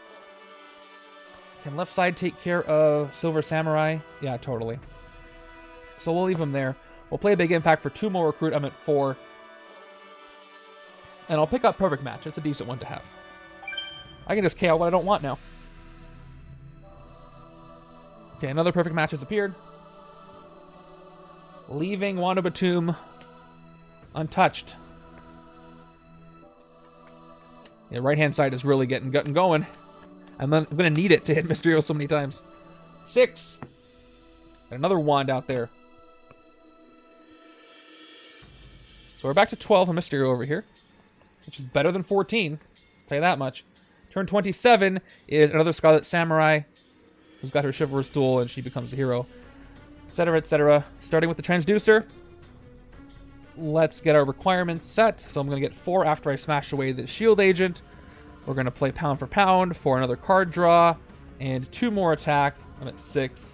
Can left side take care of Silver Samurai? Yeah, totally. So we'll leave him there. We'll play a big impact for 2 more recruit. I'm at 4. And I'll pick up Perfect Match. It's a decent one to have. I can just KO what I don't want now. Okay, another Perfect Match has appeared. Leaving Wanda Batum untouched. Yeah, right-hand side is really getting going. I'm going to need it to hit Mysterio so many times. 6. And another wand out there. So we're back to 12 on Mysterio over here, which is better than 14. I'll tell you that much. Turn 27 is another Scarlet Samurai who's got her Chivalrous Duel and she becomes a hero, etc., etc. Starting with the Transducer. Let's get our requirements set. So I'm going to get 4 after I smash away the Shield Agent. We're going to play Pound for Pound for another card draw and 2 more attack. I'm at 6.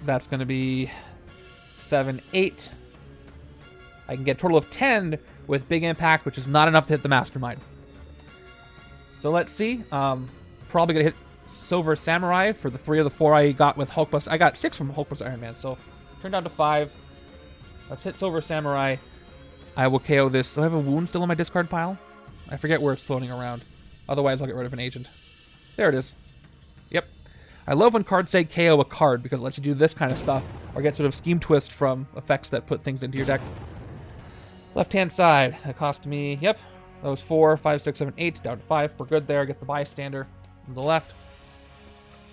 That's going to be 7, 8. I can get a total of 10 with Big Impact, which is not enough to hit the Mastermind. So let's see. Probably going to hit Silver Samurai for the 3 of the 4 I got with Hulkbuster. I got 6 from Hulkbuster Iron Man, so turned down to 5. Let's hit Silver Samurai. I will KO this. Do I have a wound still in my discard pile? I forget where it's floating around. Otherwise, I'll get rid of an agent. There it is. Yep. I love when cards say KO a card because it lets you do this kind of stuff or get sort of scheme twist from effects that put things into your deck. Left-hand side. That cost me, yep, that was 4, 5, 6, 7, 8, down to 5. We're good there. Get the bystander on the left.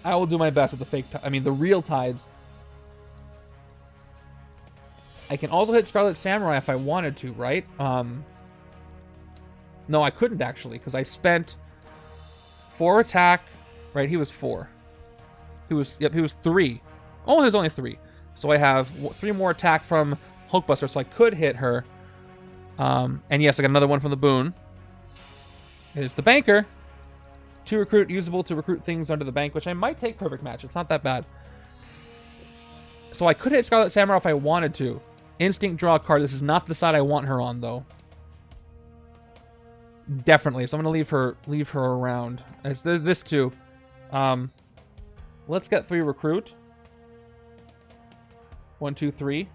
I will do my best with the fake, the real tides. I can also hit Scarlet Samurai if I wanted to, right? No, I couldn't actually, because I spent 4 attack. Right, he was 4. He was 3. Oh, he was only 3. So I have 3 more attack from Hulkbuster, so I could hit her. And yes, I got another one from the boon. Here's the Banker. 2 recruit, usable to recruit things under the bank, which I might take Perfect Match. It's not that bad. So I could hit Scarlet Samurai if I wanted to. Instinct, draw a card. This is not the side I want her on, though. Definitely. So I'm going to leave her around. It's this too. Let's get 3 recruit. 1, 2, 3.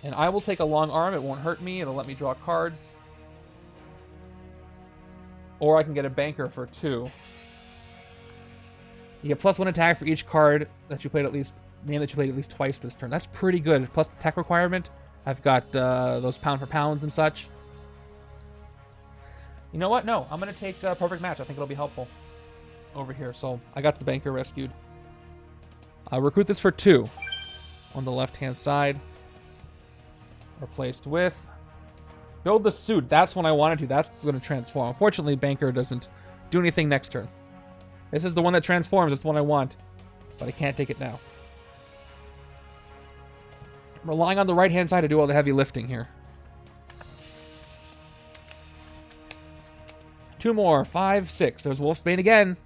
And I will take a long arm. It won't hurt me. It'll let me draw cards. Or I can get a banker for 2. You get +1 attack for each card that you played at least, name that you played at least twice this turn. That's pretty good. Plus the tech requirement. I've got those pound for pounds and such. You know what? No, I'm going to take Perfect Match. I think it'll be helpful over here. So I got the banker rescued. I'll recruit this for 2 on the left-hand side. Replaced with build the suit. That's what I wanted to. That's going to transform. Unfortunately, banker doesn't do anything next turn. This is the one that transforms. It's the one I want, but I can't take it now. I'm relying on the right-hand side to do all the heavy lifting here. 2 more. 5, 6. There's Wolfsbane again.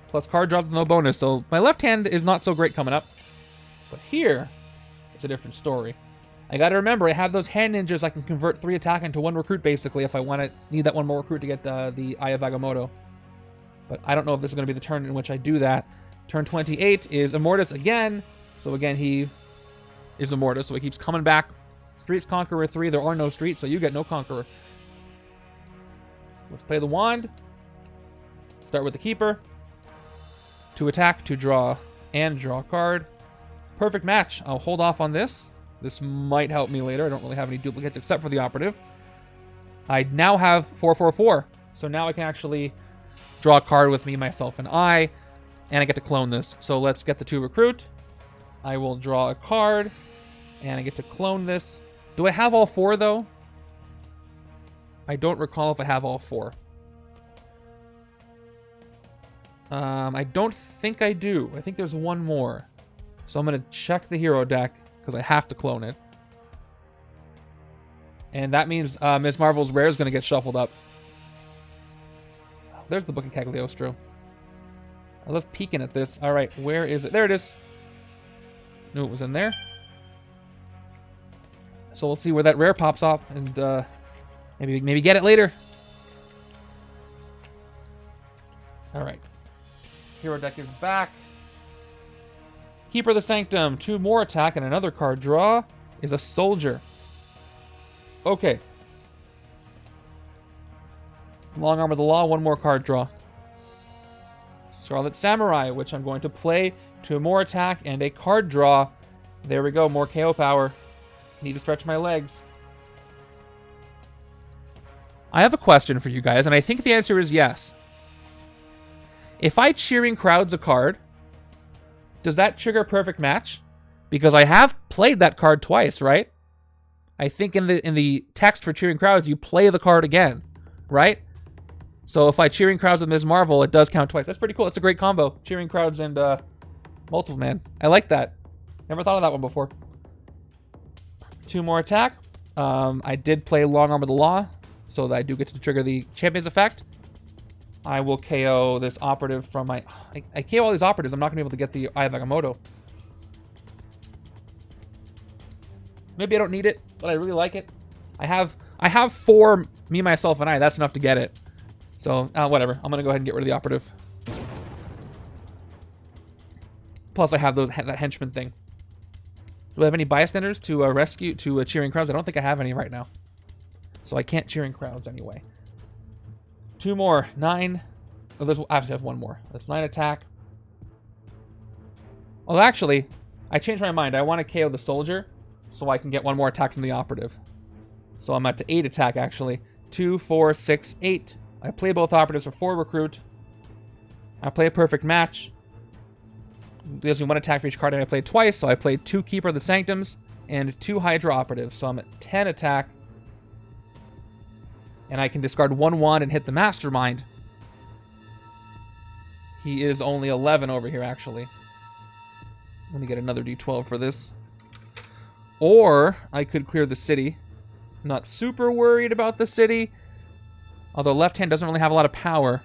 Plus card drops with no bonus. So my left hand is not so great coming up. But here, it's a different story. I gotta remember, I have those hand ninjas. I can convert 3 attack into 1 recruit, basically, if I need that 1 more recruit to get the Eye of Agamotto. But I don't know if this is going to be the turn in which I do that. Turn 28 is Immortus again. So again, he is Immortus, so he keeps coming back. Streets Conqueror 3. There are no streets, so you get no Conqueror. Let's play the wand. Start with the Keeper. 2 attack, 2 draw, and draw a card. Perfect match. I'll hold off on this. This might help me later. I don't really have any duplicates except for the operative. I now have 4/4/4. So now I can actually draw a card with me, myself, and I get to clone this. So let's get the 2 recruit. I will draw a card, and I get to clone this. Do I have all 4, though? I don't recall if I have all 4. I don't think I do. I think there's 1 more. So I'm going to check the hero deck, because I have to clone it. And that means Ms. Marvel's Rare is going to get shuffled up. There's the Book of Cagliostro. I love peeking at this. All right, where is it? There it is. Knew it was in there. So we'll see where that rare pops off, and maybe get it later. All right. Hero deck is back. Keeper of the Sanctum. 2 more attack and another card draw is a soldier. Okay. Long Arm of the Law, 1 more card draw. Scarlet Samurai, which I'm going to play. 2 more attack and a card draw. There we go, more KO power. Need to stretch my legs. I have a question for you guys, and I think the answer is yes. If I Cheering Crowds a card, does that trigger Perfect Match? Because I have played that card twice, right? I think in the text for Cheering Crowds, you play the card again, right? So if I Cheering Crowds with Ms. Marvel, it does count twice. That's pretty cool. It's a great combo. Cheering Crowds and Multiple Man. I like that. Never thought of that one before. 2 more attack. I did play Long Arm of the Law, so that I do get to trigger the Champion's effect. I will KO this operative from my... I KO all these operatives. I'm not going to be able to get the Eye of Agamotto. Maybe I don't need it, but I really like it. I have 4 Me, Myself, and I. That's enough to get it. So, whatever. I'm going to go ahead and get rid of the operative. Plus, I have that henchman thing. Do I have any bystanders to rescue, to Cheering Crowds? I don't think I have any right now. So I can't Cheering Crowds anyway. 2 more. 9. Oh, I actually have 1 more. That's 9 attack. Oh, actually, I changed my mind. I want to KO the soldier so I can get 1 more attack from the operative. So I'm at to 8 attack, actually. 2, 4, 6, 8. I play both operatives for 4 recruit. I play a Perfect Match. It gives me 1 attack for each card, and I played twice, so I played 2 Keeper of the Sanctums and 2 Hydra operatives. So I'm at 10 attack. And I can discard 1 wand and hit the Mastermind. He is only 11 over here, actually. Let me get another D12 for this. Or I could clear the city. Not super worried about the city. Although left hand doesn't really have a lot of power.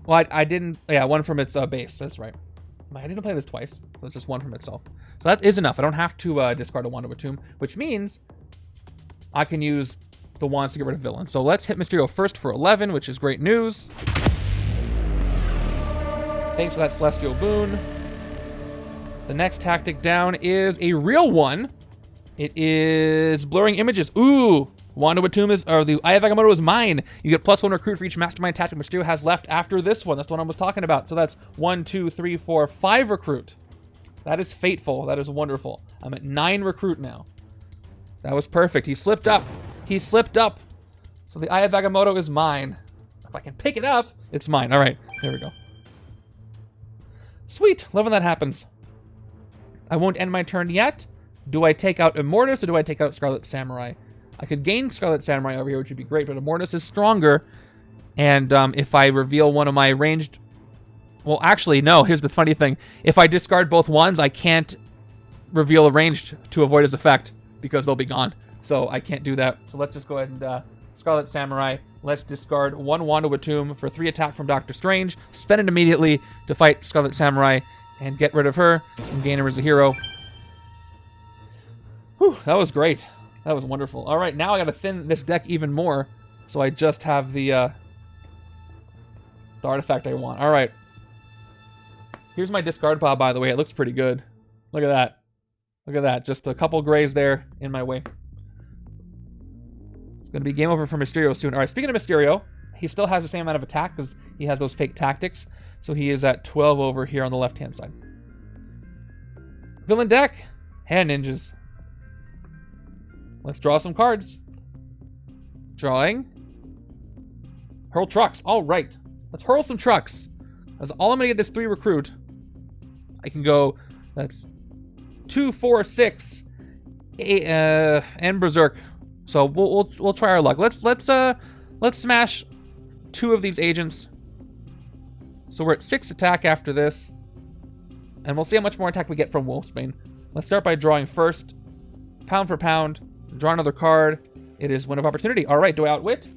Well, I didn't... Yeah, 1 from its base. That's right. I didn't play this twice. So it's just 1 from itself. So that is enough. I don't have to discard a Wand of a Tomb, which means I can use the wands to get rid of villains. So let's hit Mysterio first for 11, which is great news. Thanks for that Celestial Boon. The next tactic down is a real one. It is blurring images. Ooh, Wanda Watum is, or the Eye of Agamotto is mine. You get +1 recruit for each Mastermind tactic Mysterio has left after this one. That's the one I was talking about. So that's 1, 2, 3, 4, 5 recruit. That is fateful. That is wonderful. I'm at 9 recruit now. That was perfect. He slipped up. He slipped up. So the Eye of Agamotto is mine. If I can pick it up, it's mine. All right, there we go. Sweet, love when that happens. I won't end my turn yet. Do I take out Immortus or do I take out Scarlet Samurai? I could gain Scarlet Samurai over here, which would be great, but Immortus is stronger. And if I reveal one of my ranged... Well, actually, no, here's the funny thing. If I discard both ones, I can't reveal a ranged to avoid his effect because they'll be gone. So I can't do that. So let's just go ahead and Scarlet Samurai. Let's discard 1 Wanda Watum for 3 attack from Doctor Strange. Spend it immediately to fight Scarlet Samurai and get rid of her and gain her as a hero. Whew, that was great. That was wonderful. All right, now I got to thin this deck even more, so I just have the artifact I want. All right. Here's my discard pile, by the way. It looks pretty good. Look at that. Look at that. Just a couple grays there in my way. It's going to be game over for Mysterio soon. All right, speaking of Mysterio, he still has the same amount of attack because he has those fake tactics. So he is at 12 over here on the left-hand side. Villain deck. Hand ninjas. Let's draw some cards. Drawing. Hurl trucks. All right. Let's hurl some trucks. That's all I'm going to get is 3 recruit. I can go, that's 2, 4, 6, 8, and Berserk. So we'll try our luck. Let's smash 2 of these agents. So we're at 6 attack after this. And we'll see how much more attack we get from Wolfsbane. Let's start by drawing first. Pound for pound. Draw another card. It is Win of Opportunity. All right, do I outwit?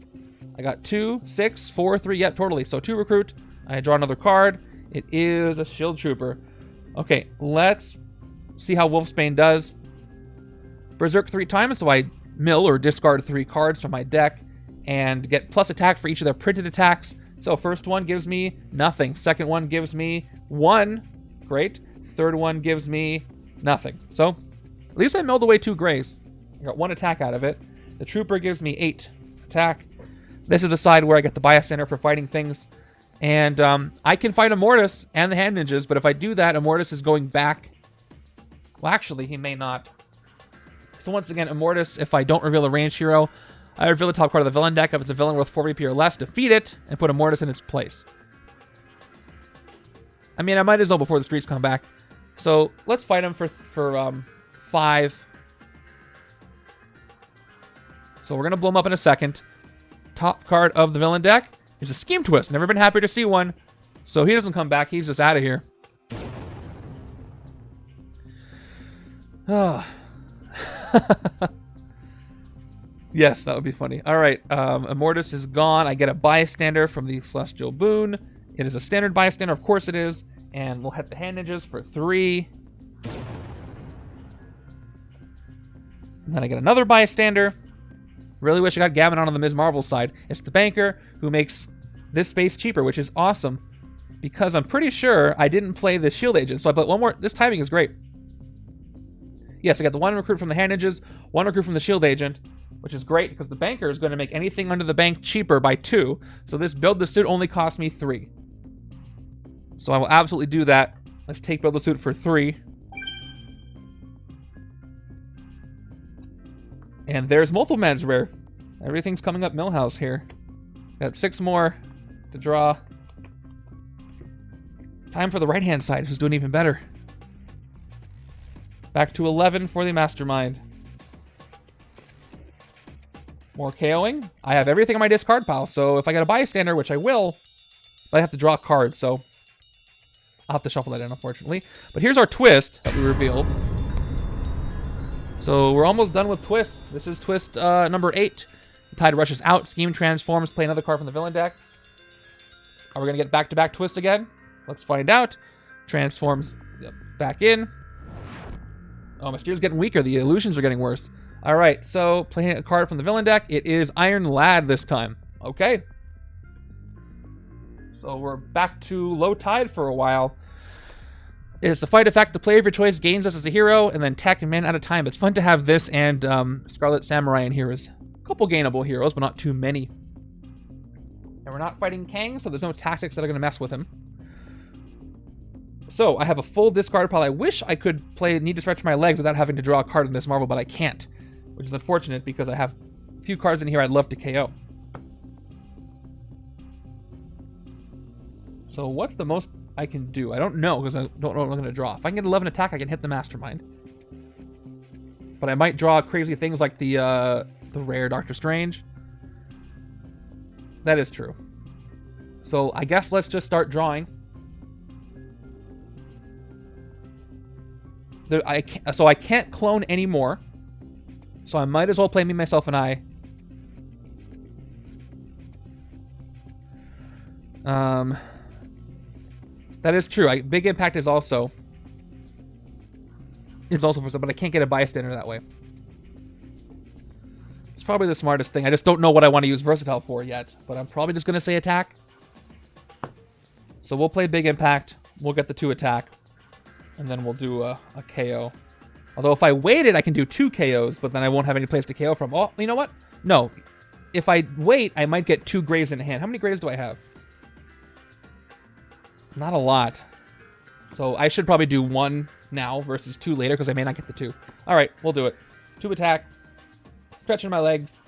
I got 2, 6, 4, 3. Yep, totally. So 2 recruit. I draw another card. It is a Shield Trooper. Okay, let's see how Wolfsbane does. Berserk 3 times, so I mill or discard 3 cards from my deck and get plus attack for each of their printed attacks. So first one gives me nothing. Second one gives me 1. Great. Third one gives me nothing. So at least I milled away 2 grays. I got 1 attack out of it. The Trooper gives me 8 attack. This is the side where I get the bystander for fighting things. And I can fight Immortus and the Hand Ninjas, but if I do that, Immortus is going back. Well, actually, he may not. So once again, Immortus, if I don't reveal a ranged hero, I reveal the top card of the villain deck. If it's a villain worth 4 VP or less, defeat it and put Immortus in its place. I mean, I might as well before the streets come back. So let's fight him for 5. So we're going to blow him up in a second. Top card of the villain deck is a Scheme Twist. Never been happier to see one. So he doesn't come back. He's just out of here. Oh. Yes, that would be funny. All right, Immortus is gone. I get a bystander from the Celestial Boon. It is a standard bystander, of course it is. And we'll hit the Hand Ninjas for 3. And then I get another bystander. Really wish I got Gavin on the Ms. Marvel side. It's the banker who makes this space cheaper, which is awesome. Because I'm pretty sure I didn't play the Shield Agent. So I put 1 more. This timing is great. Yes, I got the 1 recruit from the Hand Ninjas, 1 recruit from the Shield Agent, which is great because the banker is going to make anything under the bank cheaper by 2. So this build the suit only cost me 3. So I will absolutely do that. Let's take build the suit for 3. And there's multiple man's rare. Everything's coming up Millhouse here. Got 6 more to draw. Time for the right-hand side, who's doing even better. Back to 11 for the Mastermind. More KOing. I have everything in my discard pile, so if I get a bystander, which I will, but I have to draw cards, so I'll have to shuffle that in, unfortunately. But here's our twist that we revealed. So we're almost done with twists. This is twist number 8. The Tide rushes out. Scheme transforms. Play another card from the villain deck. Are we going to get back-to-back twists again? Let's find out. Transforms back in. Oh, Mysterio's getting weaker. The illusions are getting worse. All right, so playing a card from the villain deck. It is Iron Lad this time. Okay. So we're back to low tide for a while. It's the fight effect. The player of your choice gains us as a hero, and then tech and man at a time. It's fun to have this and Scarlet Samurai in here as a couple gainable heroes, but not too many. And we're not fighting Kang, so there's no tactics that are going to mess with him. So I have a full discard pile. I wish I could play Need to Stretch My Legs without having to draw a card in this Marvel, but I can't, which is unfortunate because I have a few cards in here I'd love to KO. So what's the most I can do? I don't know because I don't know what I'm going to draw. If I can get 11 attack, I can hit the Mastermind. But I might draw crazy things like the rare Doctor Strange. That is true. So I guess let's just start drawing. So I can't clone anymore. So I might as well play Me, Myself, and I. That is true. Big Impact is also for some, but I can't get a bystander that way. It's probably the smartest thing. I just don't know what I want to use Versatile for yet, but I'm probably just going to say attack. So we'll play Big Impact. We'll get the 2 attack, and then we'll do a KO. Although if I waited, I can do 2 KOs, but then I won't have any place to KO from. Oh, you know what? No. If I wait, I might get 2 Graves in hand. How many Graves do I have? Not a lot. So I should probably do 1 now versus 2 later because I may not get the 2. All right, we'll do it. 2 attack. Stretching my legs.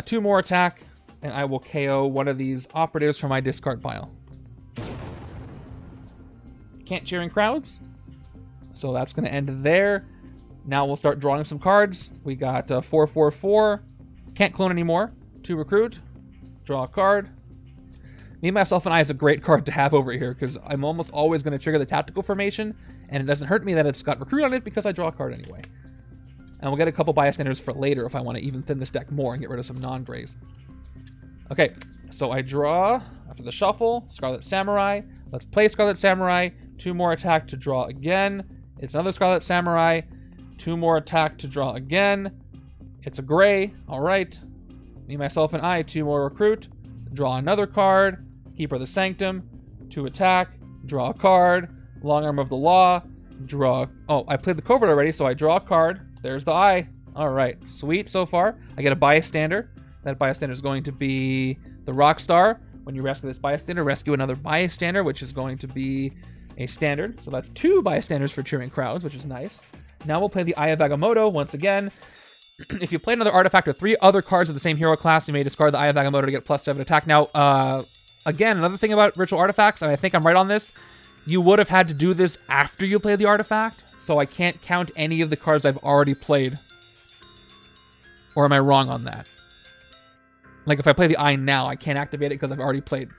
2 more attack. And I will KO one of these operatives from my discard pile. Can't cheer in crowds. So that's going to end there. Now we'll start drawing some cards. We got 4/4/4. Can't clone anymore. 2 recruit. Draw a card. Me, Myself, and I is a great card to have over here because I'm almost always going to trigger the tactical formation, and it doesn't hurt me that it's got recruit on it because I draw a card anyway. And we'll get a couple bystanders for later if I want to even thin this deck more and get rid of some non-grays. Okay, so I draw after the shuffle, Scarlet Samurai. Let's play Scarlet Samurai. 2 more attack to draw again. It's another Scarlet Samurai. 2 more attack to draw again. It's a gray. All right. Me, Myself, and I. 2 more recruit. Draw another card. Keeper of the Sanctum. 2 attack. Draw a card. Long Arm of the Law. Draw. Oh, I played the Covert already, so I draw a card. There's the eye. All right. Sweet so far. I get a bystander. That bystander is going to be the Rockstar. When you rescue this bystander, rescue another bystander, which is going to be a standard. So that's 2 bystanders for cheering crowds, which is nice. Now we'll play the Eye of Agamotto once again. If you play another artifact or 3 other cards of the same hero class, you may discard the Eye of Agamotto to get +7 attack. Now, again, another thing about ritual artifacts, and I think I'm right on this, you would have had to do this after you play the artifact, so I can't count any of the cards I've already played. Or am I wrong on that? Like, if I play the Eye now, I can't activate it because I've already played.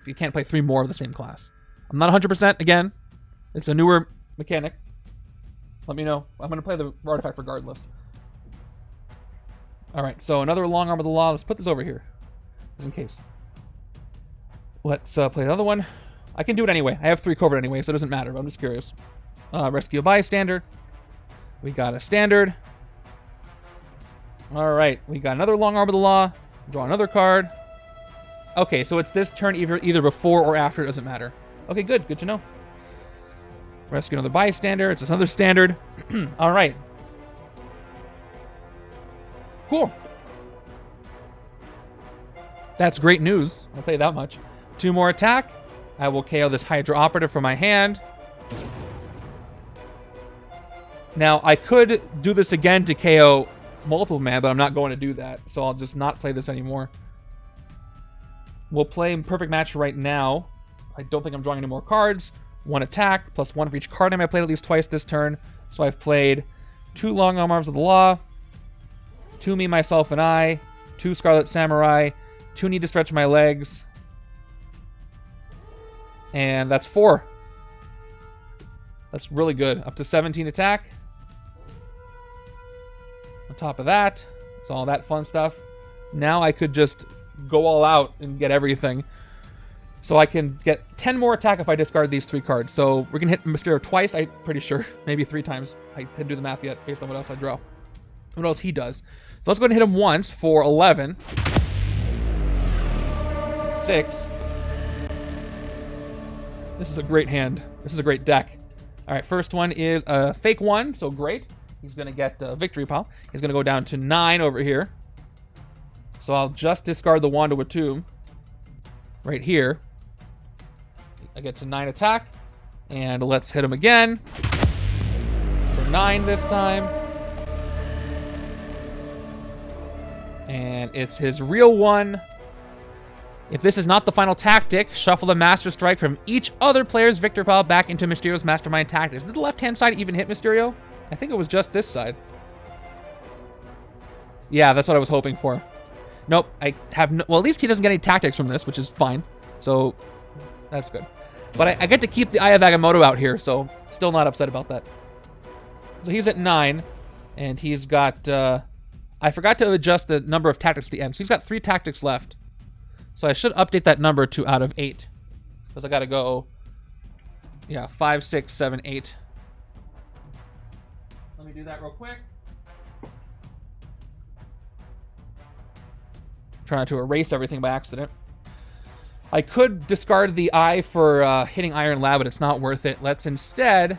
You can't play 3 more of the same class. I'm not 100%, again. It's a newer mechanic. Let me know. I'm going to play the artifact regardless. Alright, so another Long Arm of the Law. Let's put this over here, just in case. Let's play the other one. I can do it anyway. I have 3 Covert anyway, so it doesn't matter, but I'm just curious. Rescue a bystander. We got a standard. Alright, we got another Long Arm of the Law. Draw another card. Okay, so it's this turn either before or after. It doesn't matter. Okay, good. Good to know. Rescue another bystander. It's another standard. All right. Cool. That's great news. I'll tell you that much. 2 more attack. I will KO this Hydra Operative from my hand. Now, I could do this again to KO multiple man, but I'm not going to do that. So I'll just not play this anymore. We'll play Perfect Match right now. I don't think I'm drawing any more cards. 1 attack, +1 for each card name I played at least twice this turn. So I've played 2 Long Arms of the Law, 2 Me, Myself, and I, 2 Scarlet Samurai, 2 Need to Stretch My Legs, and that's 4. That's really good. Up to 17 attack. On top of that, it's all that fun stuff. Now I could just go all out and get everything. So I can get 10 more attack if I discard these 3 cards. So we're going to hit Mysterio twice, I'm pretty sure. Maybe 3 times. I didn't do the math yet based on what else I draw. What else he does. So let's go ahead and hit him once for 11. 6. This is a great hand. This is a great deck. All right, first one is a fake 1, so great. He's going to get victory pile. He's going to go down to 9 over here. So I'll just discard the Wand of Watum right here. I get to 9 attack, and let's hit him again. For 9 this time. And it's his real 1. If this is not the final tactic, shuffle the Master Strike from each other player's victory pile back into Mysterio's Mastermind tactics. Did the left-hand side even hit Mysterio? I think it was just this side. Yeah, that's what I was hoping for. Nope, I have no... Well, at least he doesn't get any tactics from this, which is fine. So, that's good. But I get to keep the Eye of Agamotto out here, so still not upset about that. So he's at 9, and he's got... I forgot to adjust the number of tactics at the end. So he's got 3 tactics left. So I should update that number to out of 8. Because I got to go... Yeah, 5, 6, 7, 8. Let me do that real quick. Try not to erase everything by accident. I could discard the eye for hitting Iron Lab, but it's not worth it. Let's instead...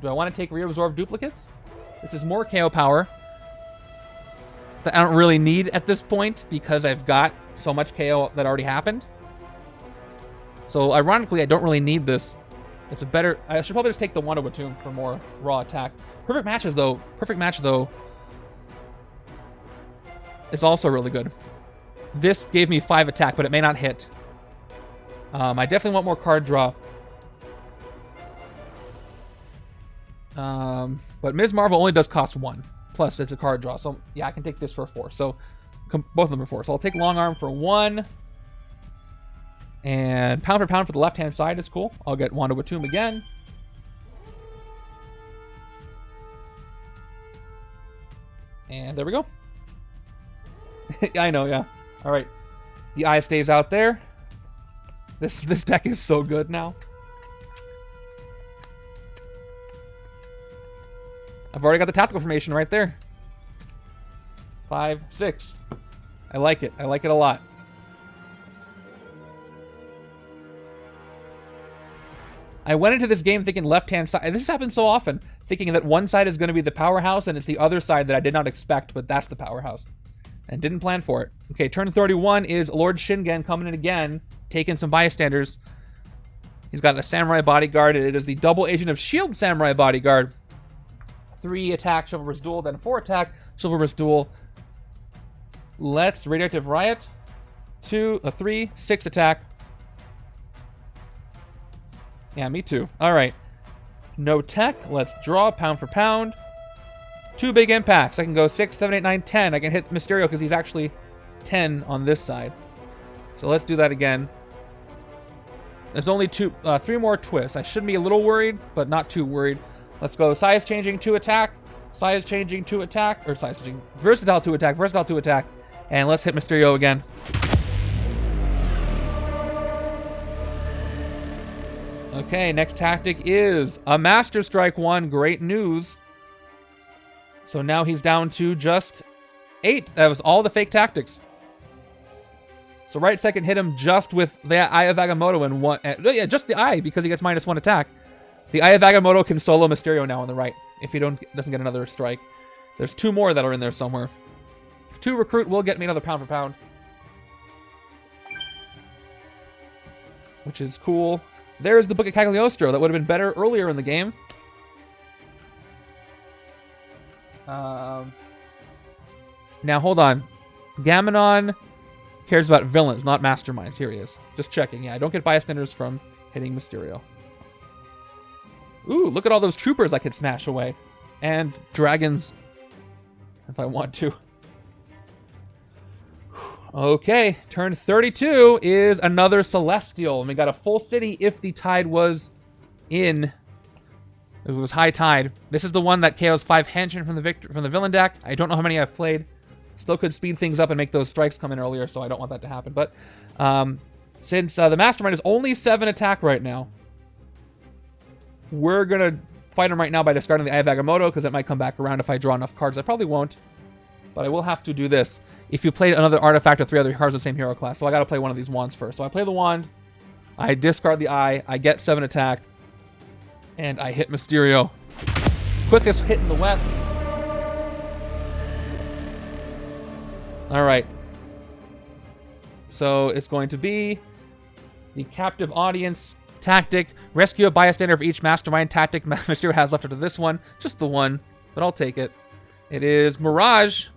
Do I want to take reabsorb duplicates? This is more KO power that I don't really need at this point because I've got so much KO that already happened. So ironically, I don't really need this. It's a better... I should probably just take the Wand of Watum for more raw attack. Perfect match though is also really good. This gave me 5 attack, but it may not hit. I definitely want more card draw. But Ms. Marvel only does cost 1. Plus, it's a card draw. So, yeah, I can take this for 4. So, both of them are 4. So, I'll take Long Arm for 1. And pound for pound for the left-hand side is cool. I'll get Wand of Watum again. And there we go. I know, yeah. All right. The eye stays out there. This deck is so good now. I've already got the tactical formation right there. 5, 6. I like it. I like it a lot. I went into this game thinking left-hand side. This happens so often. Thinking that one side is going to be the powerhouse and it's the other side that I did not expect, but that's the powerhouse. And didn't plan for it. Okay, turn 31 is Lord Shingen coming in again, taking some bystanders. He's got a Samurai Bodyguard, and it is the double Agent of S.H.I.E.L.D. Samurai Bodyguard. 3 attack, Chivalrous Duel, then 4 attack, Chivalrous Duel. Let's Radioactive Riot. 3, 6 attack. Yeah, me too. Alright. No tech. Let's draw pound for pound. 2 big impacts. I can go 6, 7, 8, 9, 10. I can hit Mysterio because he's actually 10 on this side. So let's do that again. There's only 3 more twists. I should be a little worried, but not too worried. Let's go size changing 2 attack. Size changing 2 attack. Or size changing. Versatile 2 attack. Versatile 2 attack. And let's hit Mysterio again. Okay, next tactic is a Master Strike 1. Great news. So now he's down to just 8. That was all the fake tactics. So right second hit him just with the Eye of Agamotto and 1. Yeah, just the Eye because he gets -1 attack. The Eye of Agamotto can solo Mysterio now on the right if he doesn't get another strike. There's 2 more that are in there somewhere. 2 recruit will get me another pound for pound, which is cool. There's the Book of Cagliostro. That would have been better earlier in the game. Now, hold on. Gamenon cares about villains, not masterminds. Here he is. Just checking. Yeah, I don't get bystanders from hitting Mysterio. Ooh, look at all those troopers I could smash away. And dragons, if I want to. Okay, turn 32 is another Celestial. And we got a full city if the tide was in. It was high tide. This is the one that KOs 5 Henchmen from the villain deck. I don't know how many I've played. Still could speed things up and make those strikes come in earlier, so I don't want that to happen. But since the Mastermind is only 7 attack right now, we're going to fight him right now by discarding the Eye of Agamotto, because it might come back around if I draw enough cards. I probably won't, but I will have to do this. If you played another artifact or 3 other cards of the same hero class, so I got to play one of these wands first. So I play the wand, I discard the Eye, I get 7 attack, And I hit Mysterio. Quickest hit in the West. Alright. So it's going to be the captive audience tactic. Rescue a bystander for each Mastermind tactic Mysterio has left after this one. Just the one, but I'll take it. It is Mirage,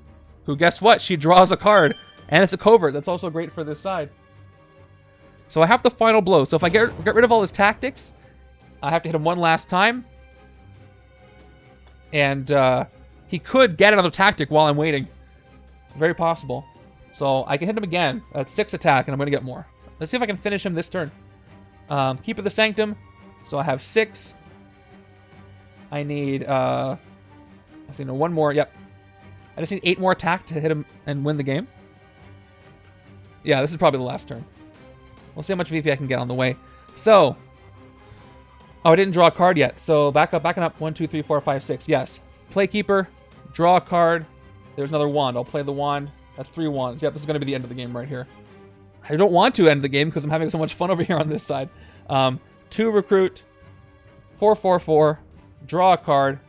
who, guess what? She draws a card. And it's a covert. That's also great for this side. So I have the final blow. So if I get rid of all his tactics, I have to hit him one last time. And he could get another tactic while I'm waiting. Very possible. So I can hit him again at 6 attack, and I'm going to get more. Let's see if I can finish him this turn. Keeper the Sanctum. So I have 6. I need, let's see, no, 1 more. Yep. I just need 8 more attack to hit him and win the game. Yeah, this is probably the last turn. We'll see how much VP I can get on the way. So, oh, I didn't draw a card yet. So backing up. 1, 2, 3, 4, 5, 6. Yes. Play Keeper. Draw a card. There's another wand. I'll play the wand. That's 3 wands. Yep, this is going to be the end of the game right here. I don't want to end the game because I'm having so much fun over here on this side. 2 recruit. 4, 4, 4. Draw a card.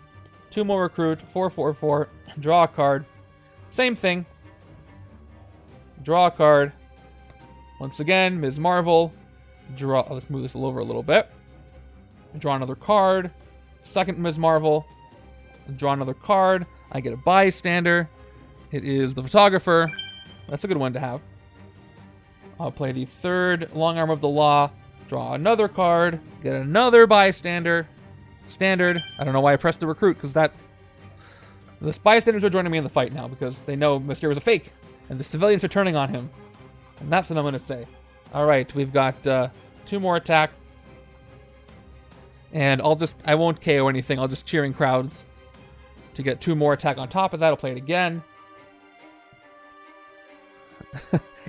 2 more recruit. 4, 4, 4. Draw a card. Same thing. Draw a card. Once again, Ms. Marvel. Draw. Let's move this over a little bit. Draw another card. Second Ms. Marvel. Draw another card. I get a bystander. It is the photographer. That's a good one to have. I'll play the third long arm of the law. Draw another card. Get another bystander. Standard. I don't know why I pressed the recruit, because that... The bystanders are joining me in the fight now, because they know Mysterio is a fake. And the civilians are turning on him. And that's what I'm going to say. Alright, we've got 2 more attack. And I won't KO anything. I'll just cheering crowds to get 2 more attack on top of that. I'll play it again.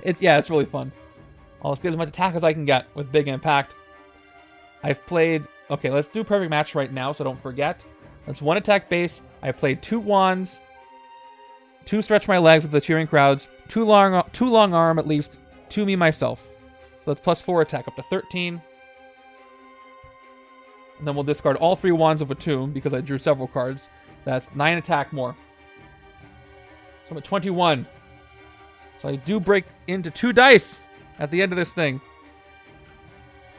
It's really fun. I'll just get as much attack as I can get with big impact. I've played... Okay, let's do perfect match right now so don't forget. That's 1 attack base. I played 2 wands. 2 stretch my legs with the cheering crowds. 2 long arm at least. 2 me myself. So that's plus 4 attack up to 13. And then we'll discard all 3 wands of a tomb because I drew several cards. That's 9 attack more. So I'm at 21. So I do break into 2 dice at the end of this thing.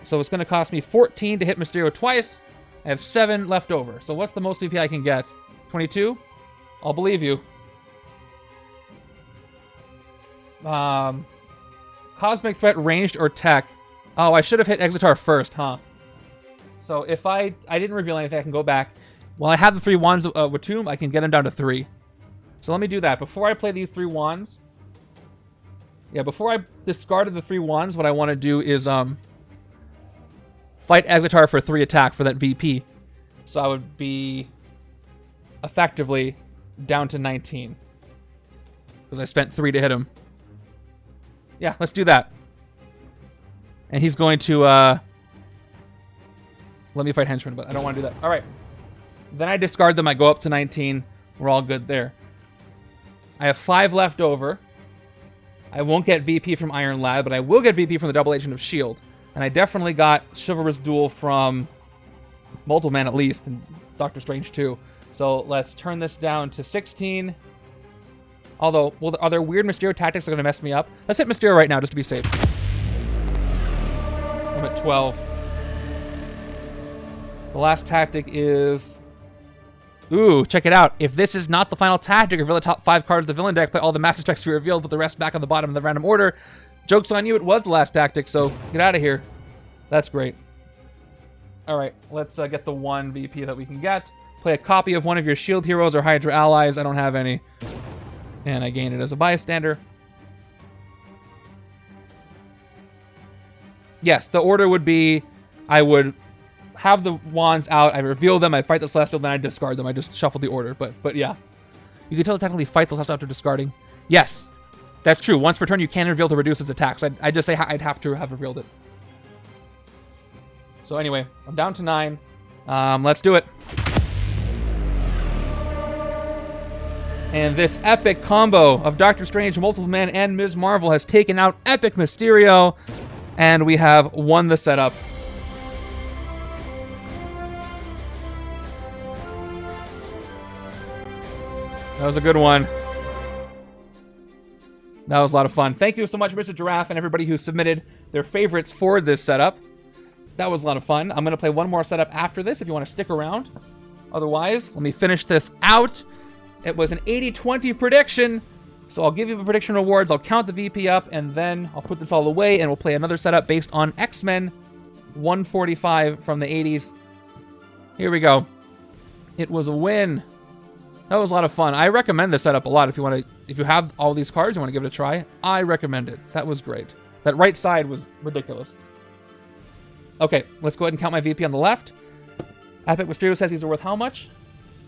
So it's going to cost me 14 to hit Mysterio twice. I have 7 left over. So what's the most VP I can get? 22? I'll believe you. Cosmic Threat, ranged or tech. Oh, I should have hit Exitar first, huh? So if I didn't reveal anything, I can go back. While I have the 3 wands with Tomb, I can get them down to 3. So let me do that. Before I play these 3 wands... Yeah, before I discarded the 3 wands, what I want to do is fight Exitar for 3 attack for that VP. So I would be effectively down to 19. Because I spent 3 to hit him. Yeah, let's do that. And he's going to let me fight Henchmen, but I don't want to do that. Alright. Then I discard them, I go up to 19. We're all good there. I have 5 left over. I won't get VP from Iron Lad, but I will get VP from the Double Agent of S.H.I.E.L.D. And I definitely got Chivalrous Duel from Multiple Man at least, and Doctor Strange too. So let's turn this down to 16. Although, are there weird Mysterio tactics that are going to mess me up? Let's hit Mysterio right now just to be safe. I'm at 12. The last tactic is... Ooh, check it out. If this is not the final tactic, reveal the top 5 cards of the villain deck, play all the master strikes to be revealed, put the rest back on the bottom in the random order. Joke's on you, it was the last tactic, so get out of here. That's great. Alright, let's get the 1 VP that we can get. Play a copy of one of your shield heroes or Hydra allies. I don't have any. And I gain it as a bystander. Yes, the order would be, I would have the wands out, I reveal them, I fight the Celestial, then I discard them. I just shuffle the order, but yeah. You can tell technically fight the Celestial after discarding. Yes, that's true. Once per turn, you can reveal to reduce his attacks. I just say I'd have to have revealed it. So anyway, I'm down to 9. Let's do it. And this epic combo of Doctor Strange, Multiple Man, and Ms. Marvel has taken out Epic Mysterio, and we have won the setup. That was a good one. That was a lot of fun. Thank you so much, Mr. Giraffe, and everybody who submitted their favorites for this setup. That was a lot of fun. I'm going to play one more setup after this if you want to stick around. Otherwise, let me finish this out. It was an 80-20 prediction, so I'll give you the prediction rewards, I'll count the VP up, and then I'll put this all away, and we'll play another setup based on X-Men 145 from the 80s. Here we go. It was a win. That was a lot of fun. I recommend this setup a lot. If you have all these cards, you want to give it a try, I recommend it. That was great. That right side was ridiculous. Okay, let's go ahead and count my VP on the left. Epic Mysterio says these are worth how much?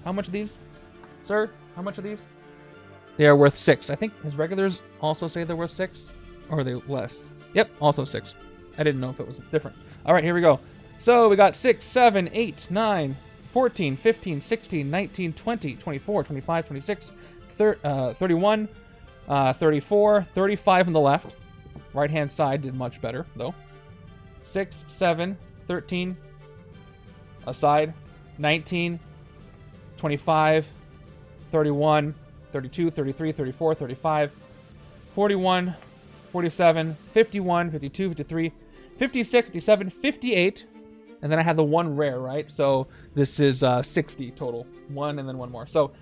How much are these? Sir, how much are these? They are worth 6. I think his regulars also say they're worth 6. Or are they less? Yep, also 6. I didn't know if it was different. All right, here we go. So we got 6, 7, 8, 9, 14, 15, 16, 19, 20, 24, 25, 26, 31, 34, 35 on the left. Right-hand side did much better, though. 6, 7, 13, aside, 19, 25, 31, 32, 33, 34, 35, 41, 47, 51, 52, 53, 56, 57, 58, and then I had the one rare, right? So this is 60 total. One and then one more. So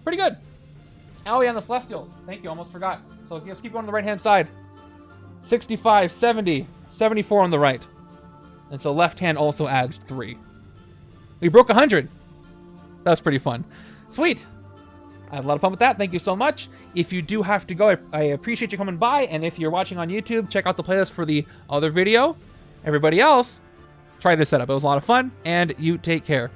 pretty good. Oh yeah, and the Celestials. Thank you, almost forgot. So let's keep going on the right-hand side. 65, 70, 74 on the right. And so left hand also adds 3. We broke 100. That was pretty fun. Sweet. I had a lot of fun with that. Thank you so much. If you do have to go, I appreciate you coming by. And if you're watching on YouTube, check out the playlist for the other video. Everybody else, try this setup. It was a lot of fun. And you take care.